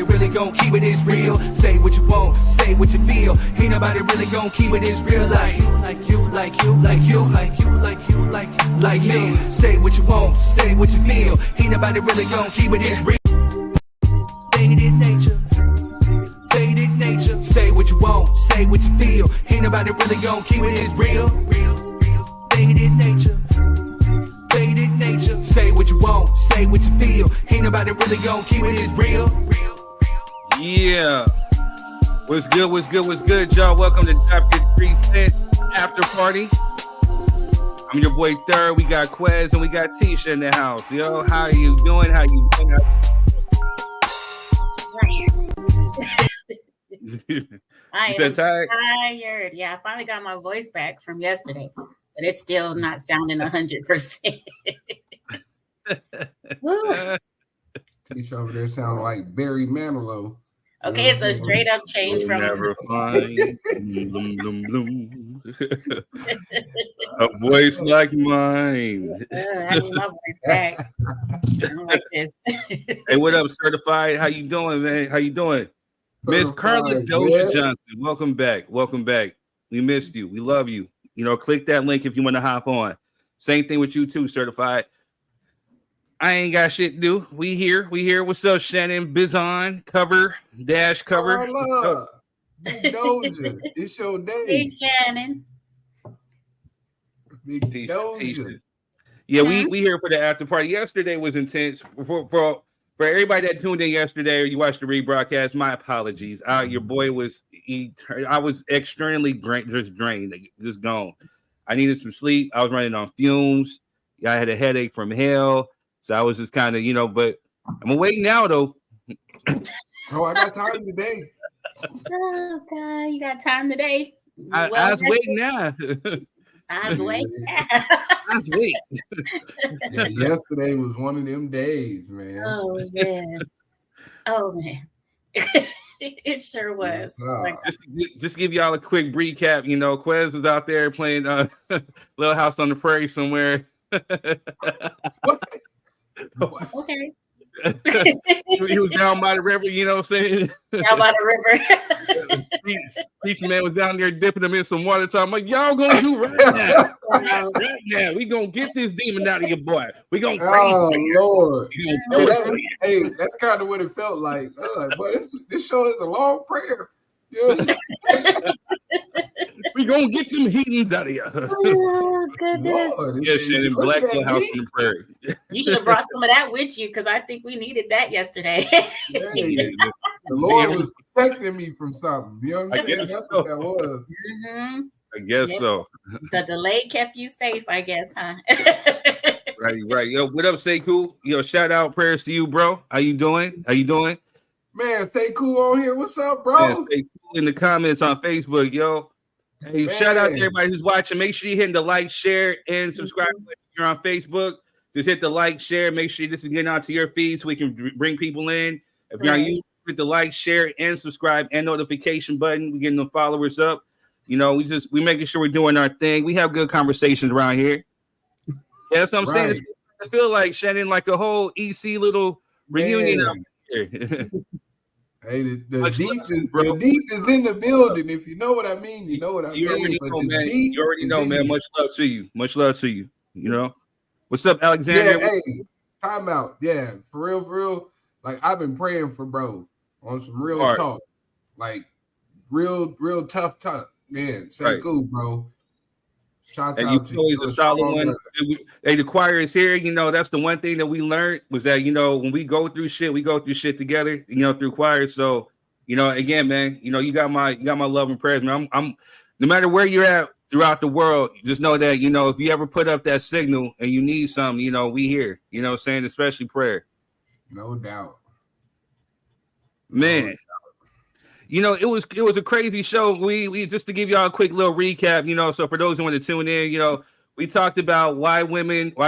really gon' keep it, it's real. Say what you want, say what you feel. Ain't nobody really gon' keep it, it's real. Like you, like you, like you, like you, like you, like you, like me. Say what you want, say what you feel. Ain't nobody really gon' keep it, it's real. Faded nature, faded nature. Say what you want, say what you feel. Ain't nobody really gon' keep it, it's real. Faded nature, faded nature. Say what you want, say what you feel. Ain't nobody really gon' keep it, it's real. Yeah. What's good, y'all? Welcome to Top 3 Cent After Party. I'm your boy Third. We got Quez and we got Tisha in the house. Yo, how are you doing? How you doing? I You am tired? tired. Yeah, I finally got my voice back from yesterday, but it's still not sounding 100%. Tisha over there sound like Barry Manilow. Okay, it's a straight up change from never find a voice like mine. I need my voice back. I don't like this. Hey, what up, Certified? How you doing, man? How you doing? Miss Carla Doja yes. Johnson, welcome back. Welcome back. We missed you. We love you. You know, click that link if you want to hop on. Same thing with you too, Certified. I ain't got shit to do. We here. What's up, Shannon? Bizon, cover. Carla, Big Doja, it's your day. Hey, Shannon. Big Doja. Yeah, we here for the after party. Yesterday was intense. For everybody that tuned in yesterday or you watched the rebroadcast, my apologies. Your boy was I was extremely drained, just gone. I needed some sleep. I was running on fumes. I had a headache from hell. So I was just kind of, but I'm awake now though. Oh, I got time today. Oh, God, you got time today. I was waiting now. I was waiting. I was waiting. Yeah, yesterday was one of them days, man. Oh, man. It sure was. Just give y'all a quick recap. Quez was out there playing Little House on the Prairie somewhere. Okay. He was down by the river, you know what I'm saying? Down by the river. Preacher man was down there dipping him in some water, talking like, y'all gonna do right now. Right now. We gonna get this demon out of your boy. We gonna pray. Oh, Lord. Hey, that's kind of what it felt like. But this show is a long prayer. You know? We gonna get them heathens out of here. Oh, goodness. Lord, yeah, Shannon, Black Little House on the Prairie. You should have brought some of that with you because I think we needed that yesterday. The Lord was protecting me from something. You know what I'm saying? That's what that was. Mm-hmm. I guess so. The delay kept you safe, I guess, huh? Right. Yo, what up, Say Cool? Yo, shout out, prayers to you, bro. How you doing? Man, stay cool on here. What's up, bro? Man, stay cool in the comments on Facebook, yo. Hey, Man. Shout out to everybody who's watching. Make sure you hit the like, share, and subscribe. If you're on Facebook, just hit the like, share. Make sure this is getting out to your feed so we can bring people in. If you're on YouTube, hit the like, share, and subscribe and notification button. We're getting the followers up. We making sure we're doing our thing. We have good conversations around here. Yeah, that's what I'm saying. I feel like Shannon, like a whole EC little reunion out here. Hey, the deep is in the building. If you know what I mean, you know what I mean. You already know, man. Much love to you. You know. What's up, Alexander? Yeah, hey, time out. Yeah, for real. Like, I've been praying for bro on some real talk. Like, real tough. Man, say cool, bro. Shout out to you. A solid one. Hey, the choir is here. That's the one thing that we learned was that, when we go through shit together, through choir. So, again, man, you got my love and prayers, man. I'm no matter where you're at throughout the world, just know that, if you ever put up that signal and you need something, we here, saying, especially prayer. No doubt. Man. It was a crazy show. We just to give y'all a quick little recap, so for those who want to tune in, we talked about why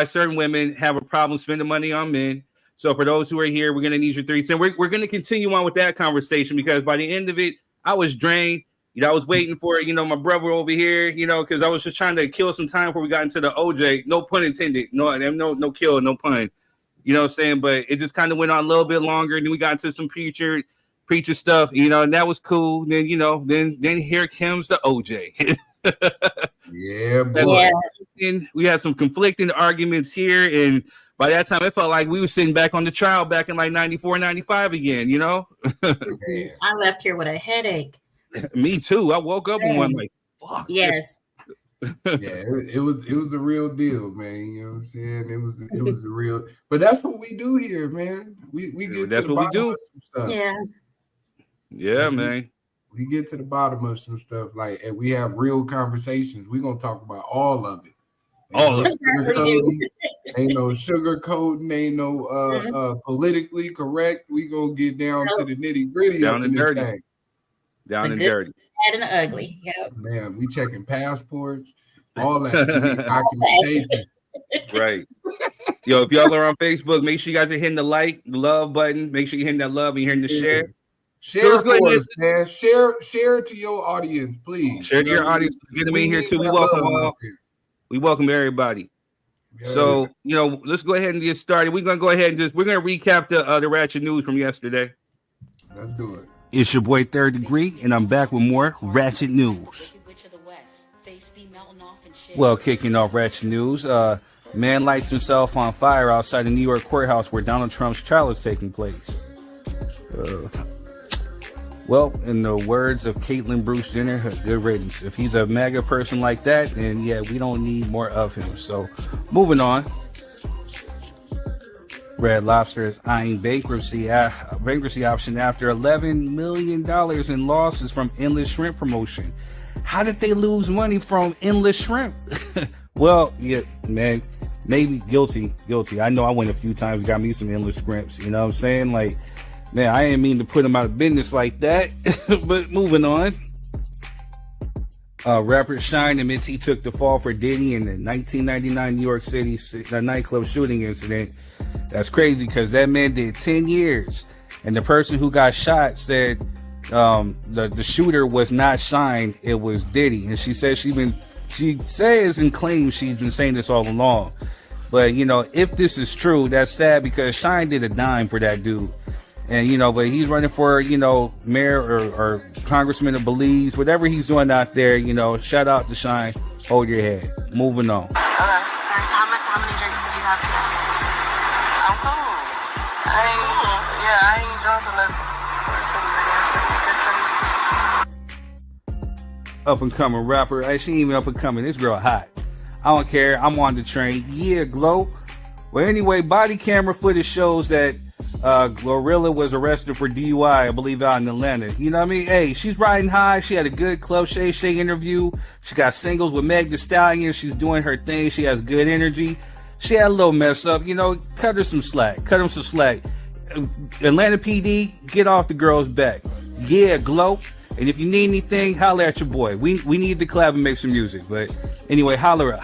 certain women have a problem spending money on men. So for those who are here, we're going to need your 3 cents. We're going to continue on with that conversation because by the end of it, I was drained. I was waiting for, my brother over here, because I was just trying to kill some time before we got into the OJ. No pun intended. No kill, no pun. You know what I'm saying? But it just kind of went on a little bit longer. And then we got into some future preacher stuff, you know, and that was cool. Then, you know, then here comes the OJ. Yeah, boy. And we had some conflicting arguments here, and by that time it felt like we were sitting back on the trial back in like 94, 95 again, you know. I left here with a headache. Me too. I woke up and went like, fuck. Yes. Yeah, it was a real deal, man. You know what I'm saying? It was a real, but that's what we do here, man. We get that's to the what we bottom do. of some stuff. Yeah, man. We get to the bottom of some stuff, like, and we have real conversations. We're gonna talk about all of it. Ain't no sugarcoating, ain't no politically correct. We gonna get down to the nitty gritty, down and dirty, thing. Down and dirty, bad and ugly. Yep. Man, we checking passports, all that. We need documentation. Right. Yo, if y'all are on Facebook, make sure you guys are hitting the like, the love button. Make sure you're hitting that love and you're hitting the share. Share for us, man. Share to your audience, please. Share to your audience. Get them in here too. We welcome all. We welcome everybody. Yeah. So, you know, let's go ahead and get started. We're gonna go ahead and we're gonna recap the Ratchet news from yesterday. Let's do it. It's your boy Third Degree, and I'm back with more Ratchet news. Well, kicking off Ratchet news, man lights himself on fire outside the New York courthouse where Donald Trump's trial is taking place. Well, in the words of Caitlyn Bruce Jenner, good riddance. If he's a MAGA person like that, then yeah, we don't need more of him. So, moving on. Red Lobster is eyeing bankruptcy option after $11 million in losses from endless shrimp promotion. How did they lose money from endless shrimp? Well, yeah, man, maybe guilty. I know I went a few times, got me some endless shrimps. You know what I'm saying? Like, man, I didn't mean to put them out of business like that. But moving on. Rapper Shine admits he took the fall for Diddy in the 1999 New York City nightclub shooting incident. That's crazy because that man did 10 years. And the person who got shot said the shooter was not Shine, it was Diddy. And she says she says and claims she's been saying this all along. But, you know, if this is true, that's sad because Shine did a dime for that dude. And, you know, but he's running for, you know, mayor or congressman of Belize, whatever he's doing out there, you know, shout out to Shine. Hold your head. Moving on. How many drinks did you have today? I'm cool. I ain't drunk enough. Up and coming rapper. Hey, she ain't even up and coming. This girl hot. I don't care. I'm on the train. Yeah, Glow. Well, anyway, body camera footage shows that Glorilla was arrested for DUI, I believe, out in Atlanta. You know what I mean? Hey, she's riding high. She had a good Club Shay Shay interview. She got singles with Meg Thee Stallion. She's doing her thing. She has good energy. She had a little mess up. You know, cut her some slack. Cut him some slack. Atlanta PD, get off the girl's back. Yeah, Glow. And if you need anything, holla at your boy. We need to collab and make some music. But anyway, holla.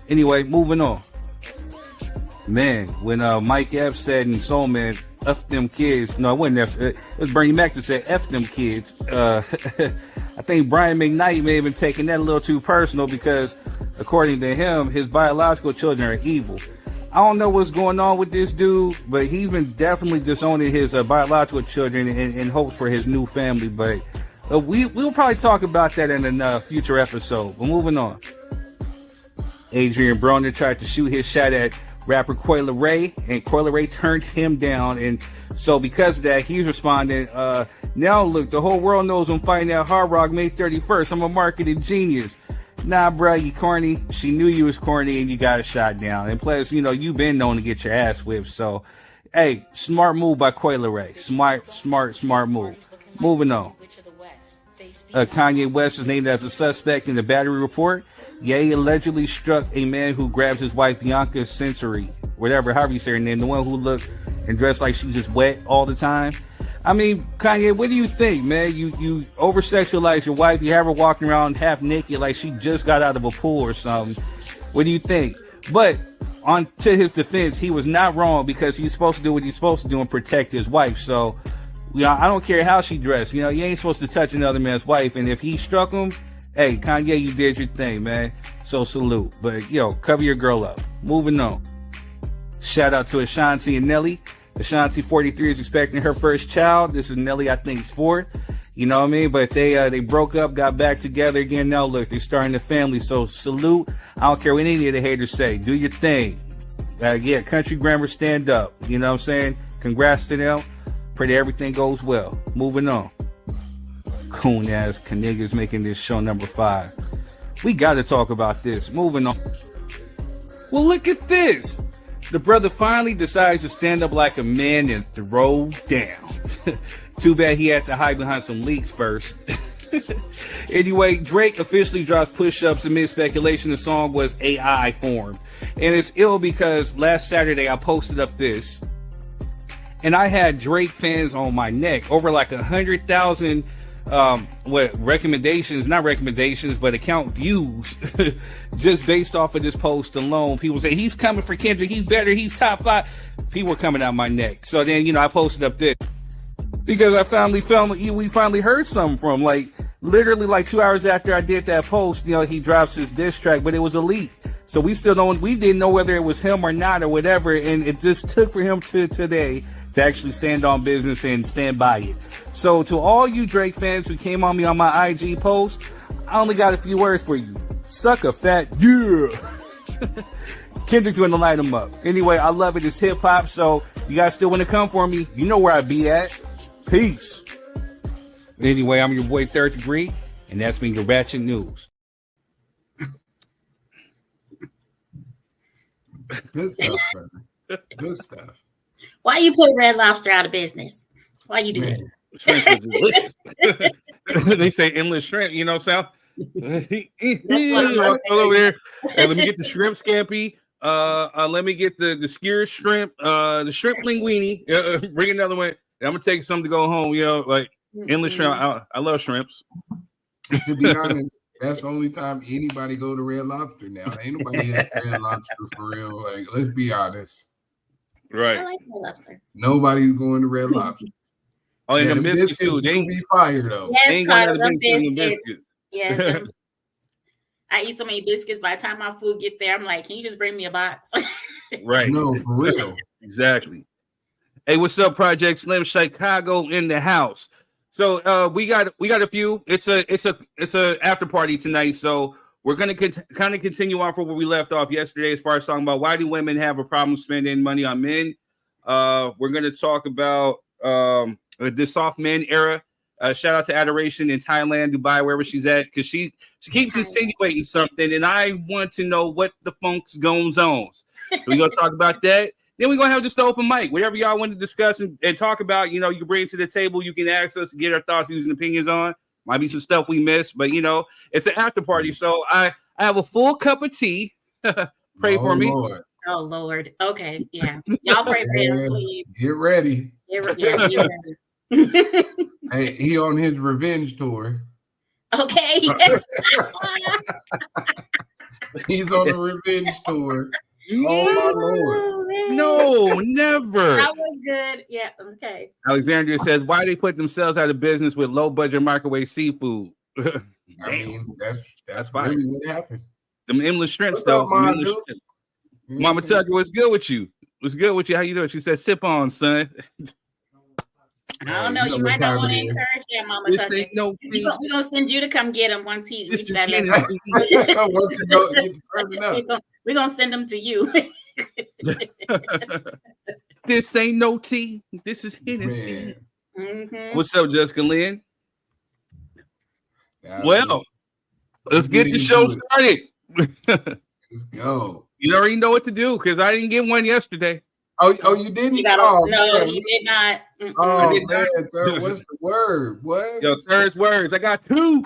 Anyway, moving on. Man, when Mike Epps said in Soul Man, F them kids. No, it wasn't F. It was Bernie Mac that said F them kids. I think Brian McKnight may have been taking that a little too personal because, according to him, his biological children are evil. I don't know what's going on with this dude, but he's been definitely disowning his biological children in hopes for his new family. But we'll probably talk about that in a future episode. But moving on. Adrian Broner tried to shoot his shot at rapper Coi Leray, and Coi Leray turned him down, and so because of that, he's responding, now look, the whole world knows I'm fighting at Hard Rock May 31st. I'm a marketing genius. Nah, bro, you corny. She knew you was corny, and you got a shot down. And plus, you know, you've been known to get your ass whipped, so, hey, smart move by Coi Leray. Smart move. Moving on. Kanye West is named as a suspect in the battery report. Ye allegedly struck a man who grabbed his wife Bianca Sensory, however you say her name, the one who looked and dressed like she's just wet all the time. I mean, Kanye, what do you think, man? You over-sexualize your wife, you have her walking around half naked like she just got out of a pool or something. What do you think? But on to his defense, he was not wrong because he's supposed to do what he's supposed to do and protect his wife. So, you know, I don't care how she dressed. You know, you ain't supposed to touch another man's wife. And if he struck him, hey, Kanye, you did your thing, man. So salute. But, yo, cover your girl up. Moving on. Shout out to Ashanti and Nelly. Ashanti, 43, is expecting her first child. This is Nelly, I think, is 4th. You know what I mean? But they broke up, got back together again. Now look, they're starting a family. So salute. I don't care what any of the haters say. Do your thing. Yeah, country grammar, stand up. You know what I'm saying? Congrats to them. Pray that everything goes well. Moving on. Coon ass niggas making this show number 5. We got to talk about this. Moving on. Well, look at this. The brother finally decides to stand up like a man and throw down. Too bad he had to hide behind some leaks first. Anyway, Drake officially drops push-ups amid speculation the song was AI formed. And it's ill because last Saturday I posted up this. And I had Drake fans on my neck. Over like 100,000 recommendations, not recommendations, but account views just based off of this post alone. People say he's coming for Kendrick, he's better, he's top 5. People were coming out my neck. So then, I posted up this because we finally heard something from, like, literally like 2 hours after I did that post, he drops his diss track, but it was a leak. So we didn't know whether it was him or not or whatever. And it just took for him to today to actually stand on business and stand by it. So to all you Drake fans who came on me on my IG post, I only got a few words for you. Suck a fat yeah. Kendrick's going to light him up. Anyway, I love it. It's hip hop. So you guys still want to come for me? You know where I be at. Peace. Anyway, I'm your boy Third Degree, and that's been your Ratchet News. Good stuff, brother. Good stuff. Why you put Red Lobster out of business? Why you do that? Shrimp is delicious. They say endless shrimp, Sal. Over there. Hey, let me get the shrimp scampi. Let me get the skewered shrimp, the shrimp linguine. Bring another one. I'm gonna take some to go home. Like endless shrimp. I love shrimps. To be honest, that's the only time anybody go to Red Lobster now. Ain't nobody at Red Lobster for real. Like, let's be honest. Right. I like Red Lobster. Nobody's going to Red Lobster. Oh, and the biscuits too. They be fire though. Yes, they ain't gonna have the biscuits. Yes. I eat so many biscuits. By the time my food get there, I'm like, can you just bring me a box? Right. No, for real. Exactly. Hey, what's up, Project Slim? Chicago in the house. So we got a few. It's a after party tonight. So we're gonna kind of continue on from where we left off yesterday, as far as talking about why do women have a problem spending money on men. We're gonna talk about the soft men era. Shout out to Adoration in Thailand, Dubai, wherever she's at, because she keeps insinuating something, and I want to know what the funk's goes on. So we're gonna talk about that. Then we're going to have just an open mic. Whatever y'all want to discuss and talk about, you can bring it to the table. You can ask us to get our thoughts, views, and opinions on. Might be some stuff we missed, but, it's an after party. So I have a full cup of tea. Pray for me. Lord. Oh, Lord. Okay. Yeah. Y'all pray for him, please. Get ready. Get ready. Hey, he on his revenge tour. Okay. He's on the revenge tour. Oh, my Lord. No, never. That was good. Yeah. Okay. Alexandria says, why they put themselves out of business with low budget microwave seafood? I mean, that's fine. really what happened. Them endless shrimps, What's up, though. Mama Tucker, what's good with you? What's good with you? How you doing? She said, sip on, son. I don't know. You might not want to encourage that, Mama This Tucker. ain't no We're going to send you to come get him once he reaches that level. Once you go, get to turning up. We're going to send him to you. This ain't no tea. This is Hennessy. Mm-hmm. What's up, Jessica Lynn? Well, let's get the show started. Let's go. You already know what to do because I didn't get one yesterday. Oh, you didn't? No, man. you did not. Oh, man, third, what's the word? What? Yo, third's words. I got two.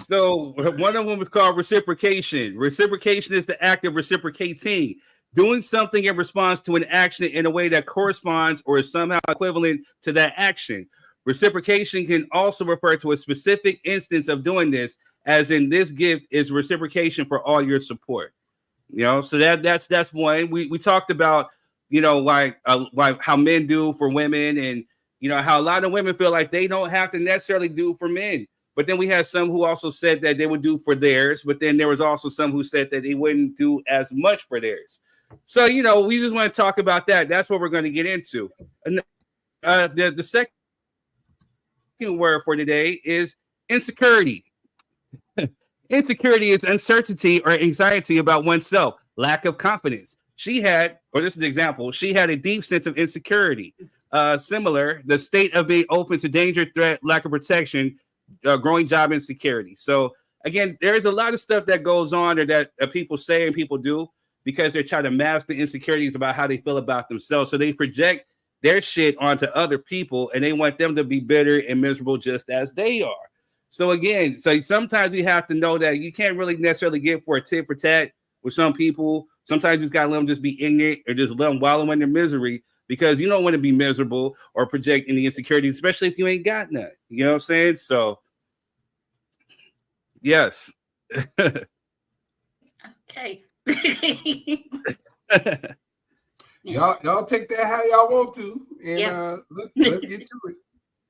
So one of them is called reciprocation. Reciprocation is the act of reciprocating, doing something in response to an action in a way that corresponds or is somehow equivalent to that action. Reciprocation can also refer to a specific instance of doing this, as in this gift is reciprocation for all your support. So that's one. We talked about, like how men do for women, and how a lot of women feel like they don't have to necessarily do for men. But then we had some who also said that they would do for theirs. But then there was also some who said that they wouldn't do as much for theirs. So, we just want to talk about that. That's what we're going to get into. And the second word for today is insecurity. Insecurity is uncertainty or anxiety about oneself, lack of confidence. This is an example, she had a deep sense of insecurity. Similar, the state of being open to danger, threat, lack of protection, growing job insecurity. So again, there's a lot of stuff that goes on or that people say and people do because they're trying to mask the insecurities about how they feel about themselves. So they project their shit onto other people and they want them to be bitter and miserable just as they are. So again, sometimes you have to know that you can't really necessarily get for a tit for tat with some people. Sometimes you just gotta let them just be ignorant or just let them wallow in their misery because you don't want to be miserable or project any insecurities, especially if you ain't got none. You know what I'm saying? So, yes. Okay. Y'all take that how y'all want to, and let's get to it.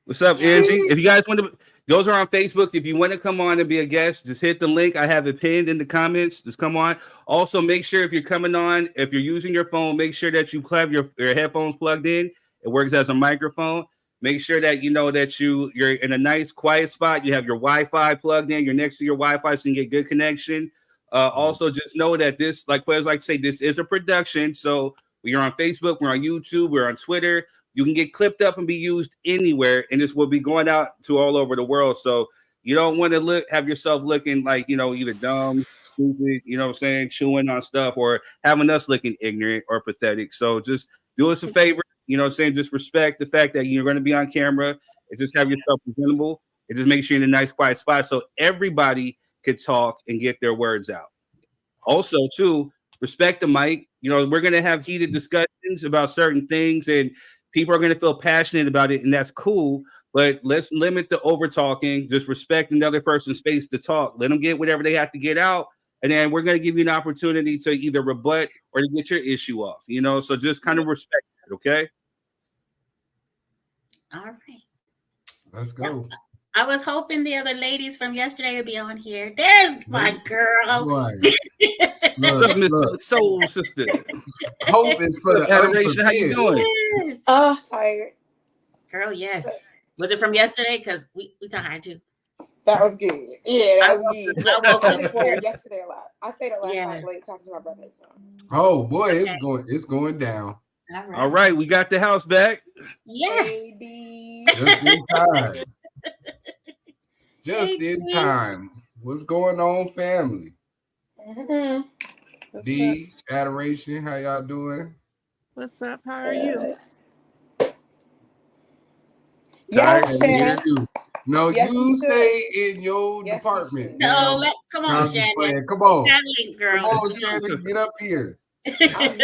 What's up, Angie? If you guys want to, those are on Facebook. If you want to come on and be a guest, just hit the link. I have it pinned in the comments. Just come on. Also, make sure if you're coming on, if you're using your phone, make sure that you have your headphones plugged in. It works as a microphone. Make sure that you know that you're in a nice, quiet spot. You have your Wi-Fi plugged in. You're next to your Wi-Fi so you can get good connection. Also, just know that this, like players like to say, this is a production. So we are on Facebook, we're on YouTube, we're on Twitter. You can get clipped up and be used anywhere, and this will be going out to all over the world. So you don't want to have yourself looking like, either dumb, stupid, what I'm saying, chewing on stuff, or having us looking ignorant or pathetic. So just do us a favor, what I'm saying, just respect the fact that you're going to be on camera and just have yourself presentable and just make sure you're in a nice, quiet spot so everybody can talk and get their words out. Also, too, respect the mic. We're going to have heated discussions about certain things, and people are going to feel passionate about it, and that's cool. But let's limit the over talking. Just respect another person's space to talk. Let them get whatever they have to get out, and then we're going to give you an opportunity to either rebut or to get your issue off. So just kind of respect it, okay? All right. Let's go. I was hoping the other ladies from yesterday would be on here. There's my girl. What's up, Miss Soul Sister? Hope is for the Adoration. How you doing? Yes. Tired. Girl, yes. Was it from yesterday? Because we tired too. That was good. Yeah, that was good. I woke I up stayed yesterday a lot. I stayed up last night late talking to my brother. So. Oh boy, it's going down. All right, we got the house back. Yes. Just in time. Just in time. What's going on, family? D, Adoration, how y'all doing? What's up? How are you? Yes, Shannon. No, yes, you stay in your department. No, come on, Shannon. Come on. Girl. Come on, Shannon. Get up here. Get up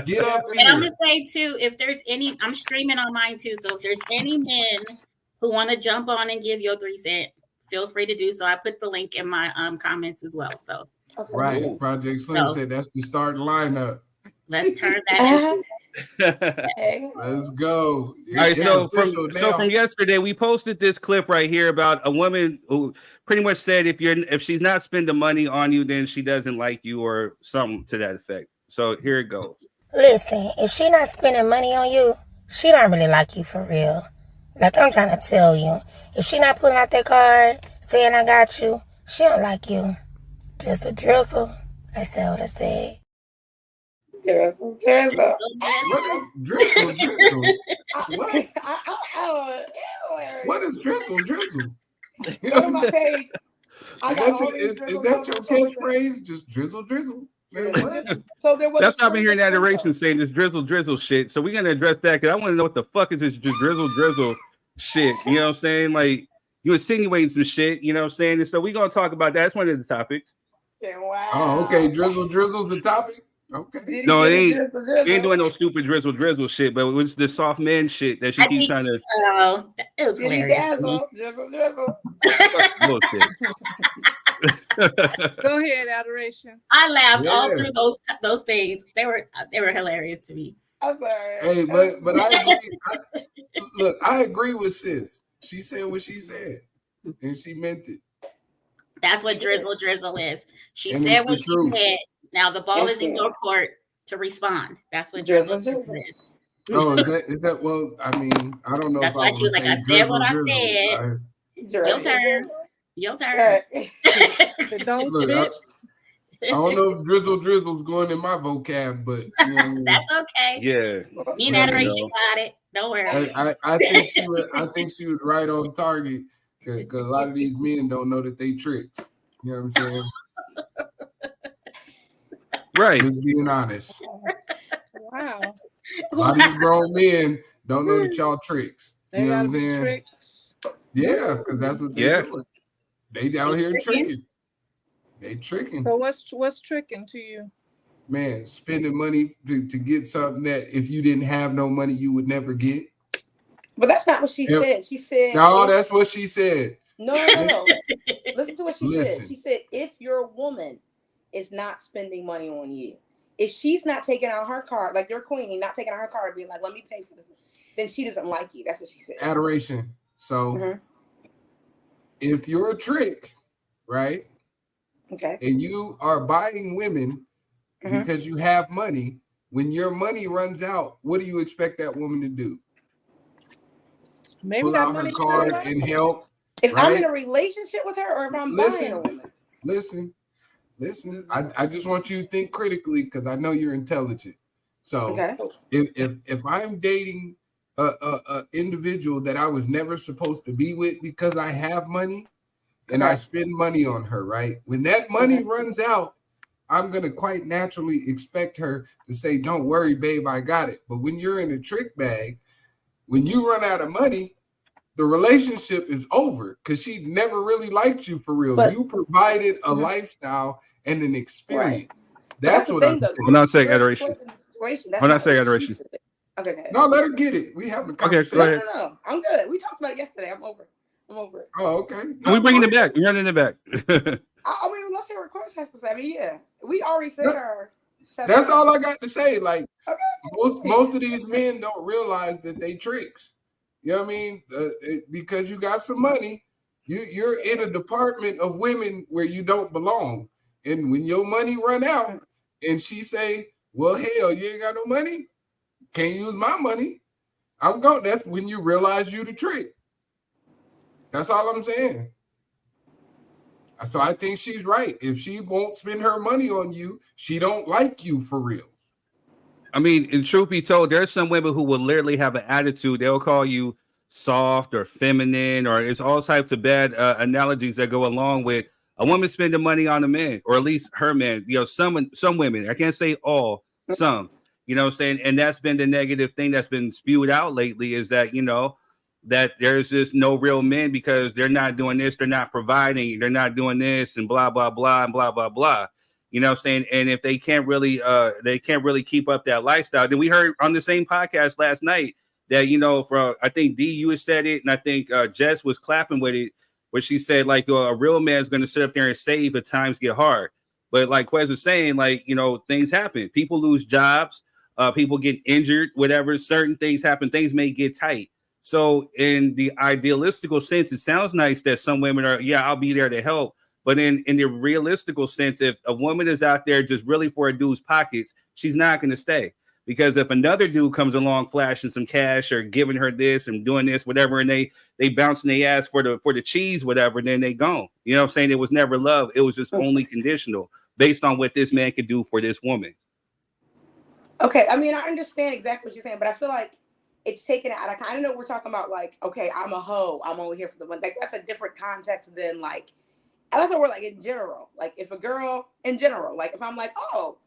here. And I'm going to say, too, if there's any, I'm streaming on mine, too. So if there's any men who want to jump on and give your 3 cents, feel free to do so. I put the link in my comments as well. So right. Project Slim said that's the starting lineup. Let's turn that Let's go. All right, so from yesterday, we posted this clip right here about a woman who pretty much said if she's not spending money on you, then she doesn't like you or something to that effect. So here it goes. Listen, if she not spending money on you, she don't really like you for real. Like I'm trying to tell you, if she not pulling out that card saying I got you, she don't like you. Just a drizzle. That's what I said. Drizzle. What is drizzle? You know what I'm saying? Is that your catchphrase? Just drizzle. So there was. That's not been hearing Adoration saying this drizzle shit. So we're gonna address that because I want to know what the fuck is this drizzle shit. You know what I'm saying? Like you insinuating some shit. You know what I'm saying? And so we're gonna talk about that. That's one of the topics. Yeah, wow. Oh, okay. Drizzle's the topic. Okay. No, it ain't. He ain't doing no stupid drizzle shit, but it was the soft man shit that she keeps trying to. Oh, it was hilarious. Drizzle. Go ahead, Adoration. I laughed all through those things. They were hilarious to me. I'm sorry. Hey, but I agree. Look, I agree with sis. She said what she said. and she meant it. That's what drizzle is. She said what she said. Now the ball is in your court to respond. That's what drizzle is. Oh, is that? Well, I mean, I don't know. That's why she was like, I said what I said. Your turn. Don't look, I don't know if drizzle's going in my vocab, but you know, that's okay. Yeah, me and Adoration got it. Don't worry. I think she was right on target because a lot of these men don't know that they tricks. You know what I'm saying? Right. Just being honest. Wow. A lot of these grown men don't know that y'all tricks. They you know what I'm gotta be saying? tricks. Yeah, because that's what they're doing. They out here tricking. They tricking. So what's tricking to you? Man, spending money to get something that if you didn't have no money, you would never get. But that's not what she said. She said no, that's what she said. No. Listen to what she said. She said, if your woman is not spending money on you, if she's not taking out her card, like your queen, not taking out her card, being like, let me pay for this, then she doesn't like you. That's what she said. Adoration. So if you're a trick, right? Okay. And you are buying women because you have money, when your money runs out, what do you expect that woman to do? Maybe pull out her card and help. If I'm in a relationship with her, or if I'm buying a woman. Listen. I just want you to think critically because I know you're intelligent. So if I'm dating a individual that I was never supposed to be with because I have money and I spend money on her, right? When that money runs out, I'm gonna quite naturally expect her to say, "Don't worry, babe, I got it." But when you're in a trick bag, when you run out of money, the relationship is over because she never really liked you for real. But you provided a lifestyle and an experience. Right. That's what I'm saying. When I say adoration. When I say adoration. Okay, go ahead. No, let her get it. We having a conversation. Okay, no. I'm good. We talked about it yesterday. I'm over it. Oh, okay. No, we bringing it back. We're running it back. I mean, let's hear what Chris has to say. I mean, yeah, we already said our. That's all I got to say. Like, most of these men don't realize that they tricks. You know what I mean? Because you got some money, you're in a department of women where you don't belong. And when your money run out, and she say, "Well, hell, you ain't got no money. Can't use my money." I'm going. That's when you realize you the trick. That's all I'm saying. So I think she's right. If she won't spend her money on you, she don't like you for real. I mean, in truth be told, there's some women who will literally have an attitude. They'll call you soft or feminine, or it's all types of bad analogies that go along with a woman spending money on a man, or at least her man. You know, some women, I can't say all, some, you know what I'm saying? And that's been the negative thing that's been spewed out lately is that, you know, that there's just no real men because they're not doing this, they're not providing, they're not doing this, and blah, blah, blah, and blah, blah, blah. You know what I'm saying? And if they can't really keep up that lifestyle, then we heard on the same podcast last night that, you know, I think D, you had said it, and I think Jess was clapping with it, where she said, like, a real man's going to sit up there and save if times get hard. But like Quez was saying, like, you know, things happen. People lose jobs, people get injured, whatever, certain things happen, things may get tight. So in the idealistical sense, it sounds nice that some women are, I'll be there to help. But in the realistical sense, if a woman is out there just really for a dude's pockets, she's not going to stay. Because if another dude comes along flashing some cash or giving her this and doing this, whatever, and they bouncing their ass for the cheese, whatever, then they gone. You know what I'm saying? It was never love. It was just only conditional based on what this man could do for this woman. Okay. I mean, I understand exactly what you're saying, but I feel like it's taken out of, I know we're talking about like, okay, I'm a hoe. I'm only here for the one. Like, that's a different context than like, I like the word like in general. Like if a girl in general, like if I'm like, oh,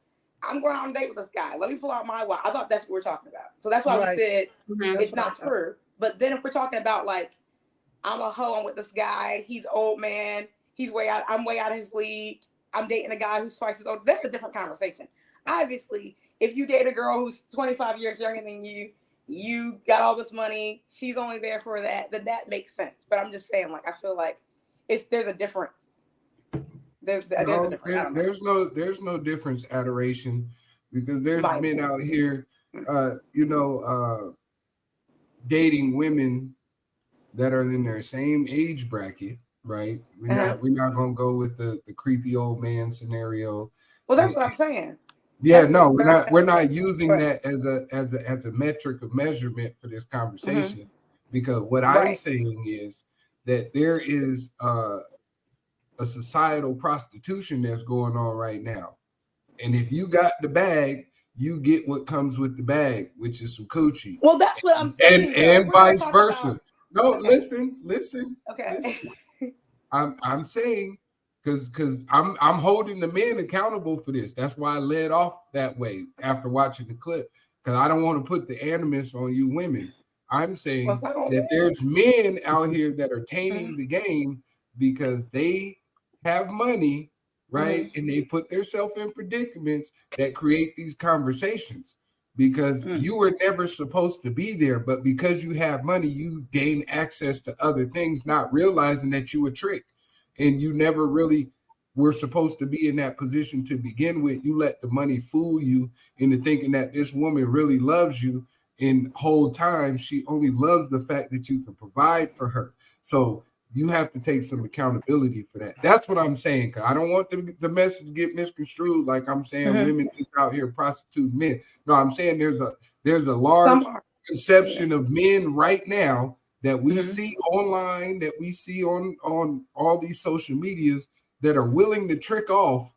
I'm going on a date with this guy, let me pull out my wallet. I thought that's what we're talking about. So that's why we said it's not true. But then if we're talking about like, I'm a hoe, I'm with this guy, he's old man, I'm way out of his league, I'm dating a guy who's twice as old, that's a different conversation. Obviously, if you date a girl who's 25 years younger than you, you got all this money, she's only there for that, then that makes sense. But I'm just saying, like, I feel like there's a difference. There's no difference, adoration, because there's men out here, dating women that are in their same age bracket, right? We're not gonna go with the creepy old man scenario. Well, that's what I'm saying. Yeah, no, we're not using that as a metric of measurement for this conversation, because what I'm saying is that there is a societal prostitution that's going on right now. And if you got the bag, you get what comes with the bag, which is some coochie. Well, that's what I'm saying. And vice versa. No, listen. Okay. Listen. I'm saying because I'm holding the men accountable for this. That's why I led off that way after watching the clip, because I don't want to put the animus on you women. I'm saying that there's men out here that are tainting the game because they have money, right? And they put themselves in predicaments that create these conversations because you were never supposed to be there, but because you have money, you gain access to other things, not realizing that you were tricked and you never really were supposed to be in that position to begin with. You let the money fool you into thinking that this woman really loves you, and whole time she only loves the fact that you can provide for her. So you have to take some accountability for that. That's what I'm saying. Cause I don't want the message to get misconstrued like I'm saying women just out here prostituting men. No, I'm saying there's a large conception of men right now that we see online, that we see on all these social medias that are willing to trick off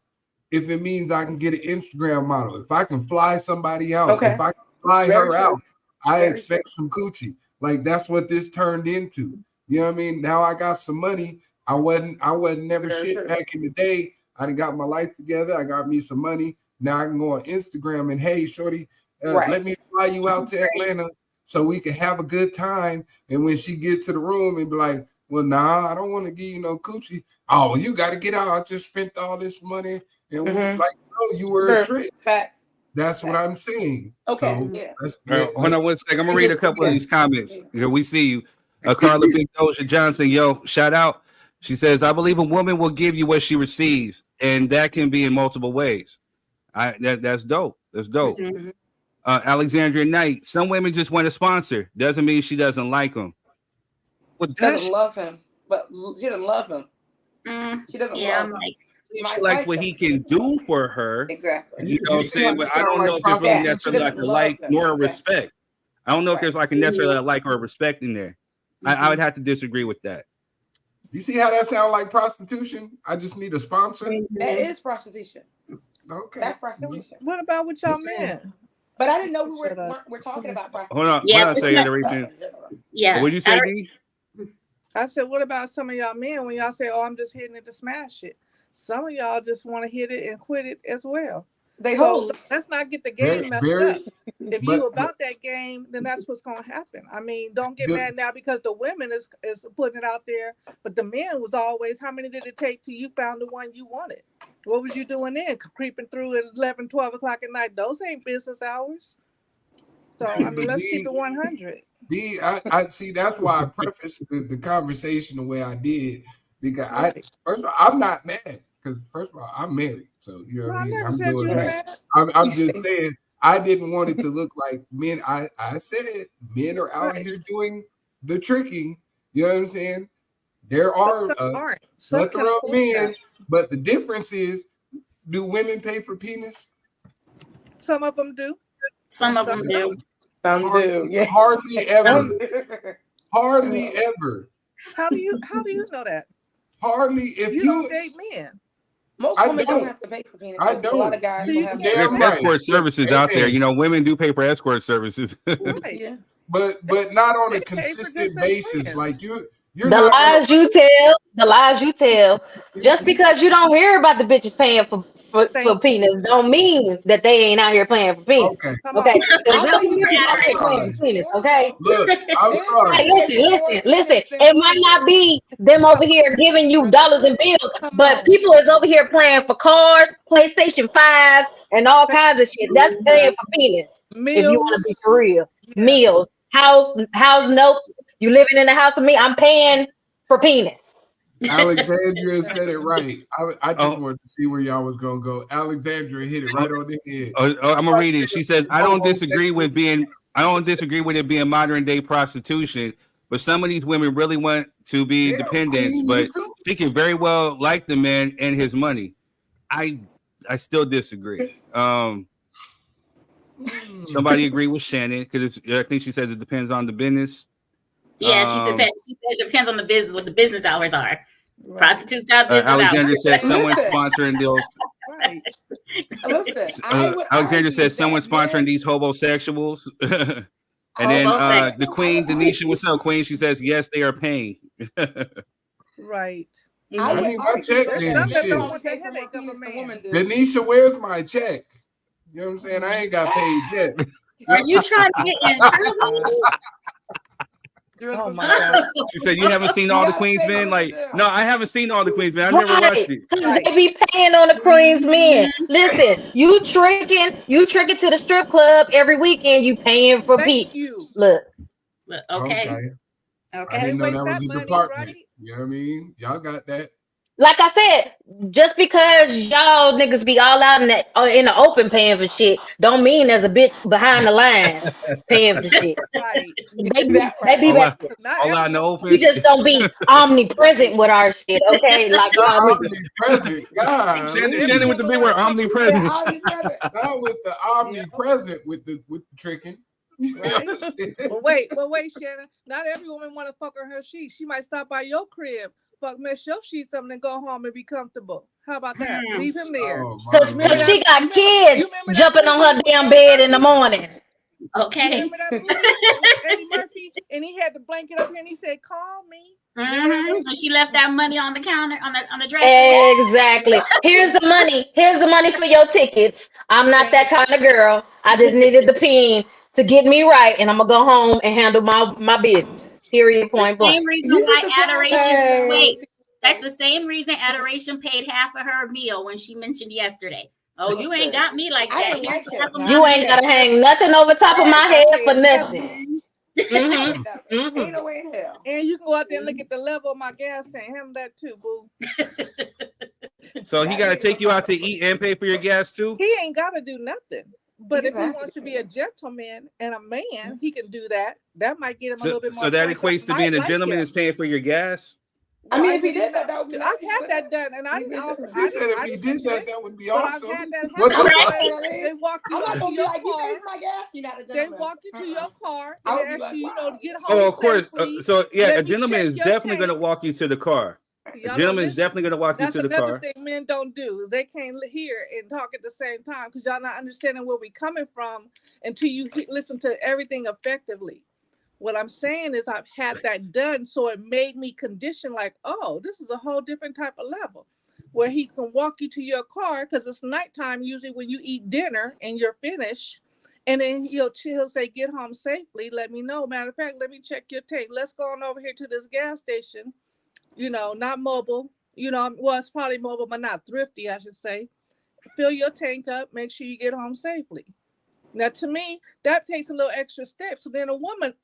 if it means I can get an Instagram model. If I can fly somebody out, if I can fly her out, I expect some coochie. Like that's what this turned into. You know what I mean? Now I got some money. I wasn't never shit back in the day. I done got my life together. I got me some money. Now I can go on Instagram and, hey, shorty, let me fly you out to Atlanta so we can have a good time. And when she get to the room and be like, well, nah, I don't want to give you no coochie. Oh, well, you got to get out. I just spent all this money. And we like, no, you were a trick. Facts. That's what I'm saying. Okay. So, hold on one second. I'm going to read a couple of these comments. You know, we see you. Carla Big Doja Johnson, shout out. She says, I believe a woman will give you what she receives, and that can be in multiple ways. That's dope. That's dope. Alexandria Knight, some women just want a sponsor. Doesn't mean she doesn't like him. Well, doesn't love him, but she doesn't love him. She doesn't love him. She likes what he can do for her. Exactly. You know what I'm saying? But I don't know if there's really necessarily like a like nor a respect. I don't know if there's like a necessarily a like or a respect in there. I would have to disagree with that. You see how that sounds like prostitution? I just need a sponsor. That is prostitution. Okay. That's prostitution. What about with y'all men? But I didn't know we're talking about prostitution. Hold on. Yeah, what did you say, D? I said, what about some of y'all men when y'all say, oh, I'm just hitting it to smash it? Some of y'all just want to hit it and quit it as well. Let's not get the game messed up. If you about that game, then that's what's going to happen. I mean, don't get mad now because the women is putting it out there, but the men was always, how many did it take till you found the one you wanted? What was you doing then? Creeping through at 11, 12 o'clock at night. Those ain't business hours. So, I mean, let's keep it 100. I see, that's why I prefaced the conversation the way I did, because first of all, I'm not mad. Because first of all, I'm married, so you know what I mean. I'm just saying I didn't want it to look like men. I said men are out here doing the tricking. You know what I'm saying? There are plethora of men, but the difference is, do women pay for penis? Some of them do. Some of them do. Some do. Yeah. Hardly ever. Hardly ever. How do you know that? Hardly. If you don't date men. Most women don't have to pay for penis. I don't. A lot of guys don't have There's escort services out there. You know, women do pay for escort services. Yeah. But not on a consistent basis. Like you're the lies you tell. Just because you don't hear about the bitches paying for penis don't mean that they ain't out here playing for penis. Okay. Penis, okay? Look, I'm sorry. Hey, listen. It might not be them over here giving you dollars and bills, but people is over here playing for cars, PlayStation 5s, and all kinds of shit. That's paying for penis. If you want to be for real. Yeah. Meals, house notes. You living in the house with me, I'm paying for penis. Alexandria said it right. I just wanted to see where y'all was gonna go. Alexandria hit it right on the head. I'm gonna read it. She says, I don't disagree with it being modern day prostitution, but some of these women really want to be dependents, but she can very well like the man and his money. I still disagree. Somebody agree with Shannon because I think she said it depends on the business. Yeah, she said it depends on the business, what the business hours are. Right. Prostitutes got business Alexander hours. said someone sponsoring those. Right. Listen, Alexander says someone sponsoring these homosexuals. And then the Queen, Denisha, what's up, Queen? She says, yes, they are paying. Right. I need my check then. Denisha, where's my check? You know what I'm saying? I ain't got paid yet. Are you trying to get in trouble? Oh my God. She said, you haven't seen all the Queens men? Like, no, I haven't seen all the Queens men. I never watched it. Right. They be paying on the Queens men. Listen, you tricking to the strip club every weekend, you paying for Pete. Look. Okay. I didn't know that was a department. Right? You know what I mean? Y'all got that. Like I said, just because y'all niggas be all out in the open paying for shit, don't mean there's a bitch behind the line paying for shit. Right. They be back there. All out in the open. We just don't be omnipresent with our shit, okay? Like omnipresent. God. Shannon with the big word omnipresent. Not with the omnipresent with the tricking. Right. But wait, Shannon. Not every woman want to fuck on her sheets. She might stop by your crib. Fuck, mess your sheets up and then go home and be comfortable. How about that? Leave him there. Because she got kids jumping on her damn bed in the morning. Okay. Remember that Eddie Murphy? And he had the blanket up here and he said, call me. And she left that money on the counter, on the dresser. Exactly. Here's the money. Here's the money for your tickets. I'm not that kind of girl. I just needed the pin to get me right, and I'm going to go home and handle my business. Period, point blank. Same reason why Adoration that's the same reason Adoration paid half of her meal when she mentioned yesterday. Oh, you ain't got me like that. You ain't gotta hang nothing over top of my head for nothing. Ain't no way in hell. And you can go out there and look at the level of my gas tank. Handle that too, boo. So he gotta take you out to eat and pay for your gas too? He ain't gotta do nothing. But if he wants to be a gentleman and a man, he can do that. That might get him a little bit more. So that equates to being a gentleman is paying for your gas? I mean, if he did that would be nice. I've had that done, and he said if he did that would be awesome. They walk you out to your car. My gas, you're not a they walk you to your car and ask you, to get home. Oh, of course. Safely. A gentleman is definitely going to walk you to the car. A gentleman is definitely going to walk you to the car. That's another thing men don't do. They can't hear and talk at the same time because y'all not understanding where we coming from until you listen to everything effectively. What I'm saying is I've had that done, so it made me condition like, oh, this is a whole different type of level where he can walk you to your car because it's nighttime usually when you eat dinner and you're finished. And then he'll say, get home safely. Let me know. Matter of fact, let me check your tank. Let's go on over here to this gas station. Not mobile. Well, it's probably mobile, but not thrifty, I should say. Fill your tank up. Make sure you get home safely. Now, to me, that takes a little extra step. So then a woman,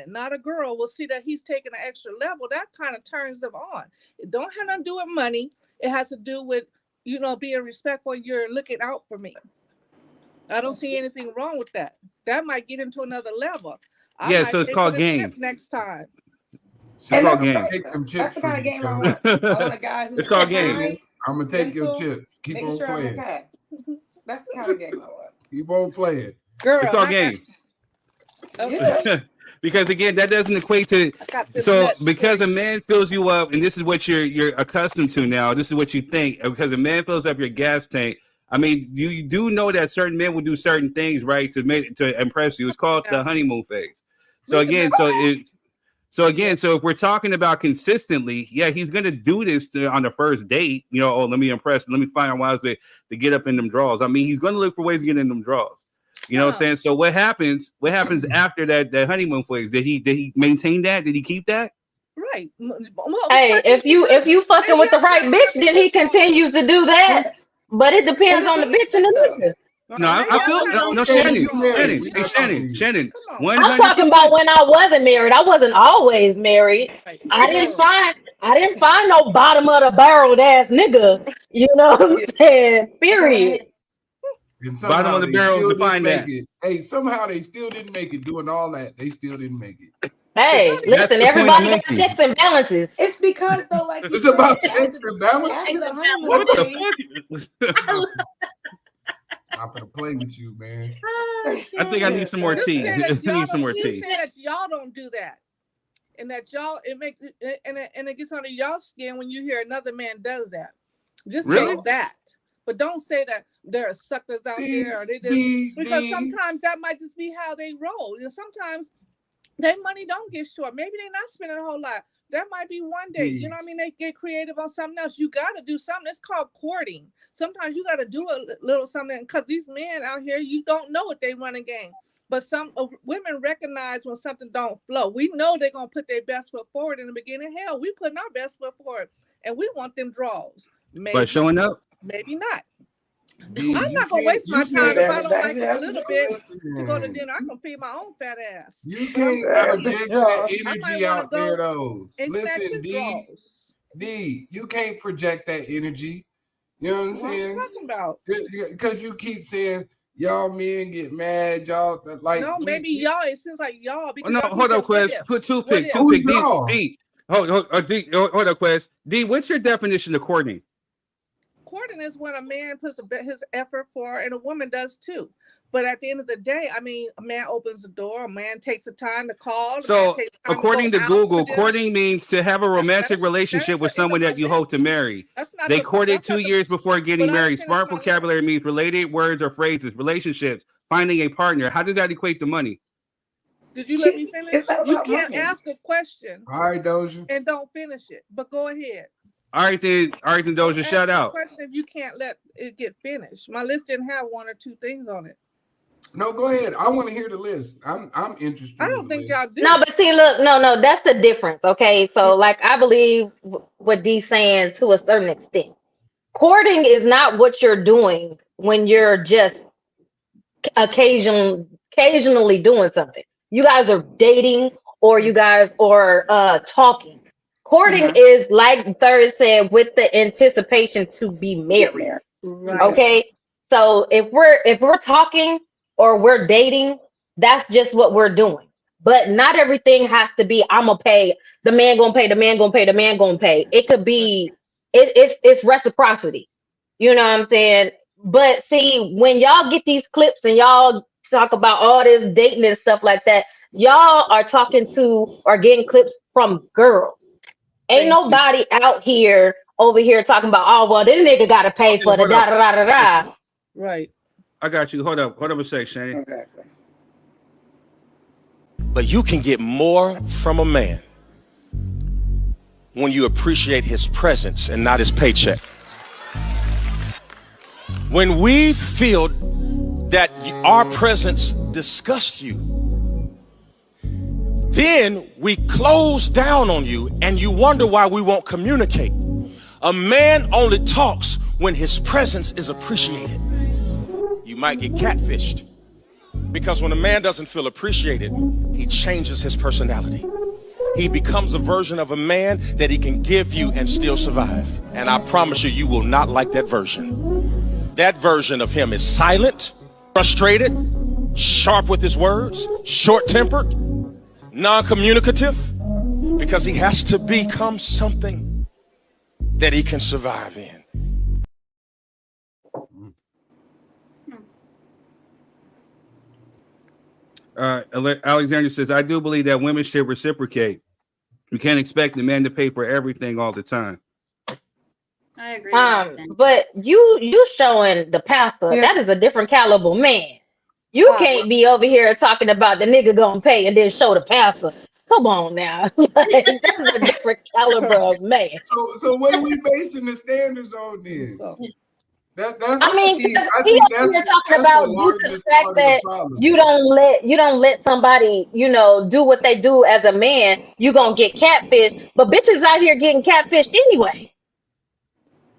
not a girl, will see that he's taking an extra level. That kind of turns them on. It don't have nothing to do with money. It has to do with, being respectful. You're looking out for me. I don't see anything wrong with that. That might get him to another level. So it's called game. Next time. It's called game. That's the kind of game I want. I want a guy who's it's called game. I'm going to take your chips. Keep on playing. Okay. That's the kind of game I want. Keep on playing. Girl, it's called game. Okay. Because again, that doesn't equate to because a man fills you up, and this is what you're accustomed to now. This is what you think. Because a man fills up your gas tank. I mean, you do know that certain men will do certain things, right, to impress you. It's called the honeymoon phase. So again, so if we're talking about consistently, he's gonna do this on the first date. Let me impress. Let me find ways to get up in them draws. I mean, he's gonna look for ways to get in them draws. You know what I'm saying? So what happens after that honeymoon phase? Did he maintain that? Did he keep that? Right. Hey, if you fucking with the right bitch, then he continues to do that. But it depends on the bitch and the nigga. No, I feel Shannon. I'm talking about when I wasn't married. I wasn't always married. I didn't find no bottom of the barrel ass nigga. You know what I'm saying? Period. Bottom of the barrel, define that. Hey, somehow they still didn't make it. Doing all that, they still didn't make it. Hey, listen, everybody got checks and balances. It's because though, like it's about checks and balances. What the fuck? I'm gonna play with you, man. I think I need some more tea. I need some more tea. You said that y'all don't do that, and that y'all it gets under y'all skin when you hear another man does that. Just say that, but don't say that there are suckers out there. Or they just, because sometimes that might just be how they roll. You know, sometimes their money don't get short. Maybe they're not spending a whole lot. That might be one day. You know what I mean? They get creative on something else. You got to do something. It's called courting. Sometimes you got to do a little something because these men out here, you don't know what they run a game. But some women recognize when something don't flow. We know they're going to put their best foot forward in the beginning. Hell, we putting our best foot forward. And we want them draws. Maybe, but showing up? Maybe not. I'm not gonna waste my time if I don't like it a little bit to go to dinner. I can feed my own fat ass. You can't project that energy out there, though. Listen, D, you can't project that energy. You know what I'm saying? What I'm talking about? Because you keep saying y'all men get mad, y'all like. No, maybe y'all. It seems like y'all. Because no, hold up, Quest. Put toothpick. D. Hold up, Quest. D, what's your definition of courting? Courting is when a man puts his effort for, and a woman does too. But at the end of the day, I mean, a man opens the door, a man takes the time to call. So, according to Google, courting means to have a romantic relationship with someone that you hope to marry. They courted 2 years before getting married. Smart vocabulary means related words or phrases, relationships, finding a partner. How does that equate to money? Did you let me finish? You can't ask a question. All right, Doja. And don't finish it, but go ahead. All right, then, Doja, shout out. Question if you can't let it get finished. My list didn't have one or two things on it. No, go ahead. I want to hear the list. I'm interested. I don't think y'all do. No, but see, look, no, that's the difference. Okay, so like I believe what D's saying to a certain extent. Courting is not what you're doing when you're just occasionally doing something. You guys are dating, or you guys are talking. Courting is, like Third said, with the anticipation to be married. Right. Okay, so if we're talking or we're dating, that's just what we're doing. But not everything has to be I'm gonna pay, the man gonna pay, the man gonna pay, the man gonna pay. It could be it's reciprocity. You know what I'm saying? But see, when y'all get these clips and y'all talk about all this dating and stuff like that, y'all are talking to or getting clips from girls. Ain't nobody out here over here talking about, oh, well, this nigga got to pay for the da-da-da-da-da. Right. I got you. Hold up a sec, Shane. Exactly. But you can get more from a man when you appreciate his presence and not his paycheck. When we feel that our presence disgusts you, then we close down on you and you wonder why we won't communicate. A man only talks when his presence is appreciated. You might get catfished because when a man doesn't feel appreciated, he changes his personality. He becomes a version of a man that he can give you and still survive. And I promise you, you will not like that version. That version of him is silent, frustrated, sharp with his words, short-tempered, non-communicative, because he has to become something that he can survive in. Alexander says, I do believe that women should reciprocate. You can't expect the man to pay for everything all the time. I agree. But you showing the pastor, that is a different caliber man. You can't be over here talking about the nigga gonna pay and then show the pastor. Come on now. Like, that's a different caliber of man. So what are we basing the standards on then? That's I mean, you're talking about due to the fact that you don't let somebody, do what they do as a man, you gonna get catfished. But bitches out here getting catfished anyway.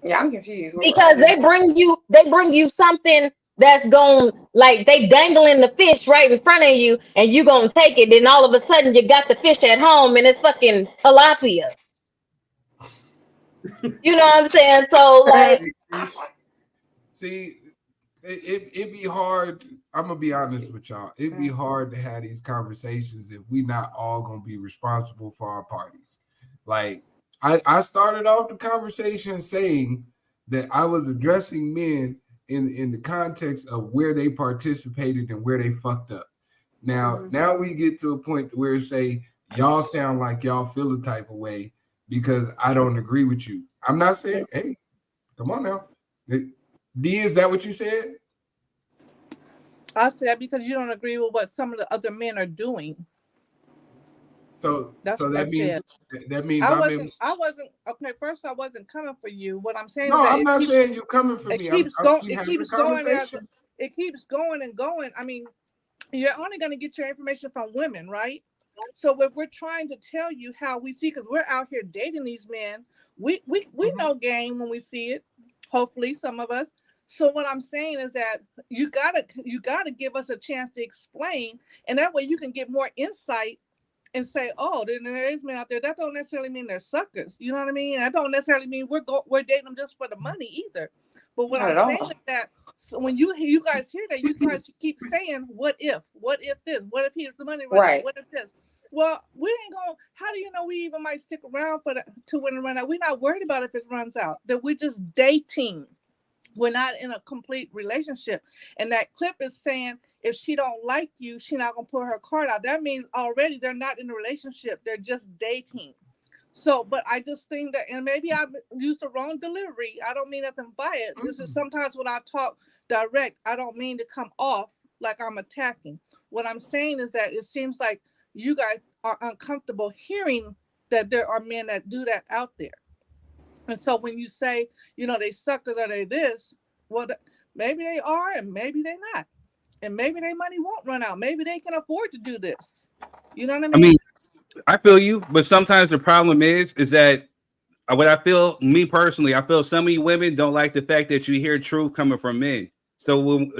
Yeah, I'm confused. Because they bring you something that's going, like, they dangling the fish right in front of you and you gonna take it, and all of a sudden you got the fish at home and it's fucking tilapia. You know what I'm saying? So like, see, It'd be hard. I'm gonna be honest with y'all. It'd be hard to have these conversations if we not all gonna be responsible for our parties. Like I started off the conversation saying that I was addressing men in the context of where they participated and where they fucked up. Now we get to a point where say y'all sound like y'all feel a type of way because I don't agree with you. I'm not saying, hey, come on now. D, is that what you said? I said because you don't agree with what some of the other men are doing. So that means I wasn't okay. First, I wasn't coming for you. What I'm saying no, is that I'm not saying you're coming for me. It keeps going and going. I mean, you're only going to get your information from women, right? So if we're trying to tell you how we see, because we're out here dating these men, we know game when we see it. Hopefully, some of us. So what I'm saying is that you gotta give us a chance to explain, and that way you can get more insight and say, oh, there is men out there. That don't necessarily mean they're suckers. You know what I mean? That don't necessarily mean we're dating them just for the money either. But what I'm saying is that when you guys hear that, you guys keep saying, what if this? What if he was the money runner? What if this? Well, we ain't gonna. How do you know we even might stick around to when it run out? We're not worried about if it runs out. That we're just dating. We're not in a complete relationship. And that clip is saying if she don't like you, she's not gonna put her card out. That means already they're not in a relationship. They're just dating. So, but I just think that, and maybe I used the wrong delivery. I don't mean nothing by it. This is sometimes when I talk direct, I don't mean to come off like I'm attacking. What I'm saying is that it seems like you guys are uncomfortable hearing that there are men that do that out there. And so when you say, they suckers, are they this? Well, maybe they are, and maybe they're not. And maybe their money won't run out. Maybe they can afford to do this. You know what I mean? I mean, I feel you, but sometimes the problem is that what I feel, me personally, I feel some of you women don't like the fact that you hear truth coming from men. So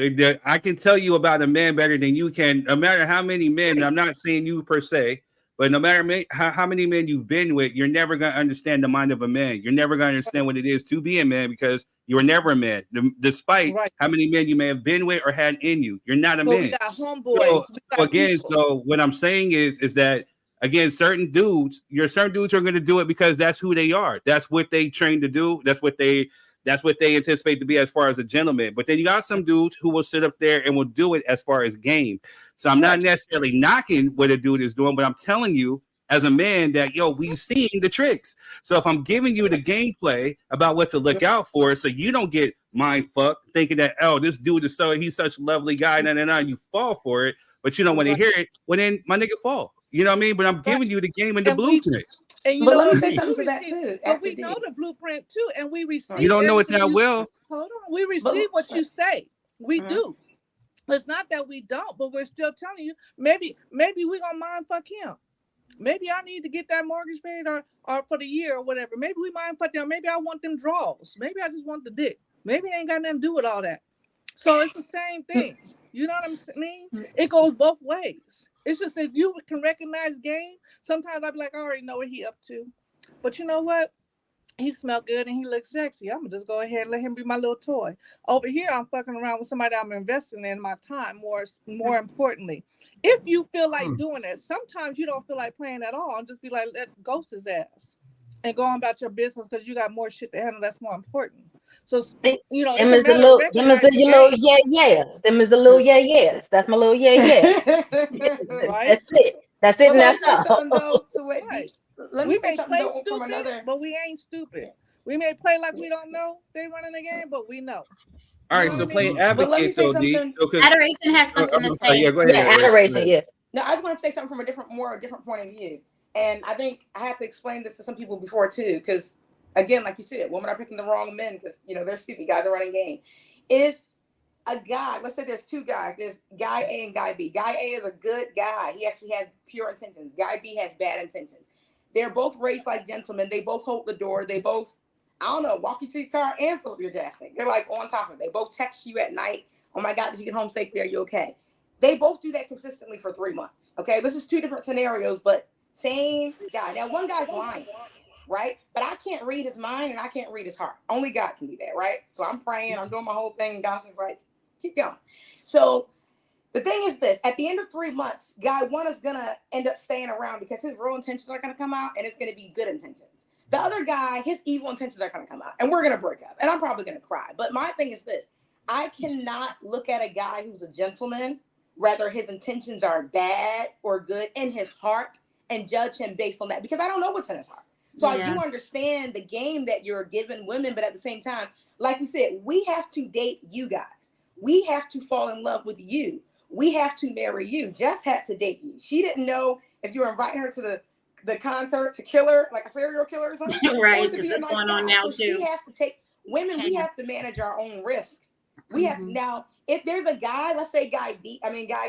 I can tell you about a man better than you can, no matter how many men, I'm not saying you per se, but no matter how many men you've been with, you're never going to understand the mind of a man. You're never going to understand what it is to be a man because you were never a man. Despite how many men you may have been with or had in you, you're not a man. We got homeboys. So what I'm saying is that, again, certain dudes are going to do it because that's who they are. That's what they train to do. That's what they anticipate to be as far as a gentleman. But then you got some dudes who will sit up there and will do it as far as game. So I'm not necessarily knocking what a dude is doing, but I'm telling you as a man that, we've seen the tricks. So if I'm giving you the gameplay about what to look out for, so you don't get mind fucked thinking that, this dude is he's such a lovely guy, and you fall for it, but you don't want to hear it, well then my nigga fall. You know what I mean? But I'm giving you the game and the blueprint. But let me say something to that too. But we know the blueprint too, and we receive. You don't know it that well. Hold on, we receive what you say. We do. It's not that we don't, but we're still telling you. Maybe we gonna mind fuck him. Maybe I need to get that mortgage paid or for the year or whatever. Maybe we mind fuck them. Maybe I want them draws. Maybe I just want the dick. Maybe it ain't got nothing to do with all that. So it's the same thing. You know what I mean? It goes both ways. It's just if you can recognize game, sometimes I'll be like, I already know what he up to. But you know what? He smell good and he looks sexy. I'm going to just go ahead and let him be my little toy. Over here, I'm fucking around with somebody I'm investing in my time more importantly. If you feel like doing it, sometimes you don't feel like playing at all and just be like, let ghost his ass and go on about your business because you got more shit to handle that's more important. So, them is the little yes. Them is the little yes. That's my little yeah. Right? That's it. And that's all. Let me say play stupid, but we ain't stupid. We may play like we don't know they running the game, but we know. All right, so playing advocate, so D. Adoration has something to say. Yeah, go ahead. Adoration, yeah. No, I just want to say something from a different point of view. And I think I have to explain this to some people before too, because again, like you said, women are picking the wrong men because they're stupid. Guys are running game. If a guy, let's say there's two guys, there's guy A and guy B. Guy A is a good guy. He actually has pure intentions. Guy B has bad intentions. They're both raised like gentlemen. They both hold the door. They both, walk you to your car and fill up your gas tank. They're like on top of it. They both text you at night. Oh my God, did you get home safely? Are you okay? They both do that consistently for 3 months. Okay, this is two different scenarios, but same guy. Now one guy's lying, right? But I can't read his mind and I can't read his heart. Only God can do that, right? So I'm praying. I'm doing my whole thing. And God's just like, Keep going. So the thing is this, at the end of 3 months, guy one is going to end up staying around because his real intentions are going to come out and it's going to be good intentions. The other guy, his evil intentions are going to come out and we're going to break up and I'm probably going to cry. But my thing is this, I cannot look at a guy who's a gentleman, whether his intentions are bad or good in his heart, and judge him based on that because I don't know what's in his heart. So I do understand the game that you're giving women, but at the same time, like we said, we have to date you guys. We have to fall in love with you. We have to marry you. Jess had to date you. She didn't know if you were inviting her to the concert to kill her, like a serial killer or something. Right, to be a nice going guy. on now so too. She has to take, women, we have to manage our own risk. We have to, now, if there's a guy, let's say guy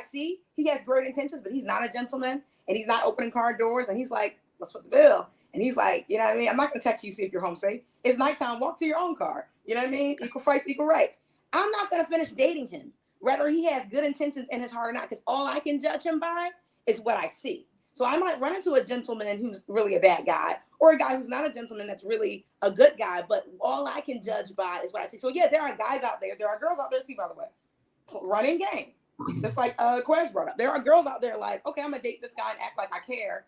C, he has great intentions, but he's not a gentleman and he's not opening car doors and he's like, let's put the bill. And he's like, you know what I mean? I'm not going to text you, see if you're home safe. It's nighttime, walk to your own car. You know what I mean? Equal fights, equal rights. I'm not going to finish dating him, whether he has good intentions in his heart or not, because all I can judge him by is what I see. So I might run into a gentleman who's really a bad guy or a guy who's not a gentleman that's really a good guy, but all I can judge by is what I see. So yeah, there are guys out there. There are girls out there too, by the way, running game. Just like Quez brought up. There are girls out there like, okay, I'm going to date this guy and act like I care,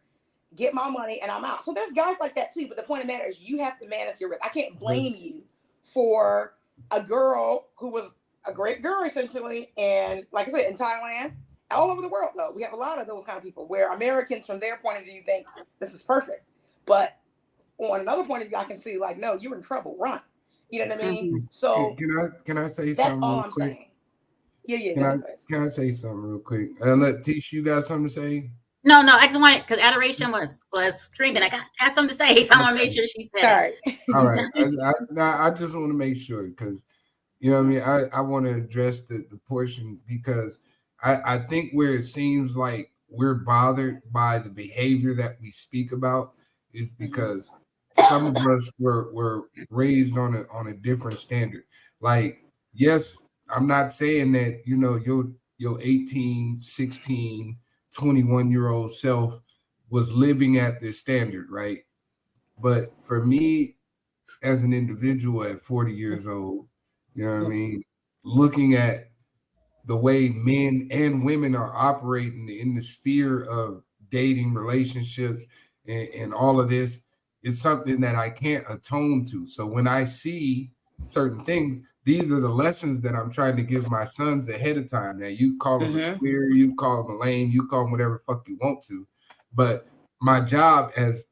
get my money, and I'm out. So there's guys like that too, but the point of the matter is you have to manage your risk. I can't blame you for a girl who was a great girl, essentially, and like I said, in Thailand, all over the world, though, we have a lot of those kind of people where Americans, from their point of view, think this is perfect. But on another point of view, I can see like, no, you're in trouble. Run. You know what I mean? So can I say that's something? all I'm saying. Yeah. Can I say something real quick? Let Tish, you got something to say? No, I just wanted, because Adoration was screaming. I had something to say, so I want to make sure she said it. All right. I just want to make sure because, you know what I mean? I want to address the portion because I think where it seems like we're bothered by the behavior that we speak about is because some of us were raised on a different standard. Like, yes, I'm not saying that, you know, your 18, 16, 21-year-old self was living at this standard, right? But for me, as an individual at 40 years old, you know what I mean, looking at the way men and women are operating in the sphere of dating, relationships, and all of this is something that I can't atone to. So when I see certain things, these are the lessons that I'm trying to give my sons ahead of time. Now, you call them a square, you call them a lame, you call them whatever fuck you want to. But my job as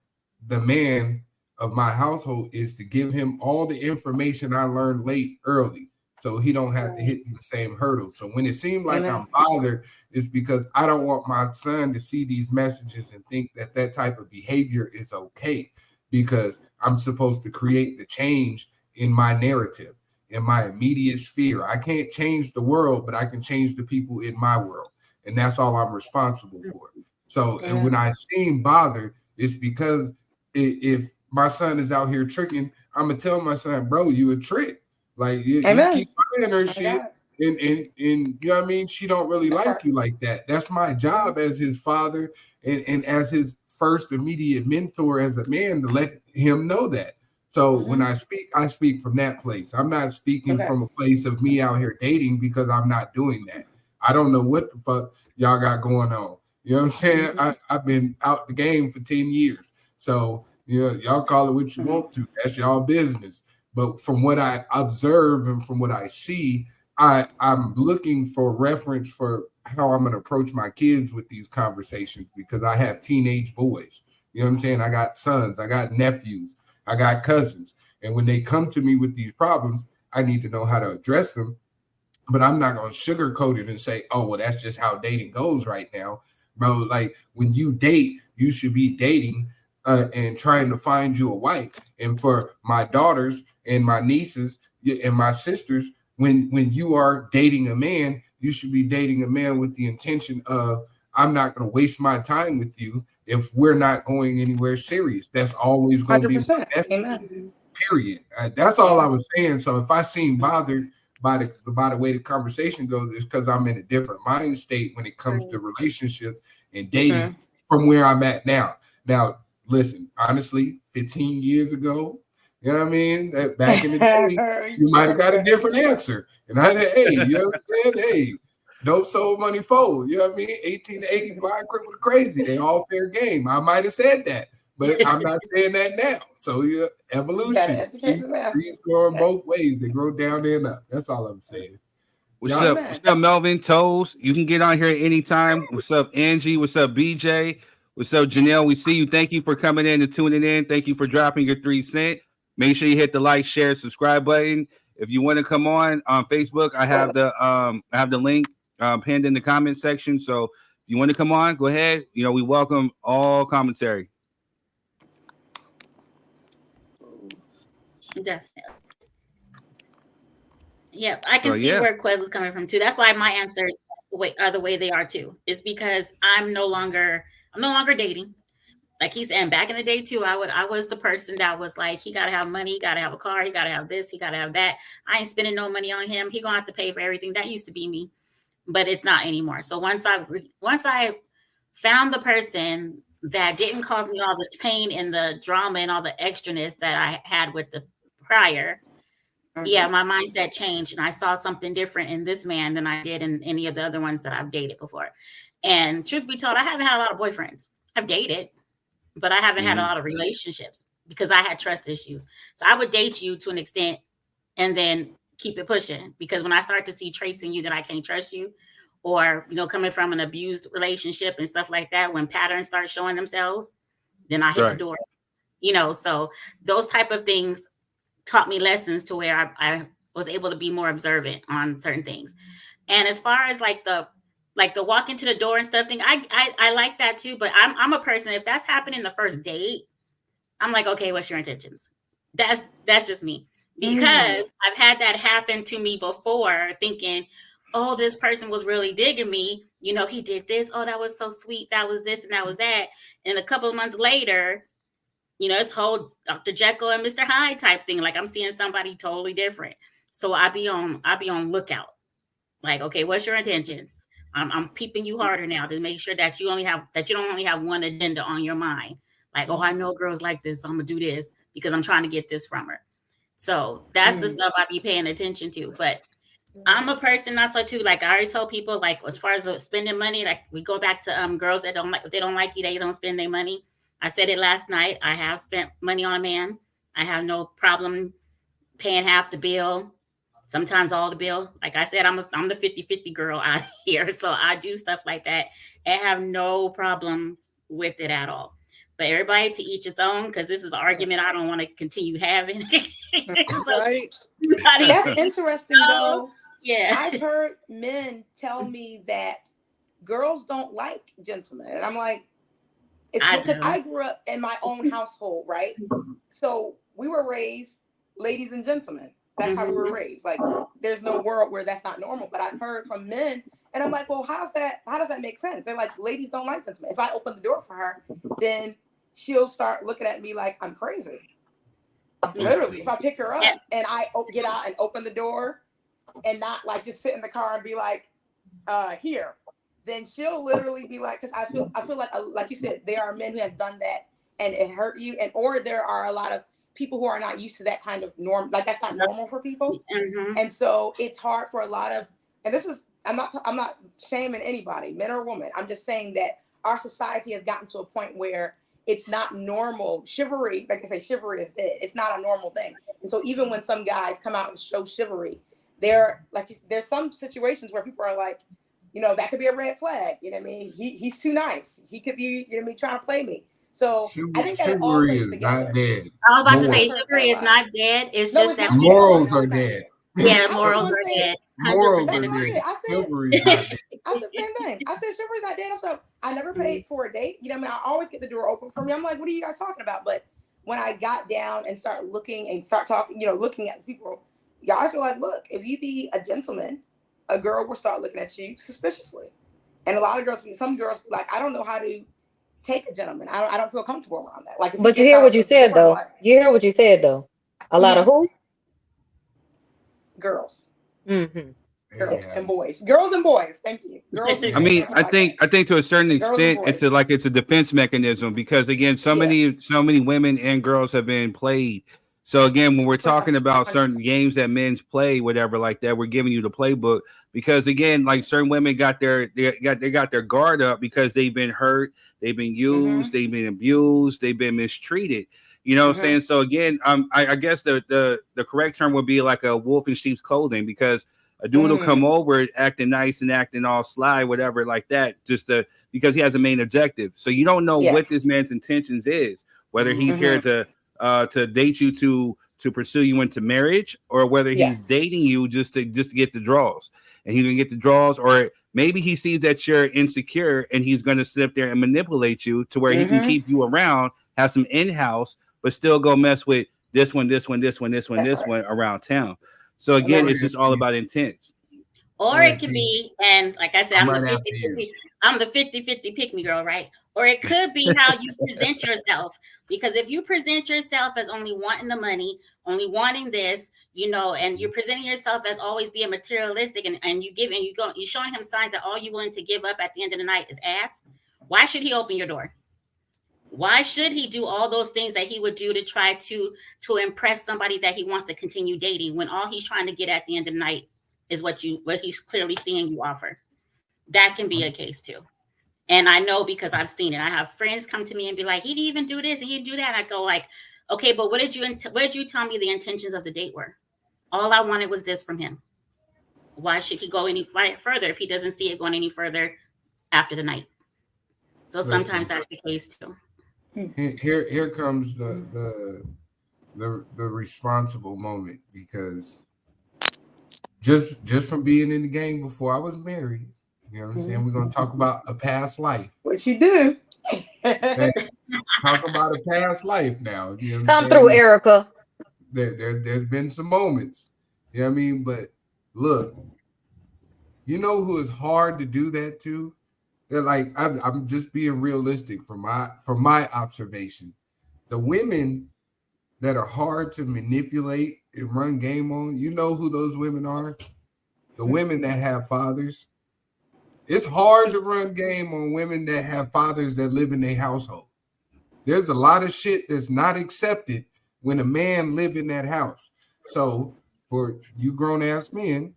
the man of my household is to give him all the information I learned late early so he don't have to hit the same hurdles. So when it seemed like I'm bothered, it's because I don't want my son to see these messages and think that that type of behavior is okay, because I'm supposed to create the change in my narrative, in my immediate sphere. I can't change the world, but I can change the people in my world. And that's all I'm responsible for. So, and when I seem bothered, it's because if my son is out here tricking, I'm going to tell my son, bro, you a trick. Like, you keep playing her shit. And you know what I mean? She don't really like you like that. That's my job as his father and as his first immediate mentor as a man, to let him know that. So when I speak from that place. I'm not speaking from a place of me out here dating, because I'm not doing that. I don't know what the fuck y'all got going on. You know what I'm saying? I've been out the game for 10 years. So, you know, y'all call it what you want to. That's y'all business. But from what I observe and from what I see, I'm looking for reference for how I'm going to approach my kids with these conversations, because I have teenage boys. You know what I'm saying? I got sons, I got nephews, I got cousins. And when they come to me with these problems, I need to know how to address them. But I'm not going to sugarcoat it and say, oh, well, that's just how dating goes right now. Bro, like, when you date, you should be dating and trying to find you a wife. And for my daughters and my nieces and my sisters, when you are dating a man, you should be dating a man with the intention of, I'm not going to waste my time with you if we're not going anywhere serious. That's always going to be my message, period. That's all I was saying. So if I seem bothered by the way the conversation goes, it's because I'm in a different mind state when it comes to relationships and dating from where I'm at now. Now, listen, honestly, 15 years ago, You know what I mean? Back in the day, you might have got a different answer. And I said, hey, you know what I'm saying? Hey, dope sold money fold. You know what I mean? 1880 blind cripple crazy. They all fair game. I might have said that, but I'm not saying that now. So evolution. Trees grow both ways. They grow down there and up. That's all I'm saying. What's up? What's up, Melvin? Toes? You can get on here anytime. What's up, Angie? What's up, BJ? What's up, Janelle? We see you. Thank you for coming in and tuning in. Thank you for dropping your 3 cents. Make sure you hit the like, share, subscribe button. If you want to come on Facebook, I have the link pinned in the comment section. So if you want to come on, go ahead. You know, we welcome all commentary. Definitely. Yeah, I can see where Quez was coming from too. That's why my answers are the way they are too. It's because I'm no longer dating. Like he's saying, back in the day too, I was the person that was like, he gotta have money, he gotta have a car, he gotta have this, he gotta have that. I ain't spending no money on him. He gonna have to pay for everything. That used to be me, but it's not anymore. So once I found the person that didn't cause me all the pain and the drama and all the extraness that I had with the prior. Yeah, my mindset changed and I saw something different in this man than I did in any of the other ones that I've dated before. And truth be told, I haven't had a lot of boyfriends. I've dated, but I haven't had a lot of relationships because I had trust issues. So I would date you to an extent and then keep it pushing, because when I start to see traits in you that I can't trust you, or, you know, coming from an abused relationship and stuff like that, when patterns start showing themselves, then I hit the door, you know. So those type of things taught me lessons to where I was able to be more observant on certain things. And as far as like the walk into the door and stuff thing, I like that too. But I'm a person, if that's happening the first date, I'm like, okay, what's your intentions? That's just me, because I've had that happen to me before, thinking, oh, this person was really digging me. You know, he did this. Oh, that was so sweet. That was this and that was that. And a couple of months later, you know, it's whole Dr. Jekyll and Mr. Hyde type thing. Like I'm seeing somebody totally different. So I be on lookout. Like, okay, what's your intentions? I'm peeping you harder now to make sure that you don't only have one agenda on your mind. Like, oh, I know girls like this, so I'm gonna do this because I'm trying to get this from her. So that's the stuff I be paying attention to. But I'm a person also too, like I already told people, like as far as spending money, like we go back to girls that don't like, if they don't like you, they don't spend their money. I said it last night. I have spent money on a man. I have no problem paying half the bill, sometimes all the bill. Like I said, I'm the 50-50 girl out here. So I do stuff like that and have no problems with it at all. But everybody to each its own, because this is an argument I don't want to continue having. That's interesting though. Yeah. I've heard men tell me that girls don't like gentlemen. And I'm like, it's because I grew up in my own household, right? So we were raised ladies and gentlemen. That's how we were raised. Like there's no world where that's not normal. But I've heard from men, and I'm like, well, how does that make sense? They're like, ladies don't like gentlemen. If I open the door for her, then she'll start looking at me like I'm crazy. Literally, if I pick her up and I get out and open the door and not like just sit in the car and be like, here, then she'll literally be like, because I feel like you said, there are men who have done that and it hurt you, and or there are a lot of people who are not used to that kind of norm, like that's not normal for people, and so it's hard for a lot of. And this is, I'm not shaming anybody, men or women. I'm just saying that our society has gotten to a point where it's not normal. Chivalry, like I say, chivalry is dead. It's not a normal thing, and so even when some guys come out and show chivalry, there's some situations where people are like, you know, that could be a red flag. You know what I mean? He's too nice. He could be, you know what I mean, trying to play me. So I think that all plays together. Not dead. I was about to say chivalry is not dead. It's just that morals are dead. Yeah, morals are dead. Morals are dead. Chivalry is not dead. I said the same thing. I said chivalry's not dead. So I never paid for a date. You know what I mean? I always get the door open for me. I'm like, what are you guys talking about? But when I got down and start looking and start talking, you know, looking at people, guys were like, look, if you be a gentleman, a girl will start looking at you suspiciously. And a lot of girls, some girls be like, I don't know how to take a gentleman. I don't feel comfortable around that. Like, but you hear what you said though. You hear what you said though. A lot of who? Girls. Girls and boys. Girls and boys. Thank you. Girls. I mean, I think to a certain extent, it's a defense mechanism, because again, so many women and girls have been played. So again, when we're talking about certain games that men's play, whatever like that, we're giving you the playbook because again, like certain women got their guard up because they've been hurt, they've been used, they've been abused, they've been mistreated. You know what I'm saying? So again, I guess the correct term would be like a wolf in sheep's clothing because a dude will come over acting nice and acting all sly, whatever, like that, because he has a main objective. So you don't know what this man's intentions is, whether he's here to date you to pursue you into marriage, or whether he's dating you just to get the draws, and he's gonna get the draws, or maybe he sees that you're insecure and he's gonna sit up there and manipulate you to where he can keep you around, have some in-house, but still go mess with this one around town. So again, it's just all about intent. Or it could be, and like I said, I'm the 50-50 pick me girl, right? Or it could be how you present yourself. Because if you present yourself as only wanting the money, only wanting this, you know, and you're presenting yourself as always being materialistic, and you're showing him signs that all you're willing to give up at the end of the night is ass, why should he open your door? Why should he do all those things that he would do to try to impress somebody that he wants to continue dating when all he's trying to get at the end of the night is what he's clearly seeing you offer? That can be a case too. And I know because I've seen it. I have friends come to me and be like, he didn't even do this and he didn't do that. And I go like, okay, but what did you tell me the intentions of the date were? All I wanted was this from him. Why should he go any further if he doesn't see it going any further after the night? So sometimes that's the case too. Here comes the responsible moment, because just from being in the game before I was married, you know what I'm saying? We're gonna talk about a past life. What you do? Talk about a past life now. You know what Come through, Erica. There's been some moments. You know what I mean? But look, you know who is hard to do that to? Like I'm just being realistic from my observation. The women that are hard to manipulate and run game on, you know who those women are? The women that have fathers. It's hard to run game on women that have fathers that live in their household. There's a lot of shit that's not accepted when a man live in that house. So for you grown-ass men,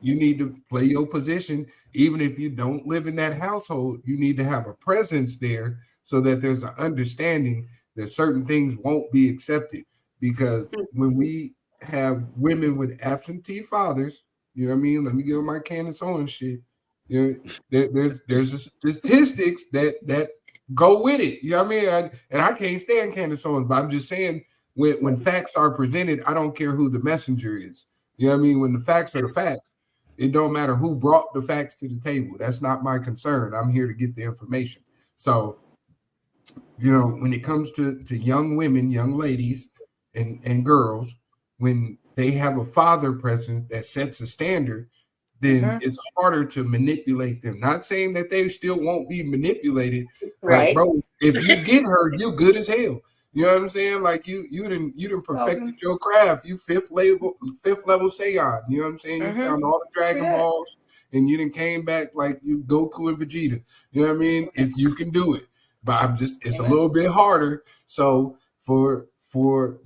you need to play your position. Even if you don't live in that household, you need to have a presence there so that there's an understanding that certain things won't be accepted. Because when we have women with absentee fathers, you know what I mean? Let me get on my Candace Owens shit. You know, there's statistics that go with it. You know what I mean? I can't stand Candace Owens, but I'm just saying when facts are presented, I don't care who the messenger is. You know what I mean? When the facts are the facts, it don't matter who brought the facts to the table. That's not my concern. I'm here to get the information. So, you know, when it comes to young women, young ladies, and girls, when they have a father present that sets a standard, then it's harder to manipulate them. Not saying that they still won't be manipulated, right? But bro, if you get her, you good as hell. You know what I'm saying? Like you didn't perfected your craft. You fifth level Saiyan. You know what I'm saying? You found all the Dragon Balls, and you didn't came back like you Goku and Vegeta. You know what I mean? If you can do it, but it's a little bit harder. So for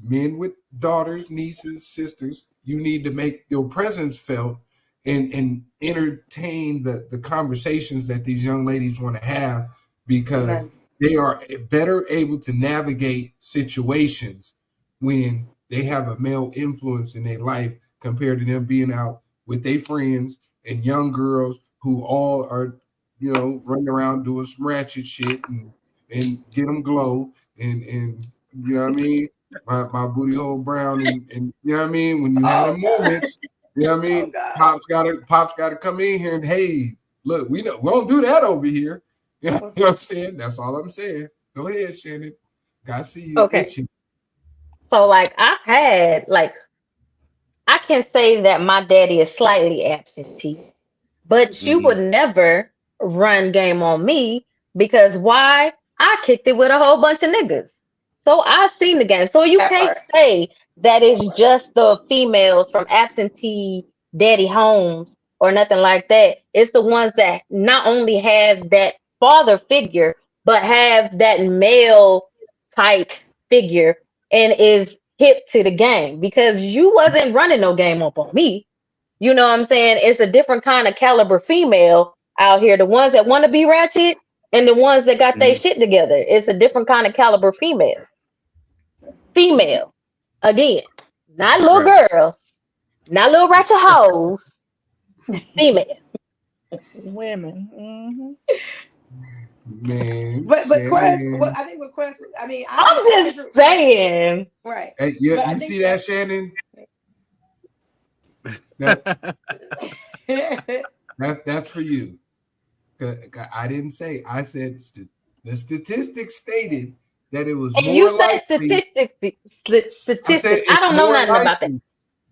men with daughters, nieces, sisters, you need to make your presence felt and entertain the conversations that these young ladies want to have, because they are better able to navigate situations when they have a male influence in their life compared to them being out with their friends and young girls who all are, you know, running around doing some ratchet shit and get them glow and you know what I mean? My booty hole brown and you know what I mean? When you have them moments, you know what I mean? Pops gotta come in here and, hey, look, we don't do that over here. You know what I'm saying? That's all I'm saying. Go ahead, Shannon. Gotta see you. Okay. So like I can say that my daddy is slightly absentee, but you would never run game on me, because why? I kicked it with a whole bunch of niggas. So I've seen the game. So you can't say that it's just the females from absentee daddy homes or nothing like that. It's the ones that not only have that father figure, but have that male type figure and is hip to the game, because you wasn't running no game up on me. You know what I'm saying? It's a different kind of caliber female out here. The ones that want to be ratchet and the ones that got their shit together. It's a different kind of caliber female. Female. Again. Not little girls. Not little ratchet hoes. Female. Women. Mm-hmm. Man, but Quest, well, I think with Quest, I mean, I'm just saying, right? Hey, yeah, you see that, Shannon? That's for you. I didn't say. I said the statistics stated that it was and more you likely. Statistics. I don't know nothing about that.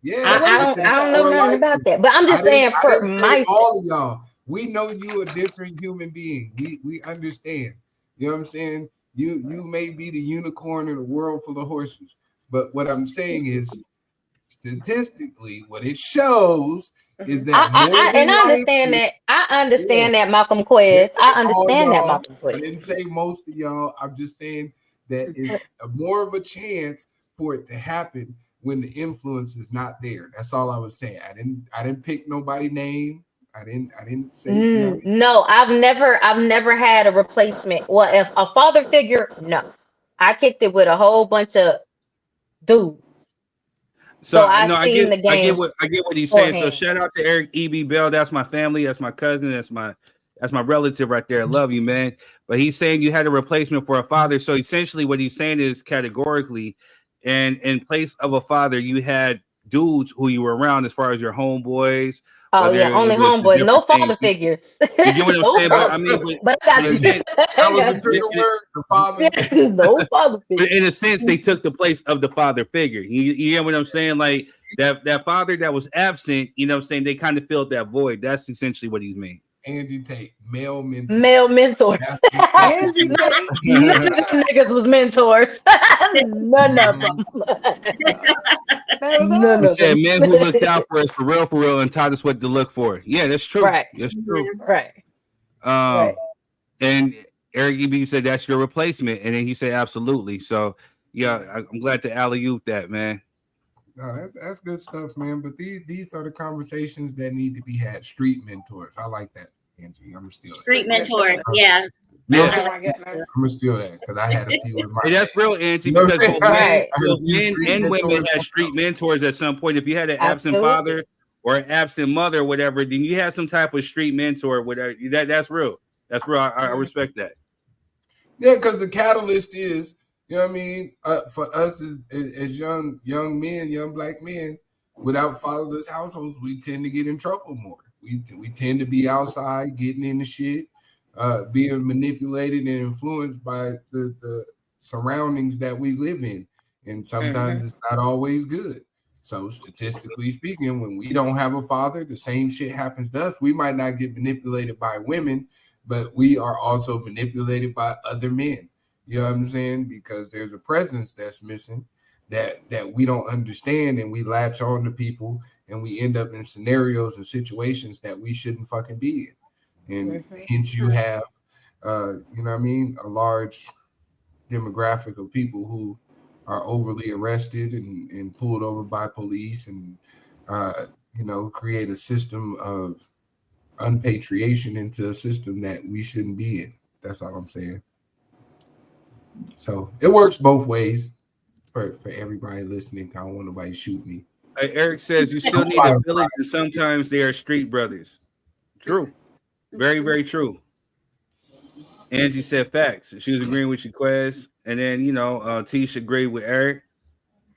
Yeah, I don't know nothing about that. But I'm just saying for my all of y'all. We know you a different human being. We understand. You know what I'm saying? You may be the unicorn in a world full of horses, but what I'm saying is statistically, what it shows is that I understand that. I understand that, Malcolm Quest. I understand that, Malcolm Quest. I didn't say most of y'all. I'm just saying that is more of a chance for it to happen when the influence is not there. That's all I was saying. I didn't pick nobody's name. I didn't say no. I've never had a replacement. Well, if a father figure, no. I kicked it with a whole bunch of dudes. So I get what he's saying. So shout out to Eric E.B. Bell. That's my family. That's my cousin. That's my relative right there. I love you, man. But he's saying you had a replacement for a father. So essentially what he's saying is categorically, and in place of a father, you had dudes who you were around as far as your homeboys. Oh yeah, only homeboys, no father figures. You get what I'm saying? But I mean, but I got you. That was the trigger word, the father. No father figure. But in a sense, they took the place of the father figure. You get what I'm saying? Like that father that was absent, you know what I'm saying? They kind of filled that void. That's essentially what he's mean. Angie Tate, male mentors. Male mentors. Angie Tate. None of them niggas was mentors. None of them. He said, men who looked out for us for real, and taught us what to look for. Yeah, that's true. Right. That's true. Right. And Eric E.B. said that's your replacement, and then he said absolutely. So yeah, I'm glad to alley-oop that, man. No, that's good stuff, man. But these are the conversations that need to be had. Street mentors. I like that, Angie. I'm gonna steal that. Street mentor. Yeah. I'm gonna steal that because I had a few with my. Hey, that's real, Angie. Because both men and women had street mentors at some point. If you had an absent father or an absent mother or whatever, then you had some type of street mentor. Whatever. That's real. That's real. I respect that. Yeah, because the catalyst is, you know what I mean, for us as young men, young black men, without fatherless households, we tend to get in trouble more. We tend to be outside getting into shit, being manipulated and influenced by the surroundings that we live in. And sometimes it's not always good. So statistically speaking, when we don't have a father, the same shit happens to us. We might not get manipulated by women, but we are also manipulated by other men. You know what I'm saying? Because there's a presence that's missing that we don't understand, and we latch on to people, and we end up in scenarios and situations that we shouldn't fucking be in. And hence you have, you know what I mean, a large demographic of people who are overly arrested and pulled over by police, and you know, create a system of unpatriation into a system that we shouldn't be in. That's all I'm saying. So it works both ways for everybody listening. I don't want nobody to shoot me. Eric says you still need a village, and sometimes they are street brothers. True. Very, very true. Angie said facts. She was agreeing with you, Quez. And then, you know, Tisha agreed with Eric.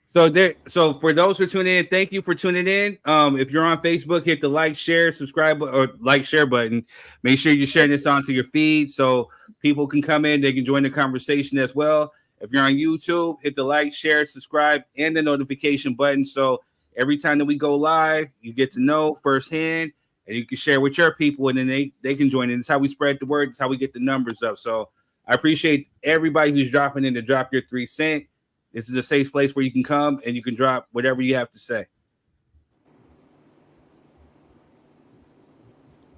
So for those who are tuning in, thank you for tuning in. If you're on Facebook, hit the like, share, subscribe, or like, share button. Make sure you're sharing this onto your feed so people can come in. They can join the conversation as well. If you're on YouTube, hit the like, share, subscribe, and the notification button. So every time that we go live, you get to know firsthand, and you can share with your people, and then they can join in. It's how we spread the word. It's how we get the numbers up. So I appreciate everybody who's dropping in to drop your 3 cents. This is a safe place where you can come and you can drop whatever you have to say.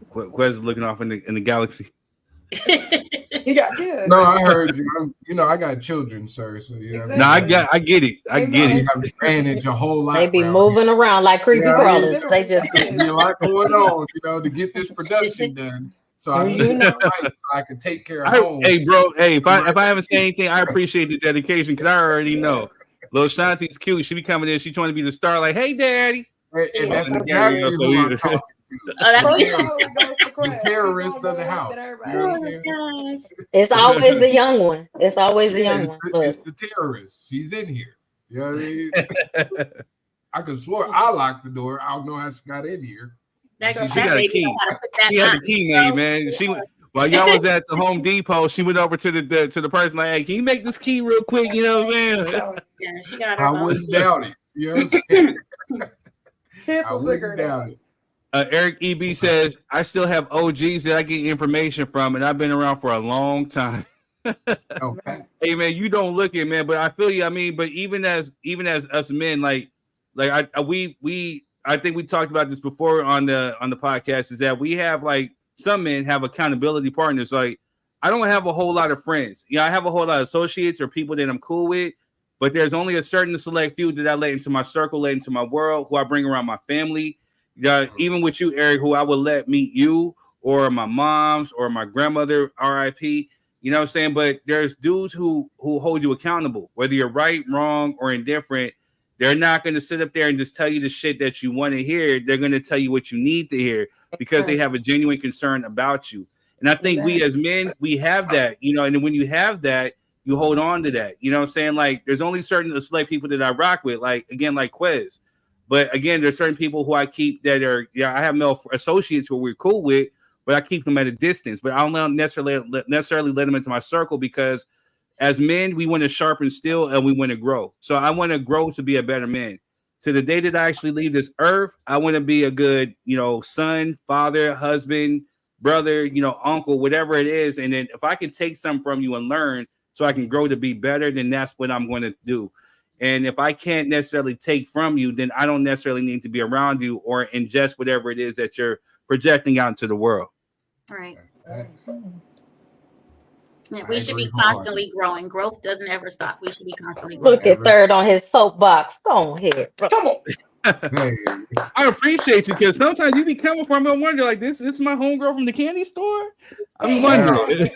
Quez is looking off in the galaxy. You got kids. No, I heard you. I got children, sir. So Exactly. No, I get it. I get it. I've managed a whole lot. They be moving around like creepy crawlers. They just be a lot going on, to get this production done. So I can take care of home. Hey, bro. Hey, if I haven't said anything, I appreciate the dedication because I already know. Little Shanti's cute. She be coming in. She trying to be the star. Like, hey, daddy. And that's exactly who I'm talking to. The terrorist of the house. You know what I'm saying? It's always the young one. It's always the young one. It's the terrorist. She's in here. You know what I mean? I could swear I locked the door. I don't know how she got in here. She got a key. She had the key made, man. While y'all was at the Home Depot, she went over to the person like, hey, can you make this key real quick? You know what I'm saying? Yeah, she got I wouldn't doubt it. You know what I'm saying? I wouldn't doubt it. Eric EB says, I still have OGs that I get information from, and I've been around for a long time. Okay. Hey, man, you don't look it, man, but I feel you. I mean, but even as us men, I think we talked about this before on the podcast, is that we have some men have accountability partners. Like, I don't have a whole lot of friends. I have a whole lot of associates or people that I'm cool with, but there's only a certain select few that I let into my circle, let into my world, who I bring around my family. Even with you, Eric, who I would let meet you or my mom's or my grandmother, RIP. You know what I'm saying? But there's dudes who hold you accountable, whether you're right, wrong, or indifferent. They're not going to sit up there and just tell you the shit that you want to hear. They're going to tell you what you need to hear because they have a genuine concern about you. And I think we as men, we have that, and then when you have that, you hold on to that. You know what I'm saying? There's only certain select people that I rock with, like Quez. But again, there's certain people who I keep that are, I have male associates who we're cool with, but I keep them at a distance. But I don't necessarily let them into my circle because as men, we want to sharpen steel and we want to grow. So I want to grow to be a better man. To the day that I actually leave this earth, I want to be a good, son, father, husband, brother, uncle, whatever it is. And then if I can take something from you and learn so I can grow to be better, then that's what I'm going to do. And if I can't necessarily take from you, then I don't necessarily need to be around you or ingest whatever it is that you're projecting out into the world. Right. Yeah, we should be constantly growing. Growth doesn't ever stop. We should be constantly growing. Look at Third on his soapbox. Go ahead, bro. Come on. I appreciate you because sometimes you be coming from and wonder this is my homegirl from the candy store. I'm wondering.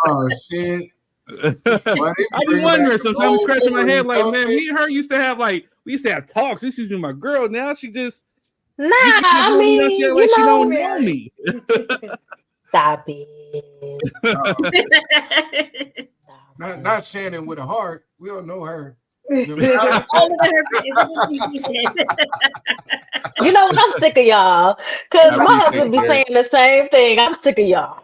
Oh shit. I be wondering sometimes, scratching my head like, man, me and her used to have we used to have talks. This used to be my girl. Now she just I mean, she don't know me. Stop it. Not Shannon with a heart. We don't know her. You know what? I'm sick of y'all. Because my husband be saying the same thing. I'm sick of y'all.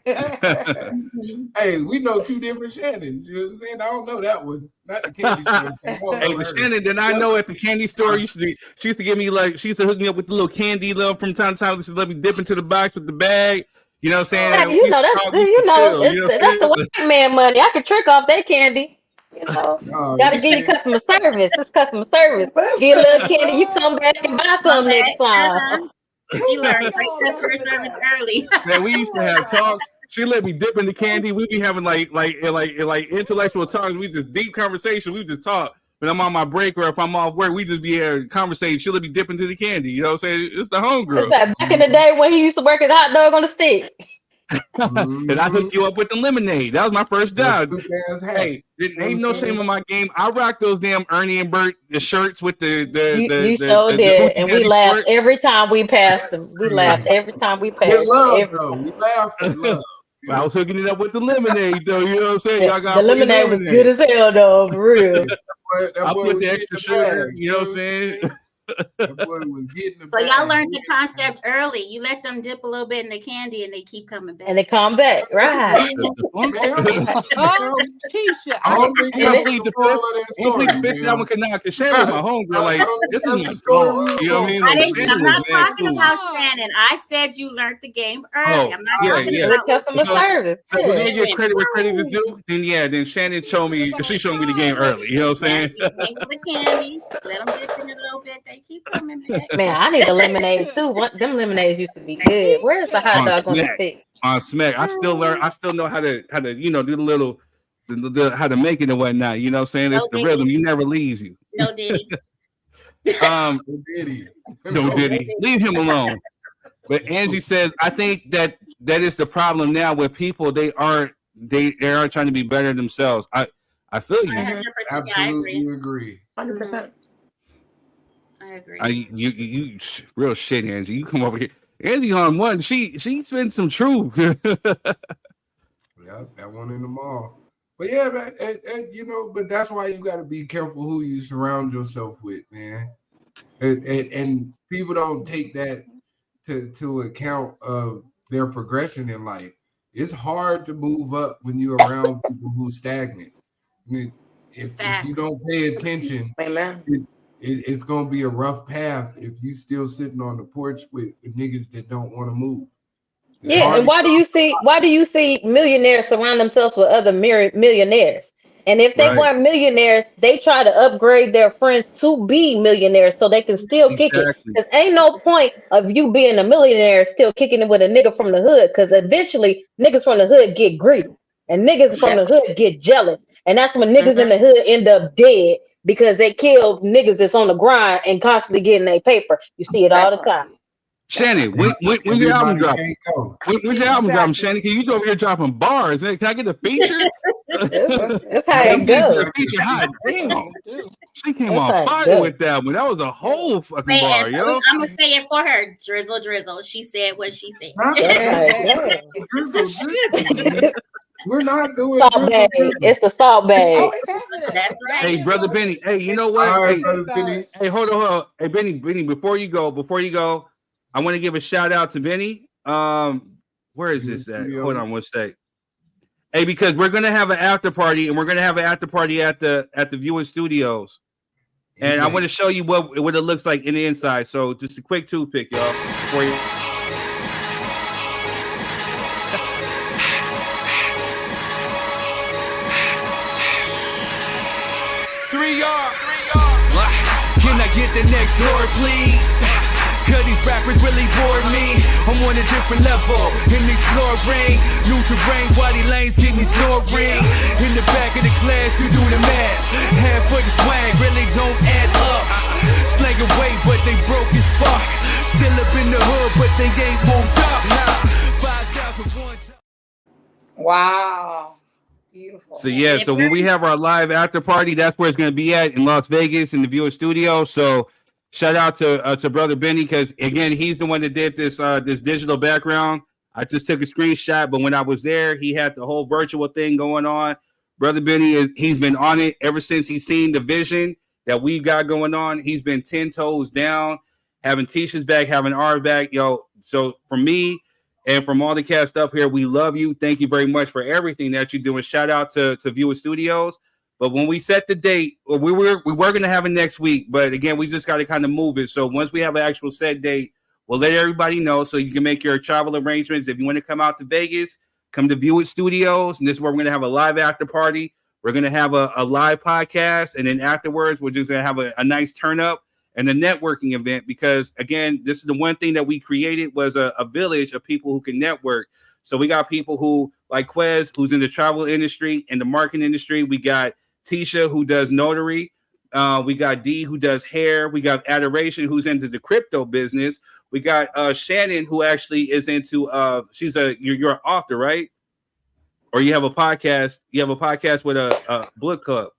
Hey, we know two different Shannons. You know what I'm saying? I don't know that one. Not the candy store. Hey, the Shannon that I know at the candy store she used to give me she used to hook me up with the little candy from time to time. She used to let me dip into the box with the bag. You know what I'm saying? That's the white man money. I could trick off that candy. Gotta give you customer service. It's customer service. Get a little candy, you come back and buy some next time. She learned customer service early. Man, we used to have talks. She let me dip in the candy. We be having like intellectual talks. We just deep conversation. We just talk. When I'm on my break or if I'm off work, we just be here conversating. She'll let me dip into the candy. You know what I'm saying? It's the homegirl. Back in the day when he used to work at Hot Dog on the Stick. And I hooked you up with the lemonade. That was my first job. Hey, ain't no shame on my game. I rock those damn Ernie and Bert shirts with the you so did, and we laughed every time we passed them. We laughed every time we passed. We laughed with love. I was hooking it up with the lemonade, though. You know what I'm saying? Y'all got the lemonade was good as hell, though, for real. I put the extra sugar. You know what I'm saying? That boy was getting so y'all learned the concept early. You let them dip a little bit in the candy, and they keep coming back. And they come back, right? Tisha, I don't think you plead the fifth. That one could not. Cause Shannon, my homegirl, this is my story. You know what I mean? I'm not talking about Shannon. I said you learned the game early. I'm not talking about customer service. So we're gonna get credit where credit is due. Then Shannon showed me. She showed me the game early. You know what I'm saying? The candy. Let them dip in a little bit. They back. Keep coming back. Man, I need a lemonade too. Them lemonades used to be good. Where's the hot dog on the stick? On Smack. I still know how to do the little how to make it and whatnot. You know what I'm saying? It's the rhythm. You never leaves you. No Diddy. No Diddy. Leave him alone. But Angie says, I think that is the problem now with people. They aren't trying to be better themselves. I feel you. 100%, absolutely agree. 100%. I agree. You real shit, Angie. You come over here. Angie on one. She spent some truth. Yeah, that one in the mall. But yeah, man, but that's why you got to be careful who you surround yourself with, man. And people don't take that to account of their progression in life. It's hard to move up when you're around people who stagnant. I mean, if you don't pay attention, it's gonna be a rough path if you still sitting on the porch with niggas that don't want to move. And why do you see millionaires surround themselves with other millionaires? And if they weren't millionaires, they try to upgrade their friends to be millionaires so they can still kick it. Because ain't no point of you being a millionaire still kicking it with a nigga from the hood. Because eventually niggas from the hood get greedy and niggas from the hood get jealous. And that's when niggas in the hood end up dead because they kill niggas that's on the grind and constantly getting their paper. You see it all the time. Shannon, when's your album dropping? When's your album dropping, Shannon? Can you over here dropping bars? Can I get a feature? That's how it goes. Feature hot damn. She came on fire with that one. That was a whole fucking bar, yo. I'm gonna say it for her. Drizzle. She said what she said. Drizzle. We're not doing salt bag. It's the salt bag. Oh, it's happening. That's right. Hey, brother Benny. Hey, you know what? Right, hey, hold on. Hey, Benny. Before you go, I want to give a shout out to Benny. Where is this at? Hold on one sec. Hey, because we're gonna have an after party, and we're gonna have an after party at the viewing studios, and I want to show you what it looks like in the inside. So just a quick toothpick, y'all, for you. Can I get the next door, please? Cause these rappers really bore me. I'm on a different level. In the snoring, new terrain, body lanes get me snoring. In the back of the class, you do the math. Half for the swag really don't add up. Slang away, but they broke as fuck. Still up in the hood, but they ain't woke up. 5,001 times. Wow. Beautiful. So when we have our live after party, that's where it's going to be at in Las Vegas in the viewer studio. So shout out to brother Benny, because again, he's the one that did this digital background. I just took a screenshot, but when I was there, he had the whole virtual thing going on. Brother Benny he's been on it ever since he's seen the vision that we've got going on. He's been 10 toes down, having Tisha's back, having our back, yo. So for me, and from all the cast up here, we love you. Thank you very much for everything that you're doing. Shout out to Viewer Studios. But when we set the date, we were going to have it next week. But again, we just got to kind of move it. So once we have an actual set date, we'll let everybody know so you can make your travel arrangements. If you want to come out to Vegas, come to Viewer Studios. And this is where we're going to have a live after party. We're going to have a live podcast. And then afterwards, we're just going to have a nice turn up and a networking event, because again, this is the one thing that we created was a village of people who can network. So we got people who like Quez, who's in the travel industry and the marketing industry. We got Tisha, who does notary. We got D, who does hair. We got Adoration, who's into the crypto business. We got Shannon, who actually is into you're an author, right? Or you have a podcast. You have a podcast with a book club.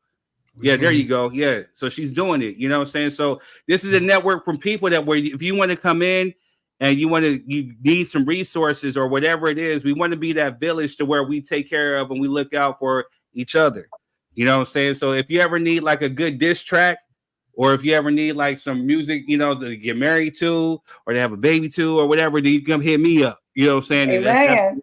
Yeah, there you go. Yeah. So she's doing it. You know what I'm saying? So this is a network from people that if you want to come in and you need some resources or whatever it is, we want to be that village to where we take care of and we look out for each other. You know what I'm saying? So if you ever need like a good diss track, or if you ever need like some music, to get married to, or to have a baby to, or whatever, then you come hit me up. You know what I'm saying? Amen.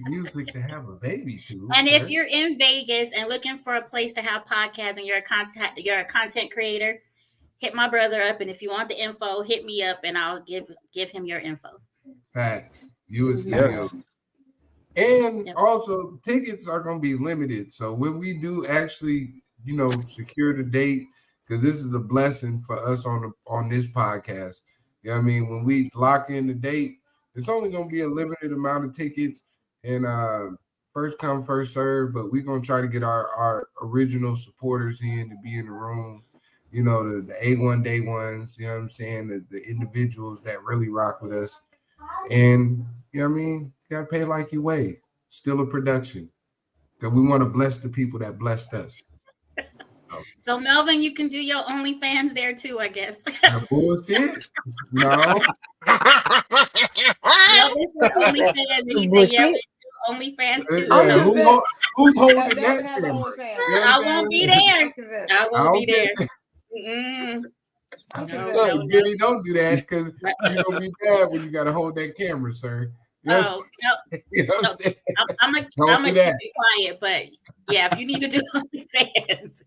Music to have a baby to. And if you're in Vegas and looking for a place to have podcasts and you're a content creator, hit my brother up. And if you want the info, hit me up and I'll give him your info. Facts. Studios. And also tickets are going to be limited. So when we do actually, secure the date because this is a blessing for us on this podcast. You know what I mean? When we lock in the date, it's only going to be a limited amount of tickets, and first come, first serve. But we're going to try to get our original supporters in to be in the room. You know, the A1 day ones. You know what I'm saying? The individuals that really rock with us, and you know what I mean. You got to pay like you weigh. Still a production, because we want to bless the people that blessed us. So Melvin, you can do your OnlyFans there too, I guess. Bullshit. No. OnlyFans, and he said, "Yeah, we do OnlyFans too." Yeah, who's holding that camera? I won't be there. I won't be there. Look, Vinny, don't do that because you're gonna be bad when you gotta hold that camera, sir. No. You know what I'm saying? I'm gonna keep it quiet, but yeah, if you need to do OnlyFans.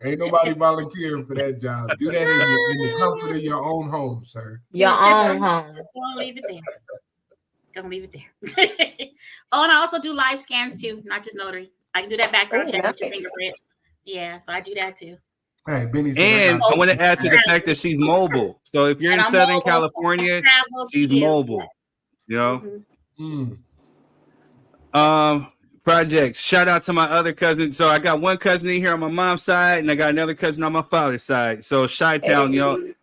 Ain't nobody volunteering for that job. Do that in the comfort of your own home, sir. Your own home. Just gonna leave it there. Gonna leave it there. Oh, and I also do live scans too, not just notary. I can do that background check with your fingerprints. Yeah, so I do that too. Hey, Benny. And I want to add to the fact that she's mobile. So if you're in Southern California, she's mobile. You know. Projects. Shout out to my other cousin. So I got one cousin in here on my mom's side, and I got another cousin on my father's side. So Chi-Town,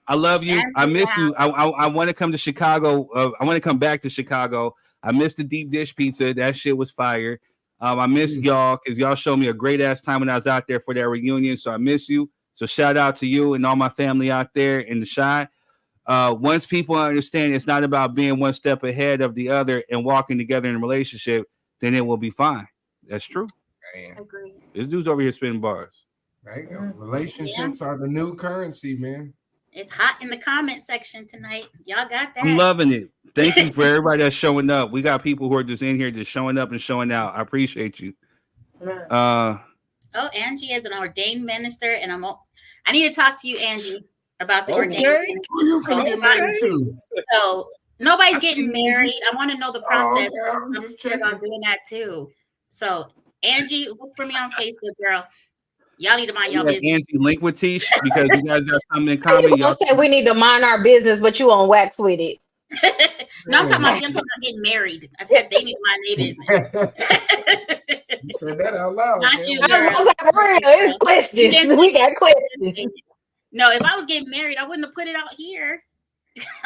I love you. I miss you. I want to come to Chicago. I want to come back to Chicago. I miss the deep dish pizza. That shit was fire. I miss y'all because y'all showed me a great ass time when I was out there for that reunion. So I miss you. So shout out to you and all my family out there in the Chi. Once people understand it's not about being one step ahead of the other and walking together in a relationship, then it will be fine. That's true. Agreed. This dude's over here spinning bars. There you go. Relationships are the new currency, man. It's hot in the comment section tonight. Y'all got that. I'm loving it. Thank you for everybody that's showing up. We got people who are just in here just showing up and showing out. I appreciate you. Angie is an ordained minister, and I need to talk to you, Angie, about the ordained. Who you gonna get married to? So nobody's getting married. I want to know the process. I'm just checking about doing that too. So Angie, look for me on Facebook, girl. Y'all need to mind your business. Angie, link with Tish because you guys got something in common. Y'all say we need to mind our business, but you on wax with it. No, I'm talking about getting married. I said they need to mind their business. You said that out loud. Not you, girl. I was like, for real, it's questions. We got questions. No, if I was getting married, I wouldn't have put it out here.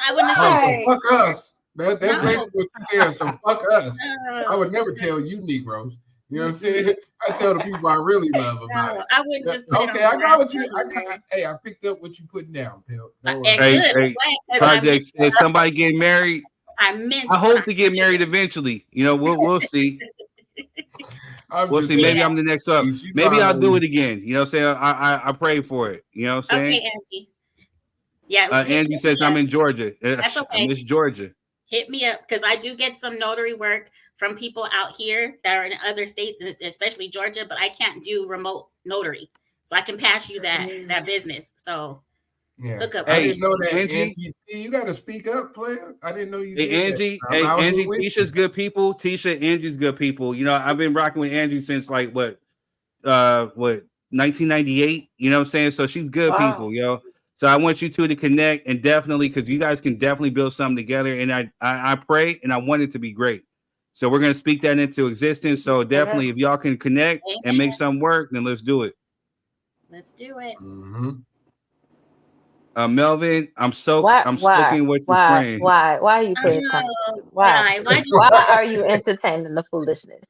I wouldn't have said so fuck us. That's basically what you're saying. So fuck us. I would never tell you Negroes. You know what I'm saying? I tell the people I really love about it. I wouldn't just put it on. I got what you. Hey, I picked up what you putting down, Pimp. Hey, Project said somebody getting married. I hope to get married eventually. You know, we'll see. We'll see. Maybe I'm the next up. Maybe I'll do it again. You know what I'm saying? I pray for it. You know what I'm saying? Okay, Angie. Yeah. Angie says I'm in Georgia. That's okay. I miss Georgia. Hit me up because I do get some notary work from people out here that are in other states, and especially Georgia, but I can't do remote notary. So I can pass you that business. So look up. I didn't know that, Angie. You got to speak up, player. I didn't know you did Angie, that. Angie, Tisha's good people. Angie's good people. You know, I've been rocking with Angie since like what 1998. You know what I'm saying? So she's good people, yo. So I want you two to connect and definitely, because you guys can definitely build something together. And I pray and I want it to be great. So we're gonna speak that into existence. So definitely, if y'all can connect and make something work, then let's do it. Let's do it. Melvin, I'm soaking what you're saying. Why are you putting Why are you entertaining the foolishness?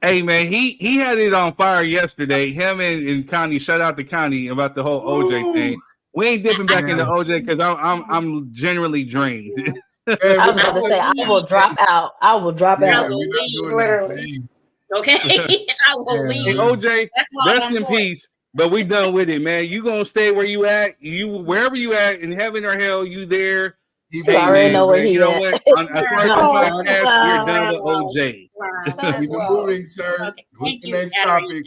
Hey man, he had it on fire yesterday. Him and Connie, shout out to Connie about the whole OJ thing. We ain't dipping back into OJ because I'm generally drained. I was about to say I will drop out. I will drop out. Literally. Okay, I will leave. Hey, OJ, rest in peace. But we done with it, man. You gonna stay where you at? You wherever you at in heaven or hell, you there. You already know where he at. What? As far as the podcast, we're done with OJ. We've been moving, sir. Okay. What's the next topic?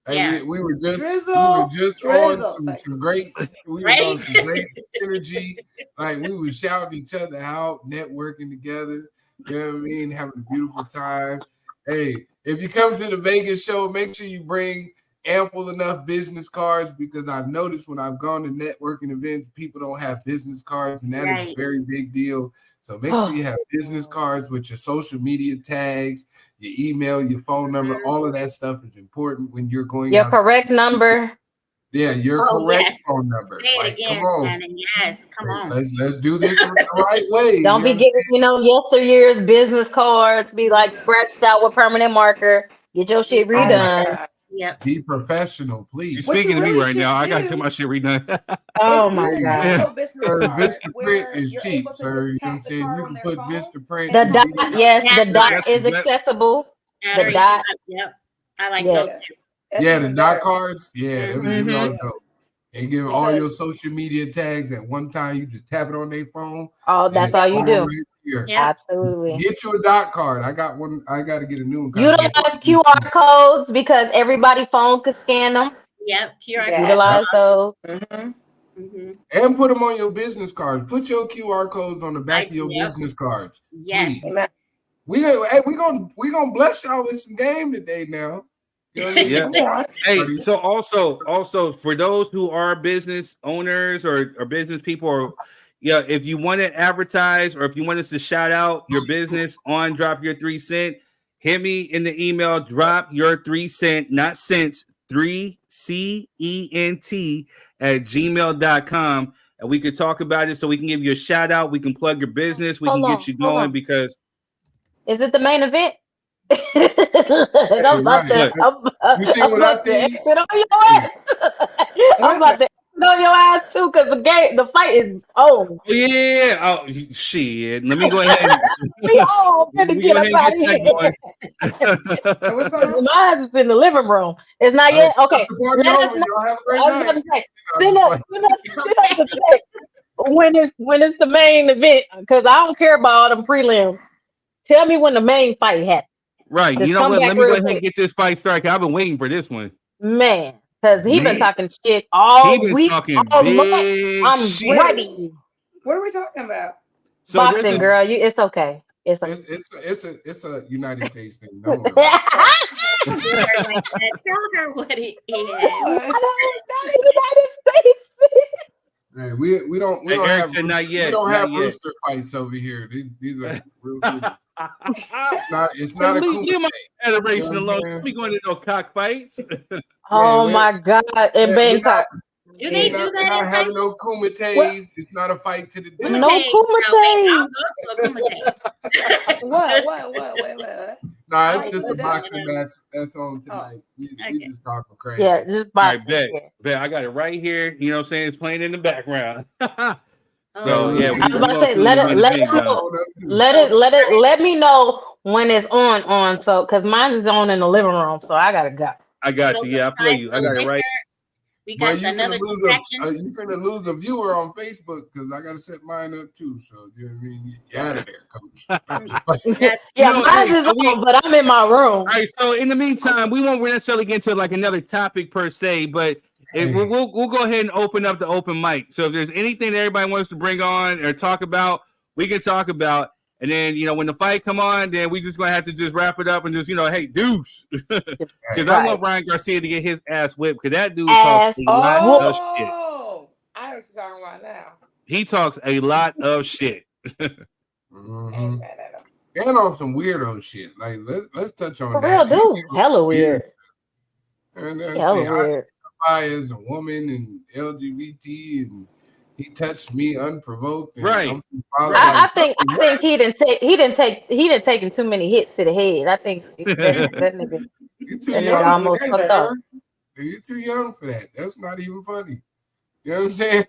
Hey, we were just on some great, on some great energy. Like we were shouting each other out, networking together. You know what I mean? Having a beautiful time. Hey, if you come to the Vegas show, make sure you bring ample enough business cards, because I've noticed when I've gone to networking events, people don't have business cards, and that is a very big deal. So make sure you have business cards with your social media tags, your email, your phone number. All of that stuff is important when you're going your out correct number. Yeah, your correct phone number. Say it again, come on. Shannon. Yes, come on. Let's do this the right way. Don't be getting, yesteryear's business cards be like scratched out with permanent marker. Get your shit redone. Yep. Be professional, please. You're speaking to me right now. I gotta get my shit redone. Oh my God. Vistaprint is cheap, sir. You know what I'm saying? You can put Vistaprint. The dot, the dot is accessible. The dot. Yep. I like those too. Yeah, the dot cards. Yeah, them all go. They give all your social media tags at one time. You just tap it on their phone. Oh, that's all you do. Right, absolutely. Get you a dot card. I got one. I got to get a new one. Utilize QR codes because everybody phone could scan them. Yep, QR codes. Utilize those. And put them on your business cards. Put your QR codes on the back of your business cards. Yes. Please. We gonna bless y'all with some game today now. You know what I mean? Hey, so also for those who are business owners or business people, or if you want to advertise or if you want us to shout out your business on Drop Your 3 Cent, hit me in the email, drop your 3 cent, not cents, 3 CENT @gmail.com, and we can talk about it so we can give you a shout out, we can plug your business, we can get you going because is it the main event? I'm about to you see what I see? I'm about to on your ass too, because the fight is oh shit. Let me go ahead and get up out of here. Mine is in the living room. It's not yet. Okay. Let us know. Send us the text when it's the main event, because I don't care about all them prelims. Tell me when the main fight happens. Right. You know what? Let me go ahead and get this fight started. I've been waiting for this one. Man, because he's been talking shit all week. I'm ready. What are we talking about? So boxing, girl. It's okay. It's a United States thing. Don't worry. Tell her what it is. United States. Hey, we don't have rooster fights over here. These are real humans. It's not a leave my adoration alone. We going to no cockfights. Oh my God! In Bangkok, do they do that? We're not having no kumites. It's not a fight to the death. No kumite. What? No, it's just a boxing match. That's on tonight. We just talking crazy. Yeah, just boxing. All right, bet. I got it right here. You know what I'm saying? It's playing in the background. So yeah, I was about to say, let me know when it's on. So, because mine is on in the living room, so I gotta go. I got you. Yeah, I feel you. I got it right. We got another distraction. You're gonna lose a viewer on Facebook because I gotta set mine up too. So you know what I mean? You're out of there, coach. Mine is on, but I'm in my room. All right. So in the meantime, we won't necessarily get into like another topic per se, but we'll go ahead and open up the open mic. So if there's anything that everybody wants to bring on or talk about, we can talk about. And then, when the fight come on, then we just going to have to just wrap it up and just, hey, deuce. Because I want Ryan Garcia to get his ass whipped because that dude talks a lot of shit. Oh, I know what you're talking about now. He talks a lot of shit. And on some weirdo shit. Like, let's touch on that. For real, dude. Hella weird. And then I as a woman and LGBT and he touched me unprovoked. Right. I think he didn't taken too many hits to the head. I think that nigga. You're too young almost fucked up. You're too young for that. That's not even funny. You know what I'm saying?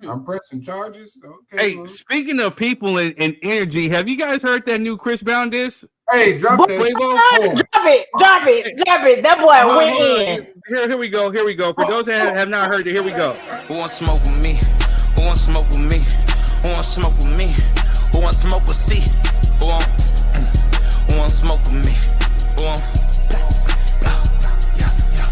I'm pressing charges. Okay. Hey, speaking of people and energy, have you guys heard that new Chris Brown diss? Hey, drop that. Drop it. That boy went in. Here we go. For those that have not heard it, here we go. Who wants to smoke with me? Who want to smoke with me? Who want to smoke with me? Who want to smoke with C? Who want to smoke with me? Who want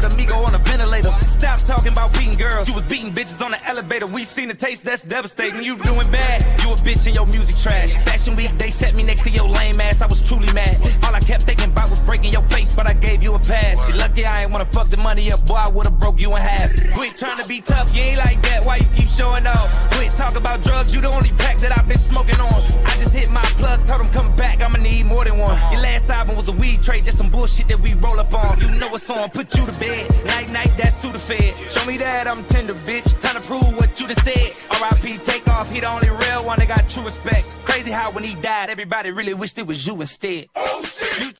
Amigo on a ventilator. Stop talking about beating girls. You was beating bitches on the elevator. We seen the taste that's devastating. You doing bad. You a bitch and your music trash. Fashion week, they set me next to your lame ass. I was truly mad. All I kept thinking about was breaking your face but I gave you a pass. You lucky I ain't wanna fuck the money up, boy, I would've broke you in half. Quit trying to be tough, you ain't like that, why you keep showing off? Quit talk about drugs, you the only pack that I've been smoking on. I just hit my plug, told him come back, I'ma need more than one. Your last album was a weed trade, just some bullshit that we roll up on. You know what's on, put you to bed, night, that's Sudafed. Show me that I'm tender, bitch, time to prove what you just said. R.I.P. take off, he the only real one that got true respect. Crazy how when he died, everybody really wished it was you instead. Oh, shit.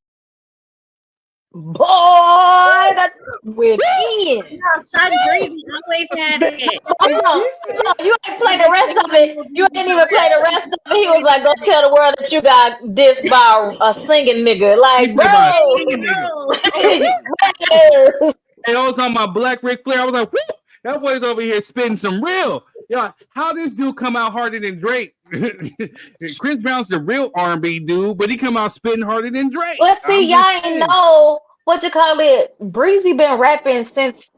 Boy, that's with Ian. Son Breezy always had it. No, you ain't play the rest of it. You ain't even play the rest of it. He was like, go tell the world that you got dissed by a singing nigga. Like, bro. And I was talking about Black Ric Flair. I was like, whoo, that boy's over here spitting some real. Yeah, how this dude come out harder than Drake? Chris Brown's the real R&B dude, but he come out spitting harder than Drake. Well, see, y'all ain't know what you call it. Breezy been rapping since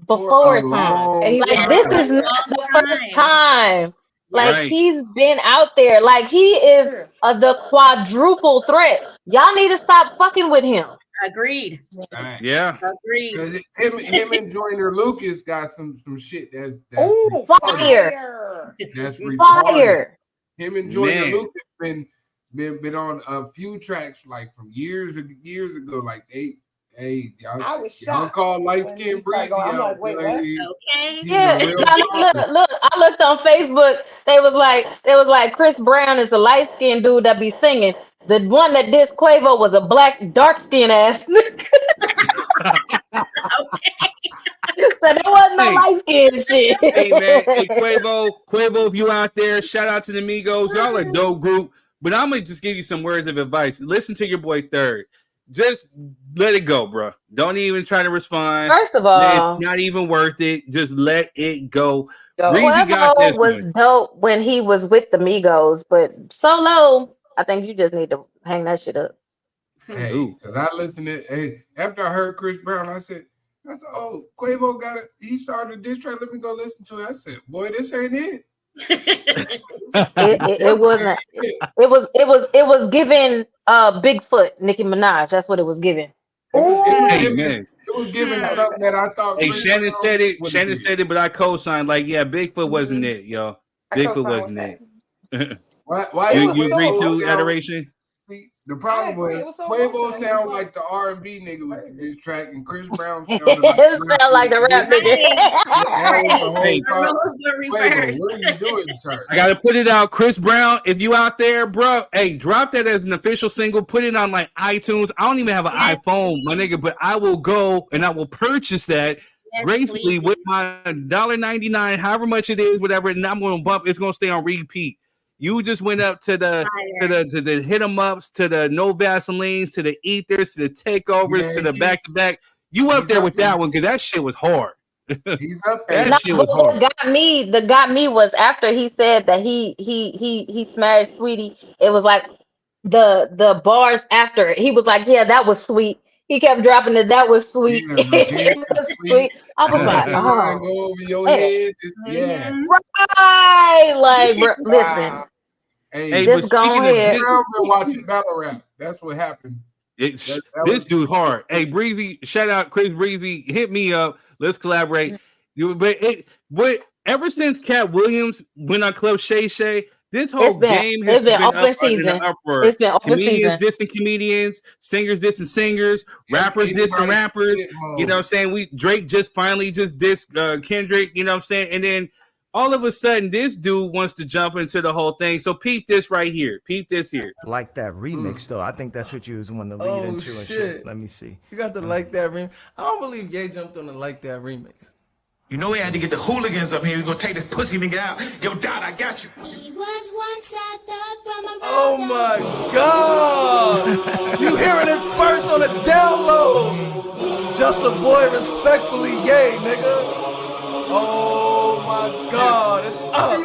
before time. Like this is not the first time. Like he's been out there. Like he is the quadruple threat. Y'all need to stop fucking with him. Agreed. Right. Yeah. Agreed. Him and Joyner Lucas got some shit that's fire. That's retarded. Fire. Him and Joyner Lucas been on a few tracks like from years ago. Like y'all, I was shocked. Y'all call light skin Breezy. I'm like, wait, what? Okay. Yeah. Look. I looked on Facebook. They was like Chris Brown is the light skinned dude that be singing. The one that dissed Quavo was a black, dark-skinned ass. So there wasn't no light-skinned shit. Hey, man. Hey, Quavo, if you out there, shout out to the Migos. Y'all a dope group. But I'm going to just give you some words of advice. Listen to your boy Third. Just let it go, bro. Don't even try to respond. First of all, it's not even worth it. Just let it go. Quavo was dope when he was with the Migos, but solo, I think you just need to hang that shit up. Hey, because I listened to after I heard Chris Brown, I said, oh, Quavo got it. He started a diss track. Let me go listen to it. I said, boy, this ain't it. It wasn't. It was giving Bigfoot, Nicki Minaj. That's what it was giving. It was giving something that I thought. Hey, Shannon said it. Shannon said it, but I co-signed. Like, yeah, Bigfoot wasn't it, yo. Bigfoot wasn't it. Why you agree to adoration? See, the problem was Quavo sound like the R&B nigga with this track, and Chris Brown sounded like the rap nigga. Hey, what are you doing, sir? I gotta put it out, Chris Brown. If you out there, bro, hey, drop that as an official single. Put it on like iTunes. I don't even have an iPhone, my nigga, but I will go and I will purchase that. Gracefully with my $1.99, however much it is, whatever, and I'm gonna bump. It's gonna stay on repeat. You just went up to the hit 'em ups, to the no Vaselines, to the ethers, to the takeovers, to the back to back. You up there with that one because that shit was hard. He's up there. That shit was hard. What got me was after he said that he smashed Sweetie. It was like the bars after he was like, yeah, that was sweet. He kept dropping it. That was sweet. It was sweet. I was like, go over your head. Yeah. Right. Like, bro, listen. Hey, just go ahead. I've been watching battle rap. That's what happened. This dude hard. Hey, Breezy, shout out Chris Breezy. Hit me up. Let's collaborate. But ever since Cat Williams went on Club Shay Shay, this whole game has been open season. It's been open comedians season. dissing comedians, singers dissing singers, rappers dissing rappers. You know what I'm saying? Drake just finally just dissed Kendrick, you know what I'm saying? And then all of a sudden, this dude wants to jump into the whole thing. So peep this right here. Peep this here. Like that remix, though. I think that's what you was wanting to lead into and shit. Let me see. You got to like that remix. I don't believe Ye jumped on the like that remix. You know we had to get the hooligans up here. We gonna take this pussy nigga out. Yo, Dot, I got you. Oh my God! You hearing it first on the download. Just a boy respectfully Ye, nigga. Oh my God, it's up.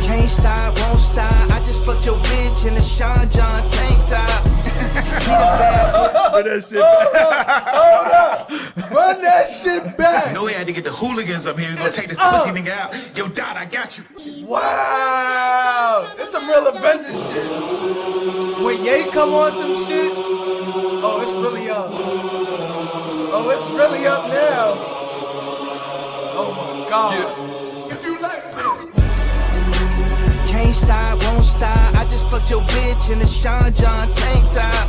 Can't stop, won't stop. I just fucked your bitch in a Sean John tank top. Hold up. Run that shit back. You know we had to get the hooligans up here. We gonna take this pussy nigga out. Yo, Dot, I got you. Wow. It's some real Avengers shit. When Ye come on some shit, really up now. Oh my God. Yeah. If you like Can't stop, won't stop. I just fucked your bitch in a Sean John tank top.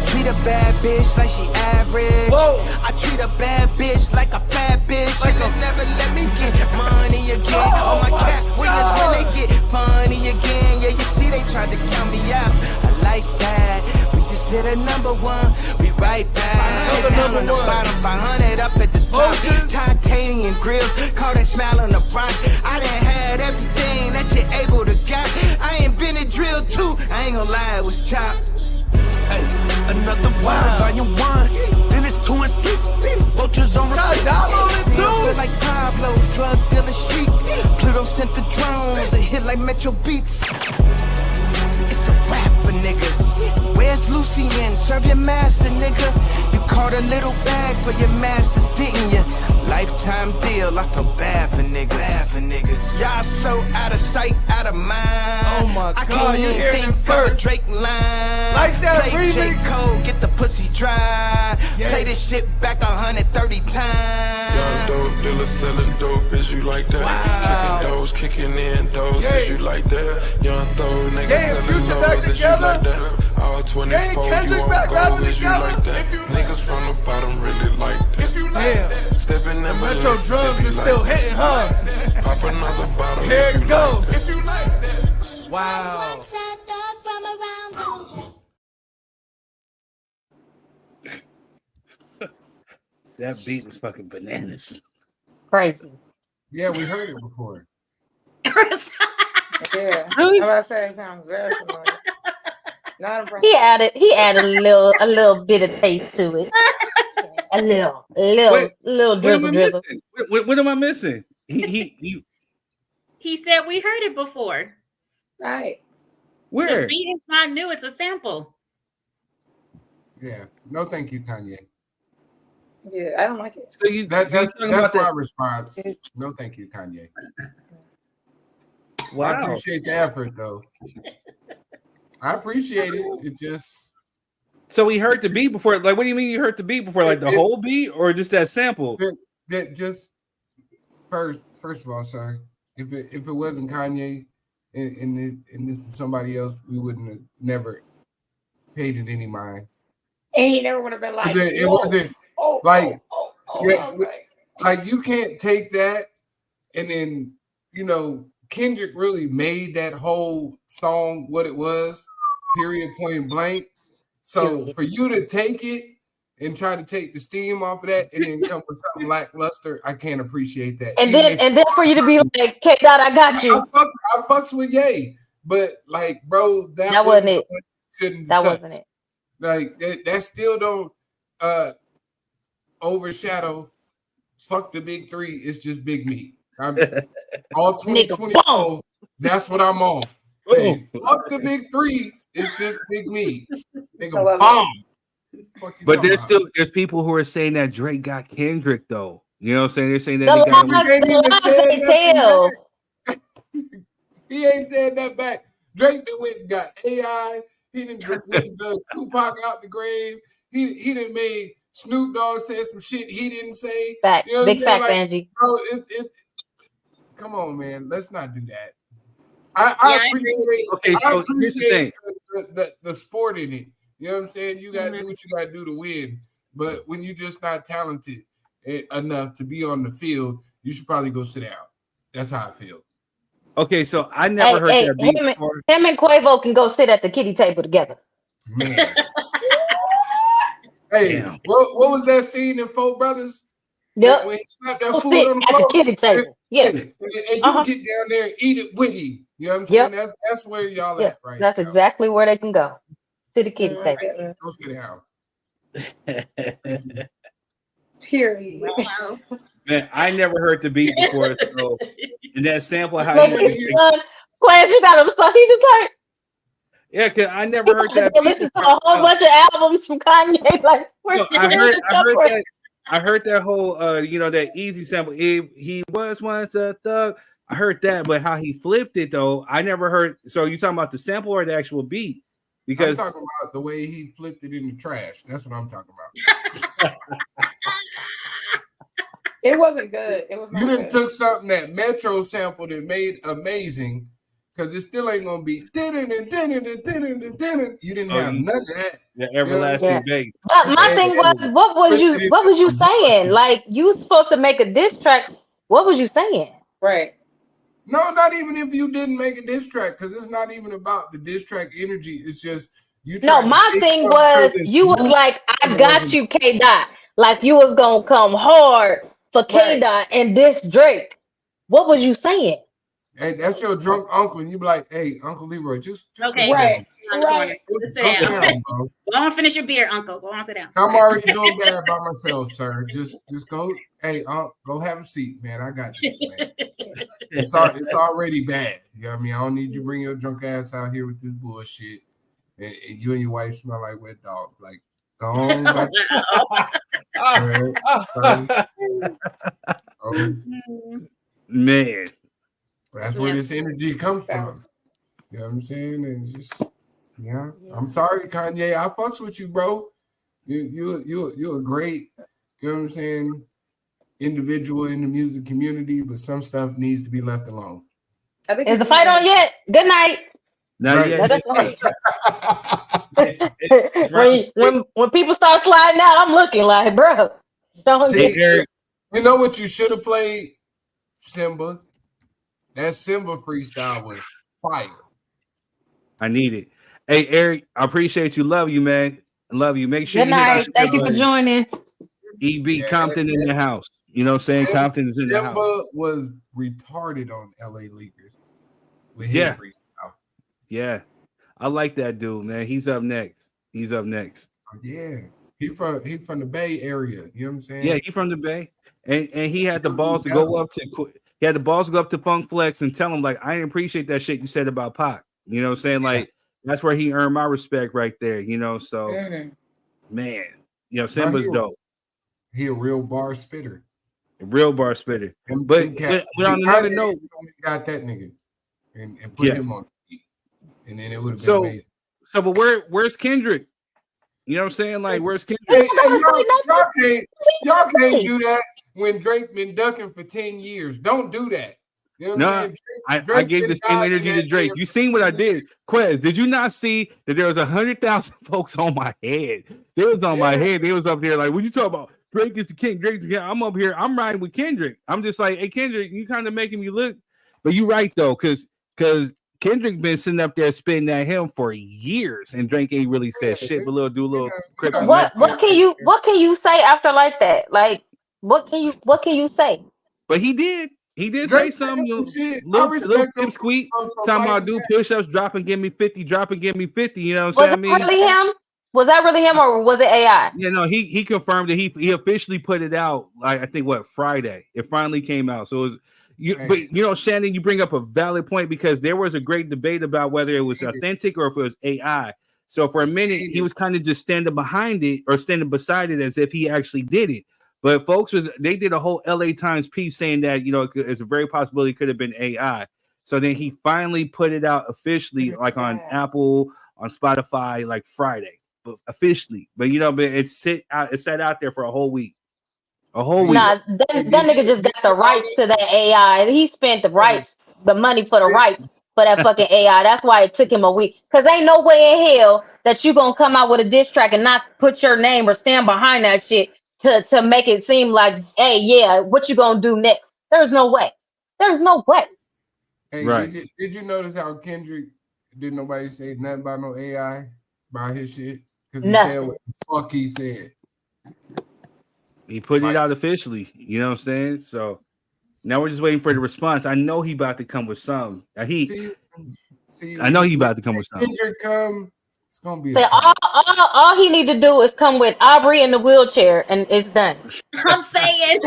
Treat a bad bitch like she average. Whoa. I treat a bad bitch like a fat bitch. Like they never let me get money again. Oh my cat witness when they get funny again. Yeah, you see they tried to count me out. I like that. We just hit a number one. We right back. Down on the bottom, 500 up at the top. Titanium grills, call that smile on the front. I done had everything that you're able to get. I invented drill too. I ain't gonna lie, it was chopped. Hey, another one, volume 1. Then it's 2 and 3. Vultures on repeat. Feel like Pablo, drug dealer street. Pluto sent the drones, a hit like Metro Beats. It's a rap for niggas. Where's Lucien? Serve your master, nigga. You caught a little bag for your masters, didn't you? Lifetime deal, I feel bad for niggas. Bad for niggas. Y'all so out of sight, out of mind. Oh my I God, can't you even hear think him of a first. Drake line. Like that Play J. remix. Cole, get the pussy dry. Yeah. Play this shit back 130 times. Young dope dealer selling dope, is you like that? Wow. Kicking doors, kicking in doors, is you like that? Young throw niggas Yeah, selling Future back lows, is you together. like that? All 24, Yeah, you Kendrick on back gold, rapping is you together. like that? Niggas from the bottom really like that. Damn. Stepping in Metro drums is still hitting, huh? Pop another bottle. Here it goes. If you like that. Wow. That beat was fucking bananas. Crazy. Yeah, we heard it before. Yeah. Really? I'm about to say it sounds very familiar. Not impressed. He added a little bit of taste to it. A little What am I drizzle. missing? What am I missing? He said we heard it before. Right. Where? The beat is not new, it's a sample. Yeah. No, thank you, Kanye. Yeah, I don't like it. So you That's talking about my that? response. No, thank you, Kanye. Wow. I appreciate the effort, though. I appreciate it. It just. So we heard the beat before. Like, what do you mean you heard the beat before? Like the whole beat or just that sample? That just first of all, sir. If it wasn't Kanye and this was somebody else, we wouldn't have never paid it any mind. And he never would have been like, It wasn't like like you can't take that and then Kendrick really made that whole song what it was, period, point blank. So for you to take it and try to take the steam off of that and then come with something lackluster, I can't appreciate that. And then for you to be like, K Dot, I got you. I fucks with Ye, but like, bro, that wasn't it. Shouldn't That touch. wasn't it. Like that still don't overshadow. Fuck the big three. It's just Big Me. I'm all 2024. That's what I'm on. Hey, fuck the big three. It's just Big Me. Nigga, bomb. But there's people who are saying that Drake got Kendrick though. You know what I'm saying? They're saying that they got him. He ain't said that back. Drake done went and got AI. He done the Tupac out the grave. He done made Snoop Dogg say some shit he didn't say. Fact. You know Big facts, like, Angie. Bro, come on, man. Let's not do that. I appreciate the sport in it. You know what I'm saying? You gotta do what you gotta do to win. But when you're just not talented enough to be on the field, you should probably go sit down. That's how I feel. Okay, so I never heard that beat before. Him and Quavo can go sit at the kitty table together. Man. Hey, what was that scene in Four Brothers? Yep. When he slapped that Go food sit on the at floor. the kitty table. Yeah. And you get down there and eat it with him. You know what I'm saying? That's where y'all at right That's now. exactly where they can go. To the kitty table. Go sit down. Period. Man, I never heard the beat before. So, and that sample, how Look, his son, Quaz, you got him stuck. He just like, yeah, because I never heard that. Listen to a whole bunch of albums from Kanye. Like, I heard that whole, that easy sample. He was once a thug. I heard that, but how he flipped it though, I never heard. So you talking about the sample or the actual beat? Because I'm talking about the way he flipped it in the trash. That's what I'm talking about. It wasn't good. It was. You done took something that Metro sampled and made amazing, because it still ain't gonna be. You didn't have none of that. The everlasting bass. But my thing was, what was you saying? Like, you supposed to make a diss track. What was you saying? Right. No, not even if you didn't make a diss track, because it's not even about the diss track energy. It's just you. No, my thing was you was like, I got you, K Dot. Like you was gonna come hard for K Dot and diss Drake. What was you saying? Hey, that's your drunk uncle, and you be like, "Hey, Uncle Leroy, just okay, right. Sit down. Go on, finish your beer, Uncle. Go on, sit down. I'm already doing bad by myself, sir. Just go. Hey, go have a seat, man. I got this, man. It's already bad. You know what I mean? I don't need you to bring your drunk ass out here with this bullshit, and you and your wife smell like wet dog. Like, go on. Man. That's where this energy comes from. You know what I'm saying? And just I'm sorry, Kanye. I fucks with you, bro. You're a great, you know what I'm saying, individual in the music community, but some stuff needs to be left alone. Is the fight on yet? Good night. Not yet. When people start sliding out, I'm looking like, bro. See, Eric, you know what you should have played? Simba. That Simba freestyle was fire. I need it. Hey, Eric, I appreciate you. Love you, man. Love you. Make sure Good night. Thank you for joining. EB Compton in the house. You know what I'm saying? Compton is in the house. Simba was retarded on LA Leakers with his freestyle. Yeah. I like that dude, man. He's up next. Yeah. He from the Bay Area. You know what I'm saying? Yeah, he from the Bay. And he had the balls to go up to Funk Flex and tell him, like, I didn't appreciate that shit you said about Pac. You know what I'm saying? Like, that's where he earned my respect right there, you know. So man, you know, Simba's dope. He a real bar spitter. But on another note, got that nigga and put him on the beat. And then it would have been amazing. So but where's Kendrick? You know what I'm saying? Like, where's Kendrick? Hey, y'all can't do that when Drake been ducking for 10 years. Don't do that. You know what I'm saying? I gave the same energy to Drake. You seen what I did? Quez, did you not see that there was 100,000 folks on my head? They was on my head. They was up there like, what you talking about? Drake is the king. Drake's the king. I'm up here. I'm riding with Kendrick. I'm just like, hey, Kendrick, you kind of making me look. But you right, though, because Kendrick been sitting up there spitting at him for years, and Drake ain't really said shit, but do a little cryptic. What can you say after like that? Like, what can you say? But he did. He did say something. Little Tim Squeak talking about do push-ups, drop and give me 50, drop and give me 50. You know what I'm saying? Really him? Was that really him or was it AI? Yeah, no, he confirmed that he officially put it out. Like, I think Friday. It finally came out. So it was but you know, Shannon, you bring up a valid point because there was a great debate about whether it was authentic or if it was AI. So for a minute, he was kind of just standing behind it or standing beside it as if he actually did it. But folks, they did a whole LA Times piece saying that, you know, it's a very possibility it could have been AI. So then he finally put it out officially, like on Apple, on Spotify, like Friday, but officially. But you know, it sat out there for a whole week. Nah, that nigga just got the rights to that AI. He spent the money for the rights for that fucking AI. That's why it took him a week. Because ain't no way in hell that you gonna come out with a diss track and not put your name or stand behind that shit to make it seem like, hey, yeah, what you gonna do next? There's no way. Hey, right. Did you notice how Kendrick didn't nobody say nothing about no AI about his shit? Because he said what the fuck he said. He put it out officially, you know what I'm saying? So now we're just waiting for the response. I know he about to come with some. I know he about to come with some. Kendrick come, it's gonna be. All he need to do is come with Aubrey in the wheelchair, and it's done. I'm saying.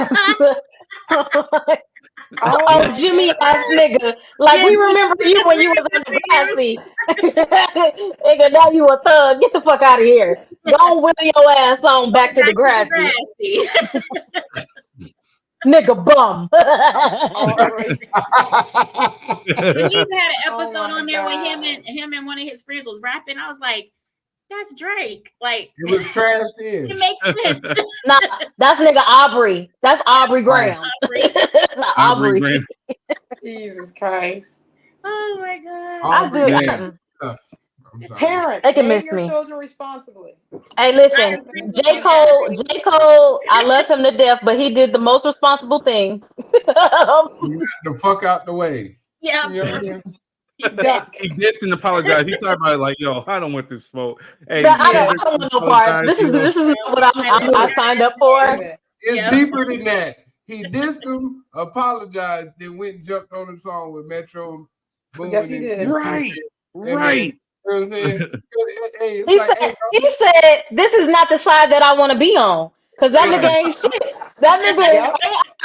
Oh, Jimmy ass nigga. Like, we remember you when you was on the grass seat. Nigga, now you a thug. Get the fuck out of here. Don't wheel your ass on back to the grass seat. Nigga bum. He had an episode on there with him and one of his friends was rapping. I was like, That's Drake. Like it was trashed in. It makes sense. Nah, that's nigga Aubrey. That's Aubrey Graham. Aubrey. Aubrey. Jesus Christ. Oh my God. Parents, they can name miss your me. children responsibly. Hey, listen, J. Cole, I love him to death, but he did the most responsible thing. The fuck out the way. Yeah. You know what I mean? He dissed and apologized. He talked about it like, "Yo, I don't want this smoke." Hey, I don't want no parts. This is what I signed up for. It's deeper than that. He dissed him, apologized, then went and jumped on the song with Metro. Boomin Yes, he did. Right. You know what I'm saying? He said, "This is not the side that I want to be on." Because that nigga ain't shit. That nigga is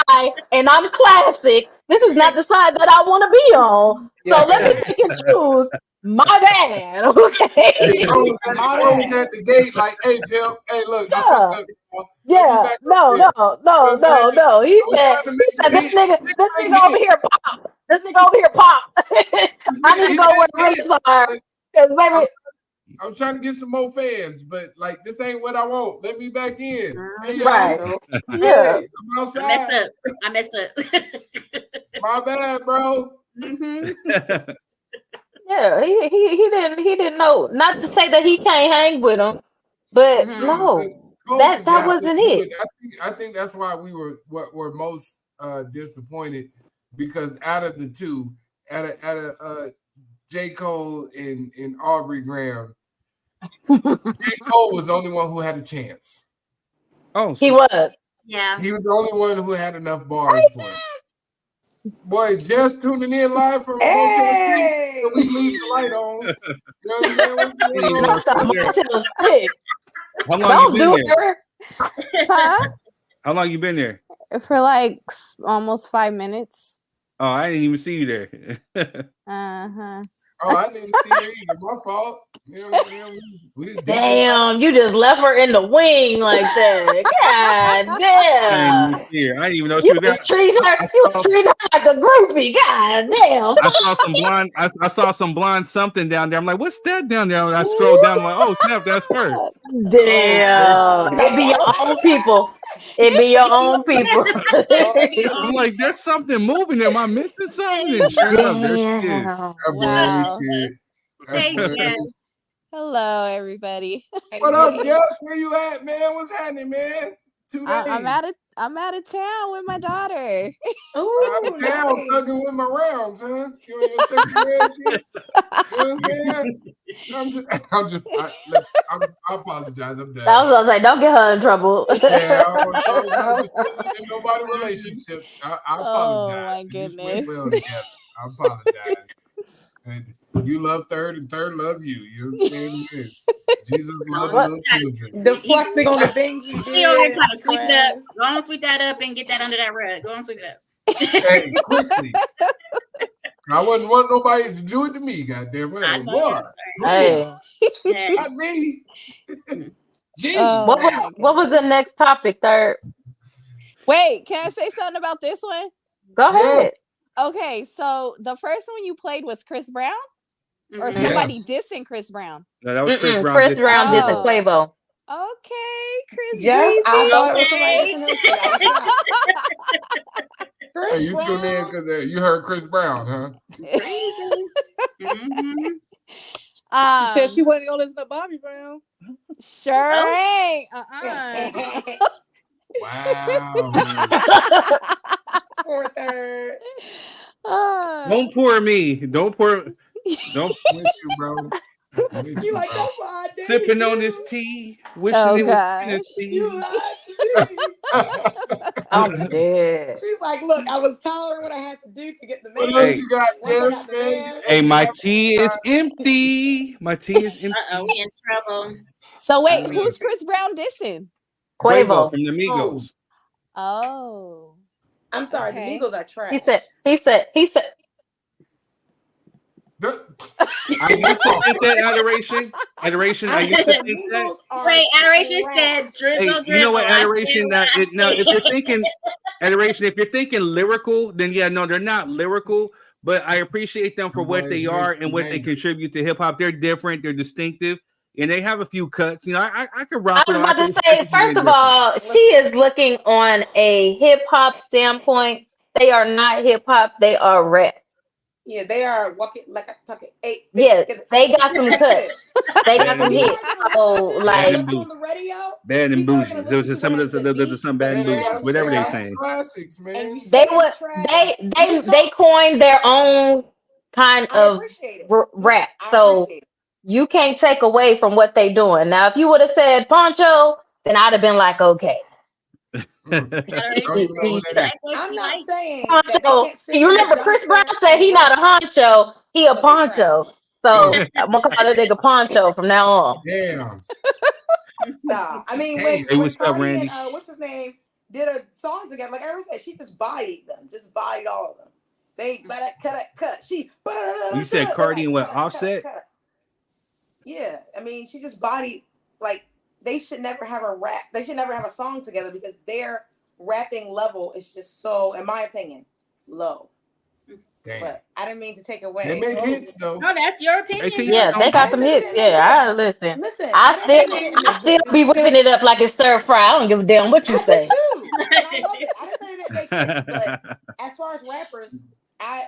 AI, and I'm classic. This is not the side that I want to be on. So let me pick and choose. My bad. Okay. I was at the gate like, "Hey, Pimp. Hey, look, I fucked up." Yeah. No. He said, this nigga over here pop. This nigga over here pop. I need to go where the rings are. Because baby, I was trying to get some more fans, but like this ain't what I want. Let me back in. Hey, right. Yeah. I'm outside. I messed up. My bad, bro. Mm-hmm. Yeah, he didn't know. Not to say that he can't hang with him, but no, that wasn't it. I think that's why we were most disappointed, because out of the two, out of J. Cole and Aubrey Graham, J. Cole was the only one who had a chance. Oh, he was. Yeah, he was the only one who had enough bars for it. Boy, just tuning in live from Motel 6, so we leave the light on. You know what I'm saying? How long you been there? Huh? How long you been there? For like almost 5 minutes. Oh, I didn't even see you there. Uh-huh. Oh, I didn't see her either. My fault. You know, Damn, you just left her in the wing like that. God damn. I didn't even know she You was there. was treating her like a groupie. God damn. I saw some blonde. I saw some blonde something down there. I'm like, what's that down there? And I scrolled down. I'm like, oh snap, that's her. Damn. It be your own people. It be your own people. I'm like, there's something moving there. Am I missing something? And sure enough, there she is. Wow. Hey, Jess. Hello, everybody. What up, Jess? Where you at, man? What's happening, man? 2 days. I'm out of town with my daughter. Out of town, thugging with my rounds, huh? You and your sexy red shit. You know what I'm saying? I apologize. I'm done. I was gonna say, don't get her in trouble. Yeah, I don't in nobody relationships. I apologize. Oh my goodness. Well together. I apologize. And you love Third, and Third love you. You understand? Jesus loved the little children. Deflecting on the things you did. Trying to sweep it up. Go on, sweep that up and get that under that rug. Go on, sweep it up. Hey, quickly. I wouldn't want nobody to do it to me, goddamn it. Hey. Not me. Jesus. What was the next topic, Third? Wait, can I say something about this one? Go ahead. Yes. Okay, so the first one you played was Chris Brown? Or somebody dissing Chris Brown? No, that was Chris Brown. Chris Brown dissing Quavo. Okay, Chris. Yes, I thought it was somebody Chris hey, you tuned in because you heard Chris Brown, huh? She said she wasn't gonna listen to Bobby Brown. Sure ain't. Wow. Poor Third. Don't pour me. Don't pour you, bro. You like that? Sipping on this tea, wishing it was Tennessee. I'm dead. She's like, look, I was tolerating what I had to do to get the man. Hey, you got Jess, man. Hey, my tea is empty. My tea is empty. We in trouble. So wait, who's Chris Brown dissing? Quavo from the Migos. Oh. I'm sorry, the Migos are trash. He said. I used to think that adoration. I used to think that. Wait, adoration said drizzle. You know what adoration? Now, if you're thinking adoration, if you're thinking lyrical, then yeah, no, they're not lyrical. But I appreciate them for what they are and what they contribute to hip hop. They're different. They're distinctive. and they have a few cuts. You know, I could rock. I was about to say, first of all, she is looking on a hip hop standpoint. They are not hip hop; they are rap. Yeah, they are walking like a talking. Yeah, they got some cuts. They got some hits. So like on the radio, Bad and bougie. There's some of the some bad and bougie, whatever they saying. Classics, man. They coined their own kind of rap. So you can't take away from what they doing. Now, if you would have said Poncho, then I'd have been like, okay. I'm not saying Poncho. You remember Chris Brown said he not a honcho, he a poncho. So I'm gonna call that nigga Poncho from now on. Damn. Nah, I mean when Cardi and what's his name did a song together, like I said, she just bodied them, just bodied all of them. They cut. She. You said Cardi and what? Offset? Yeah, I mean, she just bodied like. They should never have a rap. They should never have a song together because their rapping level is just so, in my opinion, low. Damn. But I didn't mean to take away. They made hits though. No, that's your opinion. Yeah, they got some hits. Yeah, I listen. I still be ripping it up like it's stir fry. I don't give a damn what you say. I love it. I didn't say that make sense, but as far as rappers,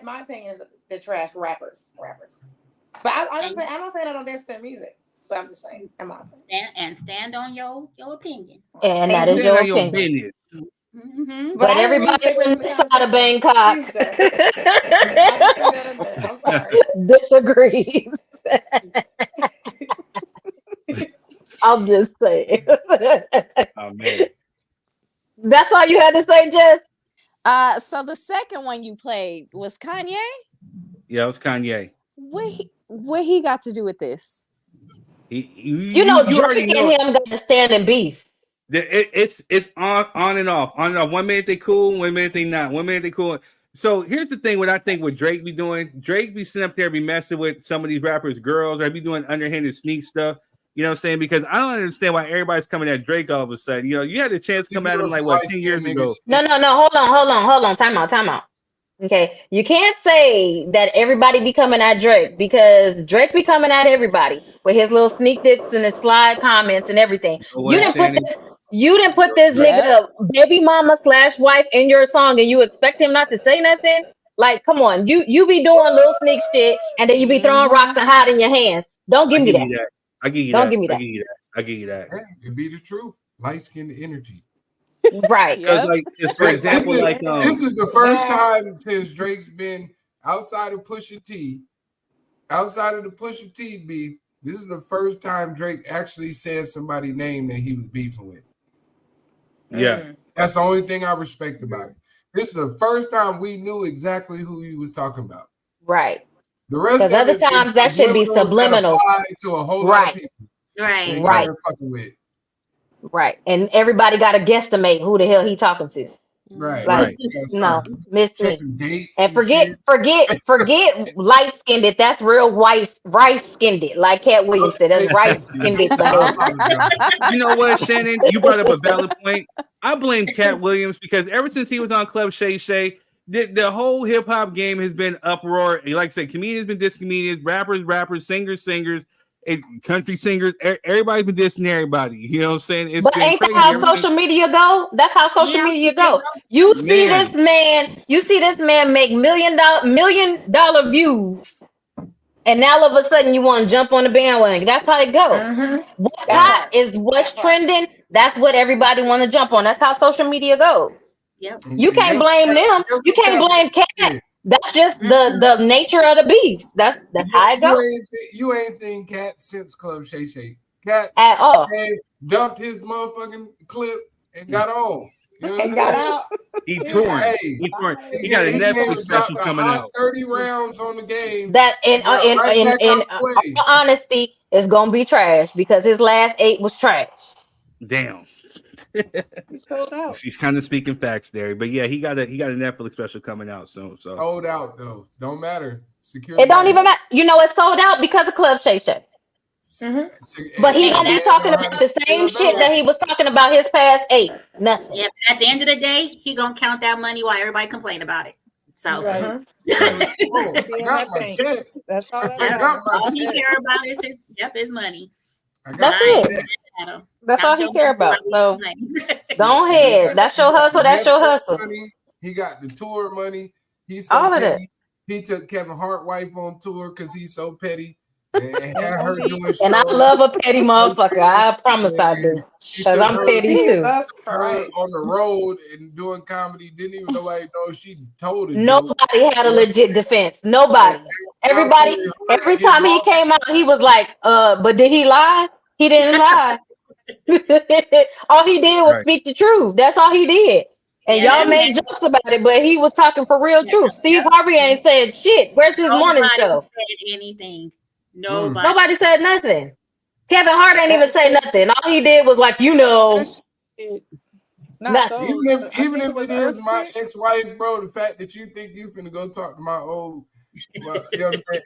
my opinion is they're trash rappers. But I'm not saying I don't dance to their music. But I'm just saying, stand on your opinion. And that is your opinion. Mm-hmm. But everybody on this side of Bangkok disagrees. I'm just saying. Oh man. That's all you had to say, Jess? So the second one you played was Kanye? Yeah, it was Kanye. What he got to do with this? You Drake and him got to stand in beef. It's on and off. 1 minute they cool, 1 minute they not. 1 minute they cool. So here's the thing: what I think what Drake be doing, Drake be sitting up there, be messing with some of these rappers' girls, or be doing underhanded sneak stuff. You know what I'm saying? Because I don't understand why everybody's coming at Drake all of a sudden. You know, you had a chance to come at him like 10 years ago. No. Hold on. Time out. Okay, you can't say that everybody be coming at Drake because Drake be coming at everybody with his little sneak dicks and his slide comments and everything. You didn't put this nigga baby mama / wife in your song and you expect him not to say nothing? Like, come on, you be doing little sneak shit and then you be throwing rocks and hiding your hands. Don't give me that. I give you Don't that. give me that. I give you that. It'd be the truth. Light skinned energy. Right. Because like, for example, this is the first time since Drake's been outside of Pusha T, outside of the Pusha T beef. This is the first time Drake actually said somebody's name that he was beefing with. Yeah, that's the only thing I respect about it. This is the first time we knew exactly who he was talking about. Right. The rest of other times that should be subliminal to a whole lot of people. Right. Fucking with. Right. And everybody got to guesstimate who the hell he talking to. Right. Like, no, miss me. And forget light skinned. That's real rice skinned. Like Cat Williams said, that's rice skinned. You know what, Shannon? You brought up a valid point. I blame Cat Williams because ever since he was on Club Shay Shay, the whole hip hop game has been uproar. Like I said, comedians been dissing comedians, rappers, singers. Country singers, everybody's been dissing everybody. You know what I'm saying? It's but ain't that how social media go? That's how social media go. You see this man make $1 million views, and now all of a sudden you want to jump on the bandwagon. That's how it goes. What's hot is what's trending. That's what everybody want to jump on. That's how social media goes. Yep. You can't blame them. You can't blame Cat. That's just the nature of the beast. That's how it goes. You ain't seen Cat since Club Shay Shay. Cat at all. Dumped his motherfucking clip and got on. You know and got out. He torn. He torn. He got a Netflix special coming out. 30 rounds on the game. That in all honesty is gonna be trash because his last 8 was trash. Damn. He's sold out. She's kind of speaking facts there, but yeah, he got a Netflix special coming out soon. So sold out though, don't matter. Security. It don't even matter. You know, it's sold out because of Club Shay Shay. But he gonna be talking about the same shit that he was talking about his past 8. Nothing. Yeah. At the end of the day, he gonna count that money while everybody complain about it. So Right. I got my check. That's all that all he care about is his money. That's it. That's all he care about. So go ahead. That's your hustle. That's your hustle. Money. He got the tour money. He's so all of petty. it. He took Kevin Hart wife on tour because he's so petty. And had her doing shows. And I love a petty motherfucker. I promise I do. Because I'm petty too. Her on the road and doing comedy. Didn't even nobody know she told it. Nobody had a legit defense. Nobody. Everybody, every time he came out, he was like, but did he lie? He didn't lie. All he did was speak the truth. That's all he did. And y'all made jokes about it, but he was talking for real truth. Steve Harvey ain't said shit. Where's his morning show? Said anything. Nobody said nothing. Kevin Hart ain't even say nothing. All he did was like, nothing. Even if it is my ex-wife, bro, the fact that you think you finna go talk to my old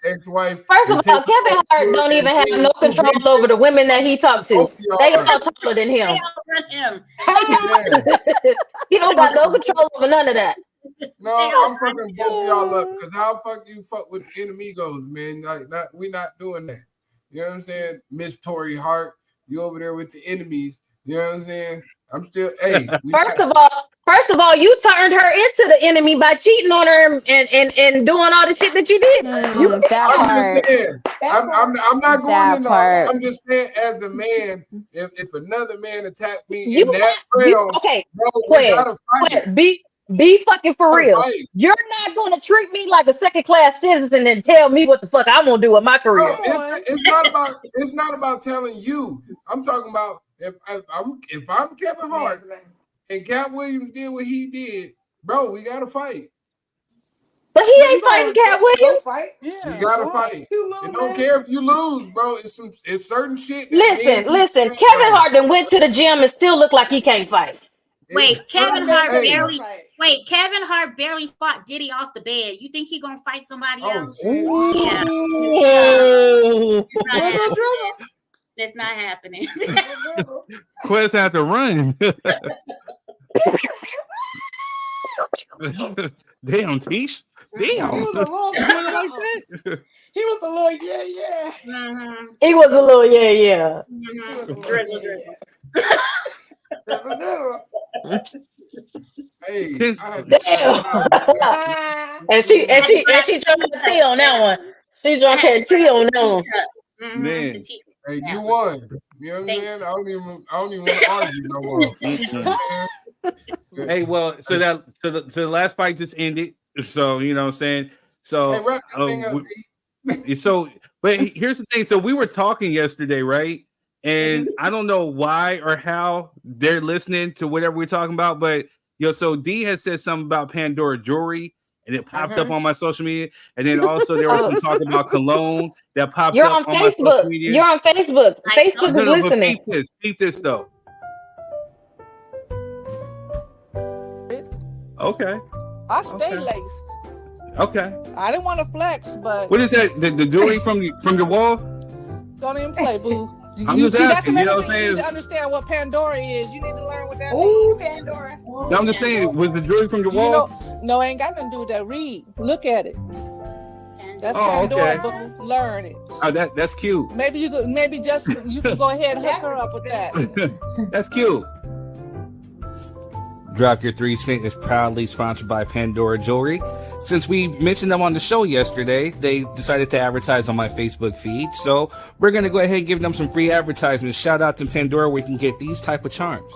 ex-wife. First of all, Kevin Hart don't even have no control over the women that he talked to. They all taller than him. He don't got no control over none of that. No, I'm fucking both of y'all up because how fuck you fuck with enemigos, man? Like, we not doing that. You know what I'm saying? Miss Tory Hart, you over there with the enemies. You know what I'm saying? I'm still. Hey, first of all, you turned her into the enemy by cheating on her and doing all the shit that you did. I'm just saying. I'm not going into that. I'm just saying, as the man, if another man attacked me in that realm, we gotta fight. Be fucking for real. You're not gonna treat me like a second-class citizen and tell me what the fuck I'm gonna do with my career. No, it's not about telling you. I'm talking about if I'm Kevin Hart and Cat Williams did what he did, bro, we gotta fight. But he ain't fighting Cat Williams. You gotta fight. And don't care if you lose, bro. It's certain shit. Listen. Kevin Hart then went to the gym and still looked like he can't fight. Kevin Hart barely fought Diddy off the bed. You think he gonna fight somebody else? Yeah. That's not happening. Quest had to run. Damn, Tish. Damn. He was a little He was a little He was a little yeah. Drizzle. Hey, damn. and she drunk her tea on that one. She drunk her tea on that one. Man. Hey, you won. You know what I'm saying? I don't even want to argue no more. Hey, well, so the last fight just ended. So you know what I'm saying. So hey, wrap this thing up, but here's the thing. So we were talking yesterday, right? And I don't know why or how they're listening to whatever we're talking about, but so D has said something about Pandora jewelry, and it popped up on my social media. And then also there was some talk about cologne that popped up on my social media. You're on Facebook. Facebook is listening. Keep this though. Okay. I stay laced. Okay. I didn't want to flex, but what is that? The jewelry from your wall? Don't even play, boo. I'm just asking, you know what I'm saying? You need to understand what Pandora is. You need to learn what that means. Pandora. No, I'm just saying, was the jewelry from your wall? No, ain't got nothing to do with that. Read. Look at it. That's Pandora, boo. Learn it. Oh, that's cute. Maybe you could go ahead and hook her up with that. That's cute. Drop Your 3 Cent is proudly sponsored by Pandora Jewelry. Since we mentioned them on the show yesterday, they decided to advertise on my Facebook feed. So we're going to go ahead and give them some free advertisements. Shout out to Pandora where you can get these type of charms.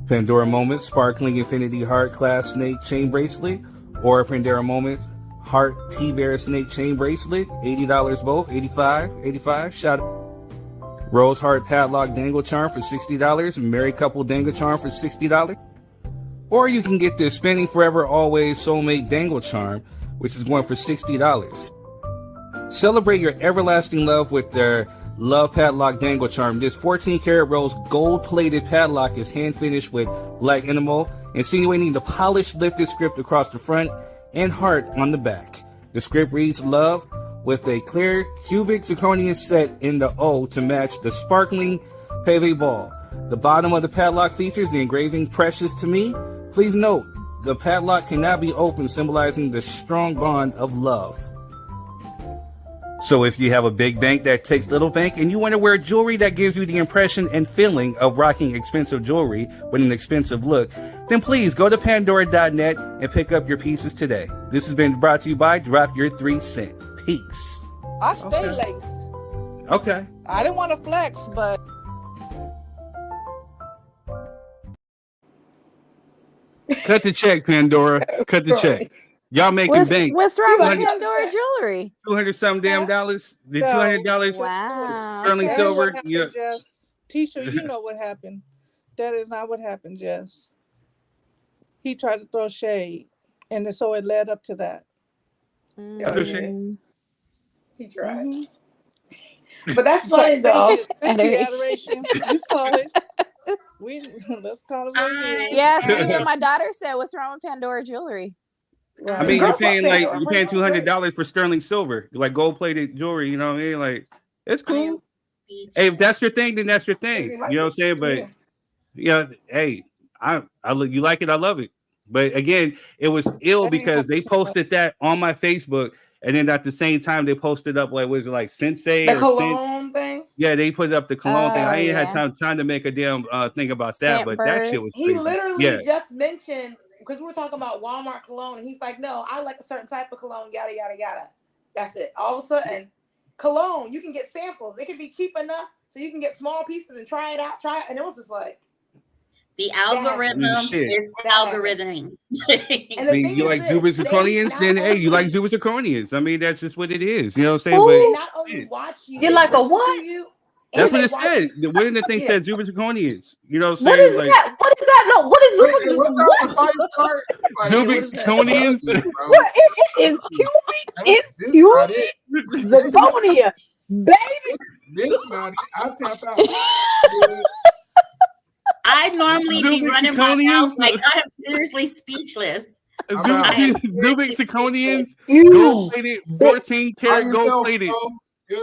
Pandora Moments Sparkling Infinity Heart Class Snake Chain Bracelet, or Pandora Moments Heart T-Bear Snake Chain Bracelet. $80 both, $85. Shout out. Rose Heart Padlock Dangle Charm for $60. Married Couple Dangle Charm for $60. Or you can get the Spinning Forever Always Soulmate Dangle Charm, which is going for $60. Celebrate your everlasting love with their Love Padlock Dangle Charm. This 14-karat rose gold-plated padlock is hand-finished with black enamel, insinuating the polished lifted script across the front and heart on the back. The script reads Love with a clear cubic zirconium set in the O to match the sparkling pave ball. The bottom of the padlock features the engraving Precious to Me. Please note, the padlock cannot be opened, symbolizing the strong bond of love. So if you have a big bank that takes little bank and you want to wear jewelry that gives you the impression and feeling of rocking expensive jewelry with an expensive look, then please go to Pandora.net and pick up your pieces today. This has been brought to you by Drop Your 3 Cent. Peace. I stay laced. Okay. I didn't want to flex, but Cut the check, Pandora. Cut the check. Y'all making bank. What's wrong with Pandora jewelry? $200 damn dollars. The $200 Wow. sterling silver. Yeah. Jess. Tisha, you know what happened. That is not what happened, Jess. He tried to throw shade, and so it led up to that. He tried. But that's funny though. Adoration. You saw it. Let's call it what it is. Yeah, see what my daughter said. What's wrong with Pandora jewelry? I mean, you're paying $200 for sterling silver, like gold plated jewelry. You know what I mean? Like, it's cool. Hey, if that's your thing, then that's your thing. You know what I'm saying? But yeah, hey, I you like it, I love it. But again, it was ill because they posted that on my Facebook, and then at the same time they posted up like Sensei the or cologne thing. Yeah, they put up the cologne thing. I ain't had time to make a damn thing about that, but that shit was crazy. He literally just mentioned, because we were talking about Walmart cologne, and he's like, no, I like a certain type of cologne, yada yada yada. That's it. All of a sudden, cologne, you can get samples. It can be cheap enough so you can get small pieces and try it out. And it was just like, the algorithm is algorithming. I mean, you like Zubers Zirconians, then hey, you like Zubers Zirconians. I mean, that's just what it is. You know what I'm saying? Ooh, but they not only watch you, you like a what? That's what it said. One of the things that Zubers Zirconians. You know what I'm What saying? is Like, that? What is that? No, what is Zubers Zirconians? What? It is Cubic. It's Cubic. Zirconia. Baby. This not I tap out. I normally be running my mouth like I am seriously speakless. Zubik Zirconians, gold plated, 14 karat gold plated,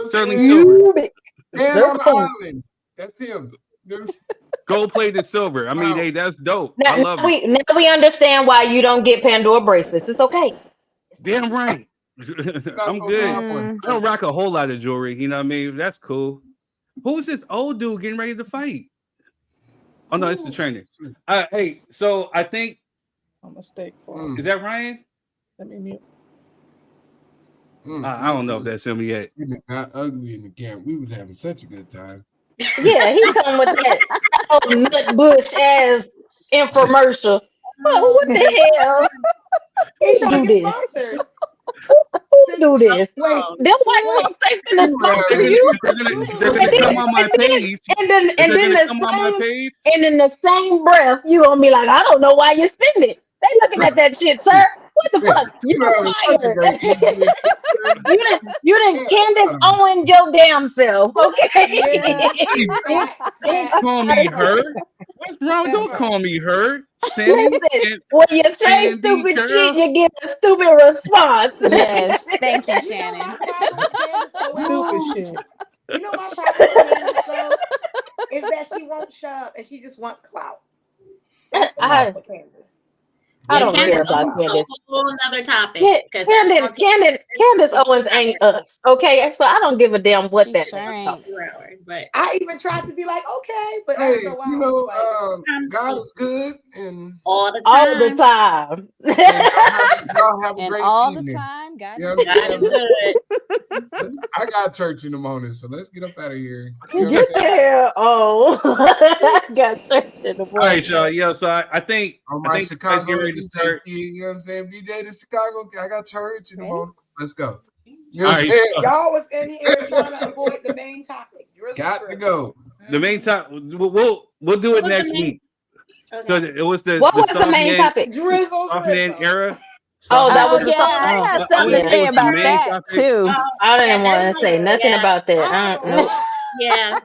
sterling silver. Man on the island. That's him. Gold plated silver. I mean, hey, that's dope. Now, I love it. Now we understand why you don't get Pandora bracelets. It's okay. Damn right. I'm good. I don't rock a whole lot of jewelry. You know what I mean? That's cool. Who's this old dude getting ready to fight? Oh no, it's the trainer. Hey, so I think a mistake. Is that Ryan? Let me mute. I don't know if that's him yet. Not ugly in the camp. We was having such a good time. Yeah, he's coming with that nut bush ass infomercial. Oh, what the hell? He's trying to get sponsors. Who do this? Them white folks they finna sponsor you. They're gonna come on my page. And then in the same breath, you gonna be like, I don't know why you spend it. They looking at that shit, sir. What the fuck? You didn't Candace Owens your damn self, okay? Don't call me her. What's wrong? Don't call me her. When you say stupid shit, you get a stupid response. Yes, thank you, Shannon. Stupid shit. You know my problem with Candace though is that she won't shove and she just wants clout. That's the problem with Candace. I don't care about Candace. A whole another topic. Candace Owens ain't us, okay? So I don't give a damn what that's about. But I even tried to be like, okay, but hey, after a while, you know, God is good and all the time. Y'all have a and great all evening. the time, God, You know what I'm God is good. I got church in the morning, so let's get up out of here. You know Yeah. Oh, I got church in the morning. All right, y'all. Yeah, so I think on my Chicago getting ready to start. you know what I'm saying? BJ to Chicago. I got church in the morning. Let's go. You All know what I'm saying? Y'all was in here trying to avoid the main topic. Got to go. The main topic. We'll do it next week. Okay. So it was the What was the the main topic? Drizzle. era. Oh, that was yeah, I had something to say about that too. I didn't want to say nothing about that. Nope. Yeah,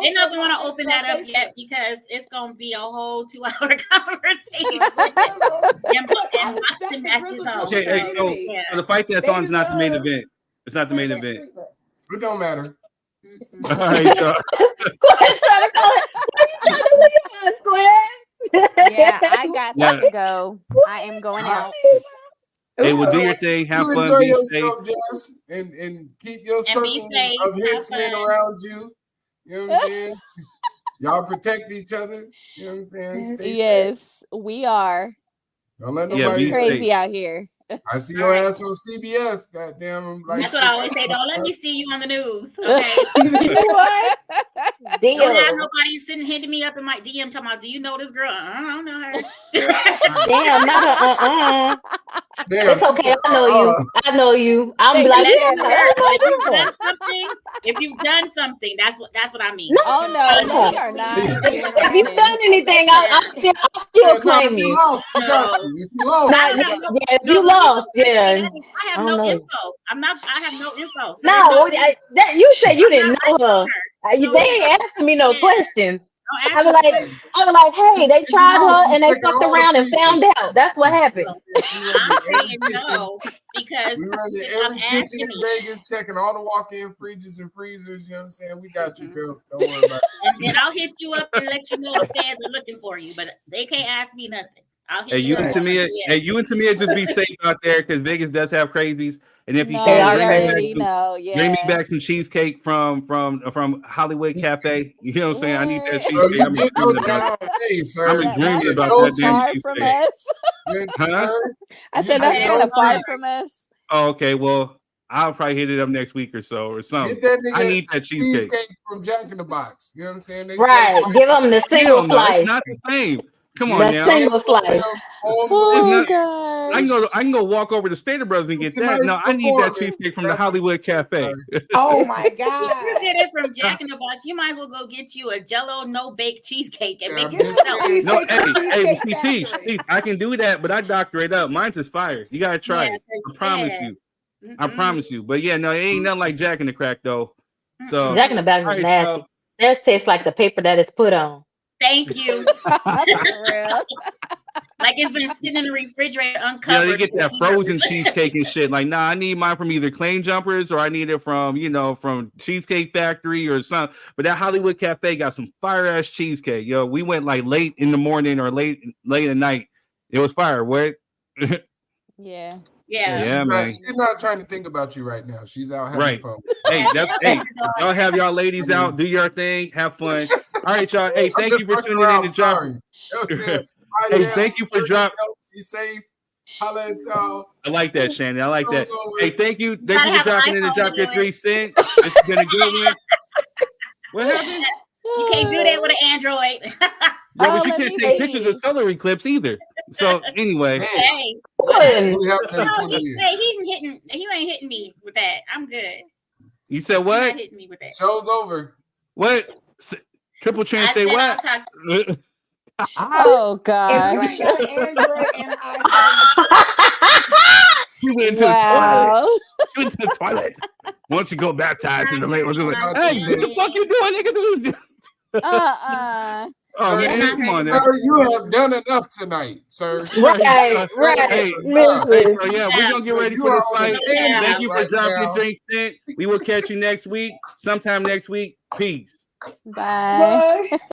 they're not going to open that up yet because it's going to be a whole 2-hour conversation. and matches on. Okay, hey, so the fight that's on is not the main event. It's not the main event. It don't matter. All right, y'all. Square's trying to call it. What are you trying to leave us, Square? Yeah, I got to go. I am going out. Hey, well, do your thing. Have you fun. enjoy Be yourself, safe. Jess, and keep your And be circle safe. of henchmen around you. You know what I'm saying? Y'all protect each other. You know what I'm saying? Stay Yes, we are. Don't let It's nobody crazy say, out here. I see your ass on CBS. Goddamn, I'm like, That's what I always say. Don't let me see you on the news. Okay. What? Don't have Damn. nobody sitting hitting me up in my DM talking about, do you know this girl? I don't know her. Damn, not a Damn, It's okay. I know you. I know you. I'm like, Unless yeah, you heard, oh if you've my done God. something, if you've done something, that's what I mean. No, Oh no, we are not doing if you've nothing. done anything, I'll still claim if you you. lost, you got you. If you lost, No, you got you. yeah, if you lost, yeah. I have I don't no know. info. I have no info. So No, that you said you didn't know her. So They ain't asking me no questions. don't I ask was me like, hey, they If you tried lost, her you and they checking fucked all the around and freezers. found out. That's what happened. I'm saying no because We run to stop every kitchen asking in me. Vegas, checking all the walk-in fridges and freezers. You know what I'm saying? We got you, girl. Don't worry about it. And then I'll hit you up and let you know the fans are looking for you, but they can't ask me nothing. I'll hit Hey, you up and on Tamia, the hey, you and Tamia, just be safe out there because Vegas does have crazies. And if you No, can, we already know. bring me Yeah. back some cheesecake from Hollywood Cafe. You know what I'm saying? I need that Well, cheesecake. you I've been get dreaming no about it. down day, sir. I've been That's dreaming kind about of that damn far from cheesecake. us. Huh? I said You that's get kind no of far treat. from us. Oh, okay. Well, I'll probably hit it up next week or so or something. Get that I nigga need that cheesecake. from Jack in the Box. You know what I'm saying? They Right. Give them the single Hell no, slice. it's not the same. Come on The now. single slice. It's not, gosh. I can go walk over to Stater Brothers and get that. No, I need that cheesecake from the Hollywood Cafe. Oh my If God. you get it from Jack in the Box, you might as well go get you a Jello no bake cheesecake and make it Get yourself. some No, cheesecake from Cheesecake Factory. I can do that, but I doctor it up. Mine's is fire. You gotta try Yeah, it. I promise yeah. you. I promise you. But yeah, no, it ain't nothing like Jack in the Crack though. So Jack in the Box all is right, nasty. y'all. Theirs tastes like the paper that is put on. Thank you. For real. Like it's been sitting in the refrigerator Yeah, uncovered. they get that for frozen years. cheesecake and shit. Like, nah, I need mine from either Claim Jumpers or I need it from, from Cheesecake Factory or something. But that Hollywood Cafe got some fire ass cheesecake. Yo, we went like late in the morning or late at night. It was fire. What? Yeah. Yeah, man. She's not trying to think about you right now. She's out having Right. fun. Hey, y'all have y'all ladies out, do your thing, have fun. All right, y'all. Hey, thank you for tuning in to drop. Hey, thank you for dropping. Be safe. Holla at y'all. I like that, Shannon. I like that. Go Hey, thank you for dropping in to drop your 3 cents. This has been a good one. What happened? You can't do that with an Android. Yeah, but you can't take pictures of solar eclipse either. So anyway, Hey, He ain't hitting me with that. I'm good. you said what? You're not hitting me with that. Show's over. What? Triple Trans say what? Oh God! If you ain't got an Android and an iPhone, She went into the toilet. She went to the toilet. Once you go baptized in the lake, hey, what the fuck you doing, nigga? Oh man, come on now. Sir, you have done enough tonight, sir. Right. Hey, Listen. so yeah, we're gonna get ready for this fight. Thank you for dropping your drink cent. We will catch you next week, sometime next week. Peace. Bye.